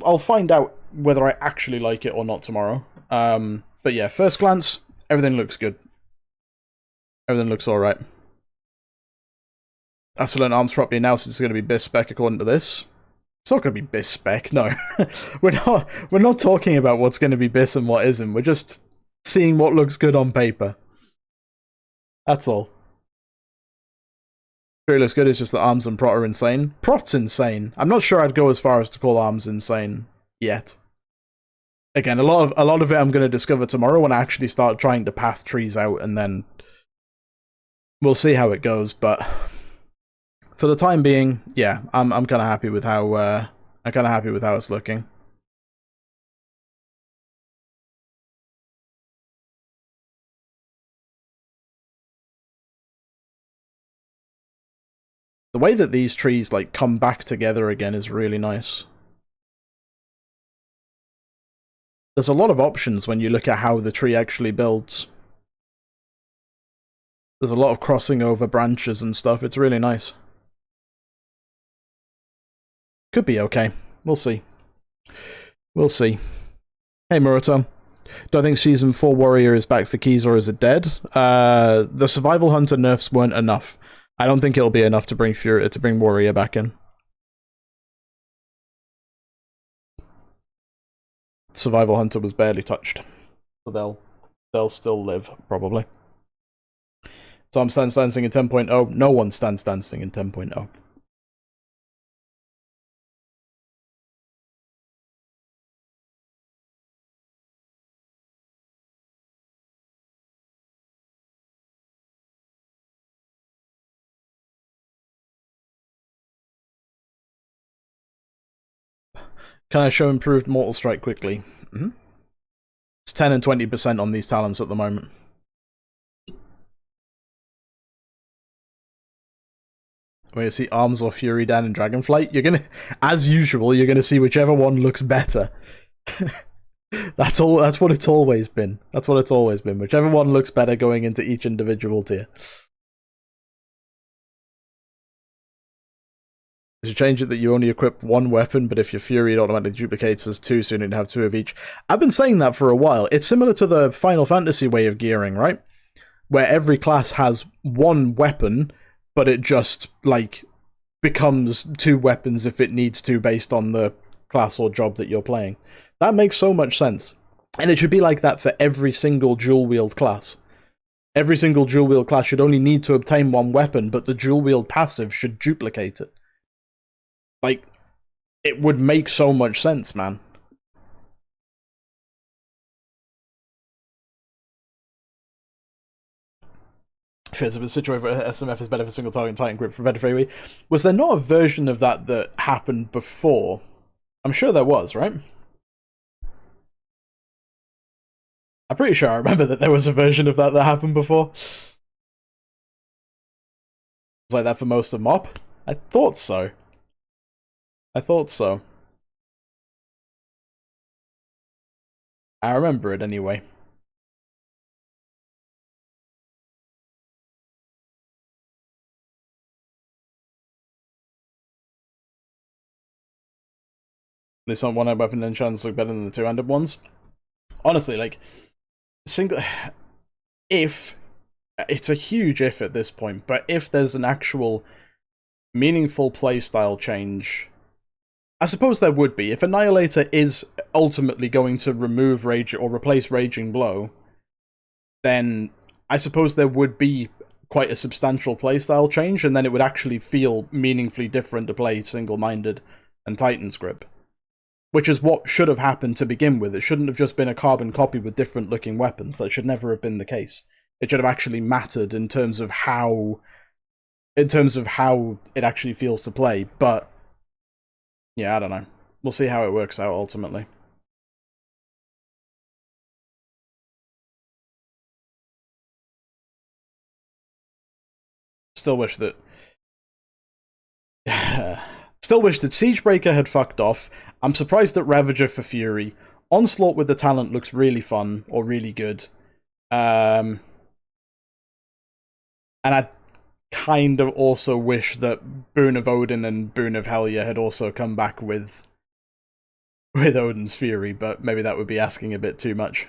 I'll find out whether I actually like it or not tomorrow. But yeah, first glance, everything looks good. Everything looks alright. I have to learn arms properly now since it's going to be BIS spec according to this. It's not going to be BIS spec, no. We're not talking about what's going to be BIS and what isn't. We're just seeing what looks good on paper. That's all. It looks good, it's just that arms and prot are insane. Prot's insane. I'm not sure I'd go as far as to call arms insane yet. Again, a lot of it I'm going to discover tomorrow when I actually start trying to path trees out, and then we'll see how it goes. But for the time being, yeah, I'm kind of happy with how it's looking. The way that these trees, like, come back together again is really nice. There's a lot of options when you look at how the tree actually builds. There's a lot of crossing over branches and stuff. It's really nice. Could be okay. We'll see. We'll see. Hey, Murata. Do I think Season 4 Warrior is back for keys, or is it dead? The Survival Hunter nerfs weren't enough. I don't think it'll be enough to bring Warrior back in. Survival Hunter was barely touched. So they'll still live, probably. Tom stands dancing in 10.0. No one stands dancing in 10.0. Can I show improved Mortal Strike quickly? Mm-hmm. It's 10 and 20% on these talents at the moment. When you see Arms or Fury down in Dragonflight, you're gonna, as usual, you're gonna see whichever one looks better. That's what it's always been. That's what it's always been. Whichever one looks better going into each individual tier. You should change it that you only equip one weapon, but if your Fury, it automatically duplicates as two, so you need to have two of each. I've been saying that for a while. It's similar to the Final Fantasy way of gearing, right? Where every class has one weapon, but it just, like, becomes two weapons if it needs to based on the class or job that you're playing. That makes so much sense. And it should be like that for every single dual-wield class. Every single dual-wield class should only need to obtain one weapon, but the dual-wield passive should duplicate it. Like, it would make so much sense, man. If there's a situation where SMF is better for single target Titan grip for better free, was there not a version of that happened before? I'm sure there was, right? I'm pretty sure I remember that there was a version of that happened before. It was like that for most of MoP? I thought so. I thought so. I remember it anyway. This one-handed weapon enchants look better than the two-handed ones. Honestly, like, if, it's a huge if at this point, but if there's an actual meaningful playstyle change, I suppose there would be. If Annihilator is ultimately going to remove Rage or replace Raging Blow, then I suppose there would be quite a substantial playstyle change, and then it would actually feel meaningfully different to play Single-Minded and Titan's Grip. Which is what should have happened to begin with. It shouldn't have just been a carbon copy with different looking weapons. That should never have been the case. It should have actually mattered in terms of how it actually feels to play. But yeah, I don't know. We'll see how it works out ultimately. Still wish that Siegebreaker had fucked off. I'm surprised at Ravager for Fury. Onslaught with the talent looks really fun, or really good. And I kind of also wish that Boon of Odin and Boon of Helya had also come back with Odin's Fury, but maybe that would be asking a bit too much.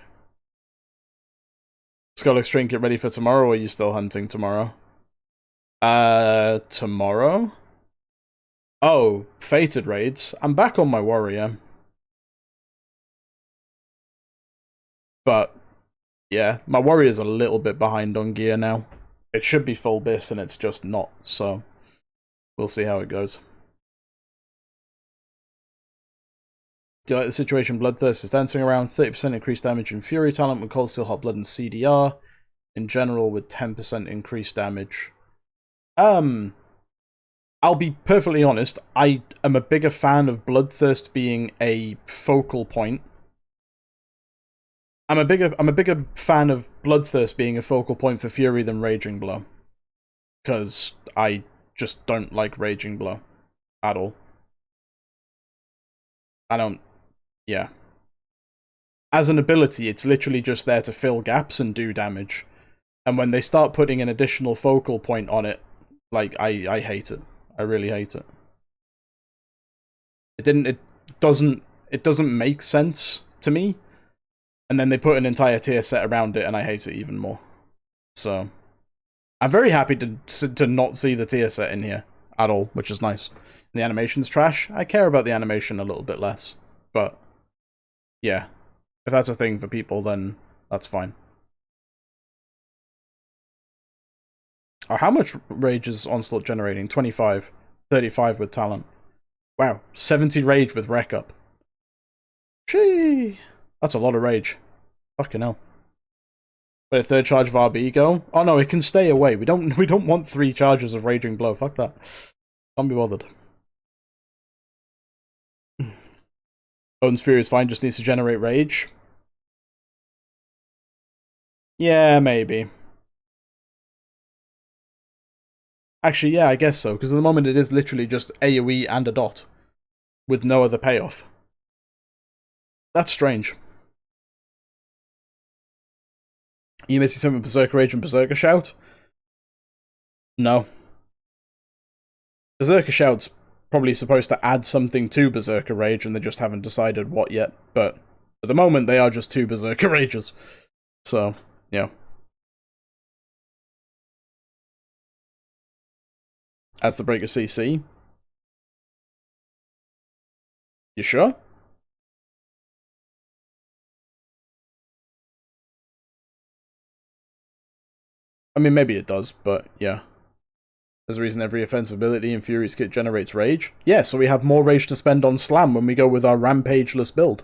Skolix Trinket ready for tomorrow, or are you still hunting tomorrow? Tomorrow? Oh, Fated Raids. I'm back on my Warrior. But, yeah, my Warrior's a little bit behind on gear now. It should be full bis, and it's just not, so we'll see how it goes. Do you like the situation Bloodthirst is dancing around? 30% increased damage in Fury talent with Cold Steel, Hot Blood, and CDR. In general, with 10% increased damage. I'll be perfectly honest, I am a bigger fan of Bloodthirst being a focal point. I'm a bigger fan of Bloodthirst being a focal point for Fury than Raging Blow. Because I just don't like Raging Blow at all. I don't... Yeah. As an ability, it's literally just there to fill gaps and do damage. And when they start putting an additional focal point on it, like, I hate it. I really hate it. It doesn't make sense to me. And then they put an entire tier set around it, and I hate it even more. So, I'm very happy to not see the tier set in here at all, which is nice. And the animation's trash. I care about the animation a little bit less. But, yeah. If that's a thing for people, then that's fine. Oh, how much rage is Onslaught generating? 25. 35 with talent. Wow. 70 rage with wreck up. Shee! That's a lot of rage. Fucking hell. Wait, a third charge of RB go? Oh no, it can stay away. We don't want 3 charges of Raging Blow. Fuck that. Can't be bothered. Odin's Fury is fine, just needs to generate rage. Yeah, maybe. Actually, yeah, I guess so, because at the moment it is literally just AoE and a dot, with no other payoff. That's strange. You missing something with Berserker Rage and Berserker Shout? No. Berserker Shout's probably supposed to add something to Berserker Rage, and they just haven't decided what yet, but at the moment they are just 2 Berserker Rages. So, yeah. As the Breaker CC? You sure? I mean, maybe it does, but yeah. There's a reason every offensive ability in Fury's kit generates rage. Yeah, so we have more rage to spend on Slam when we go with our rampageless build.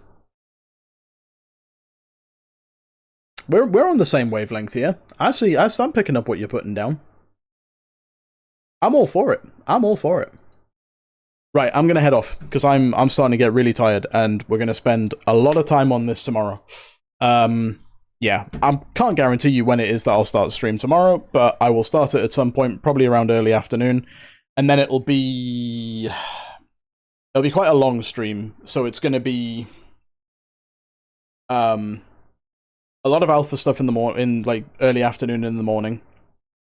We're on the same wavelength here. I'm picking up what you're putting down. I'm all for it. I'm all for it. Right, I'm gonna head off, because I'm starting to get really tired, and we're gonna spend a lot of time on this tomorrow. Yeah, I can't guarantee you when it is that I'll start the stream tomorrow, but I will start it at some point, probably around early afternoon, and then it'll be quite a long stream, so it's gonna be a lot of alpha stuff in like early afternoon in the morning,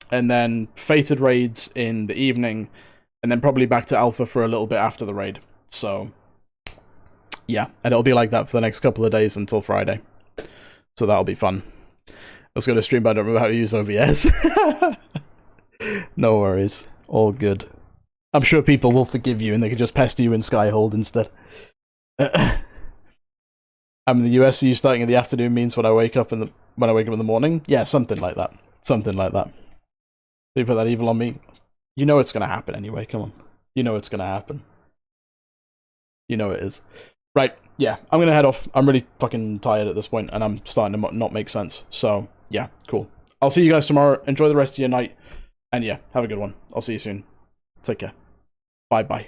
and then fated raids in the evening, and then probably back to alpha for a little bit after the raid. So yeah, and it'll be like that for the next couple of days until Friday. So that'll be fun. I was going to stream, but I don't remember how to use OBS. No worries. All good. I'm sure people will forgive you and they can just pester you in Skyhold instead. I'm in the US, so you starting in the afternoon means when I wake up in the morning? Yeah, something like that. Something like that. You put that evil on me. You know it's going to happen anyway, come on. You know it's going to happen. You know it is. Right, yeah, I'm gonna head off. I'm really fucking tired at this point, and I'm starting to not make sense. So, yeah, cool. I'll see you guys tomorrow. Enjoy the rest of your night. And yeah, have a good one. I'll see you soon. Take care. Bye-bye.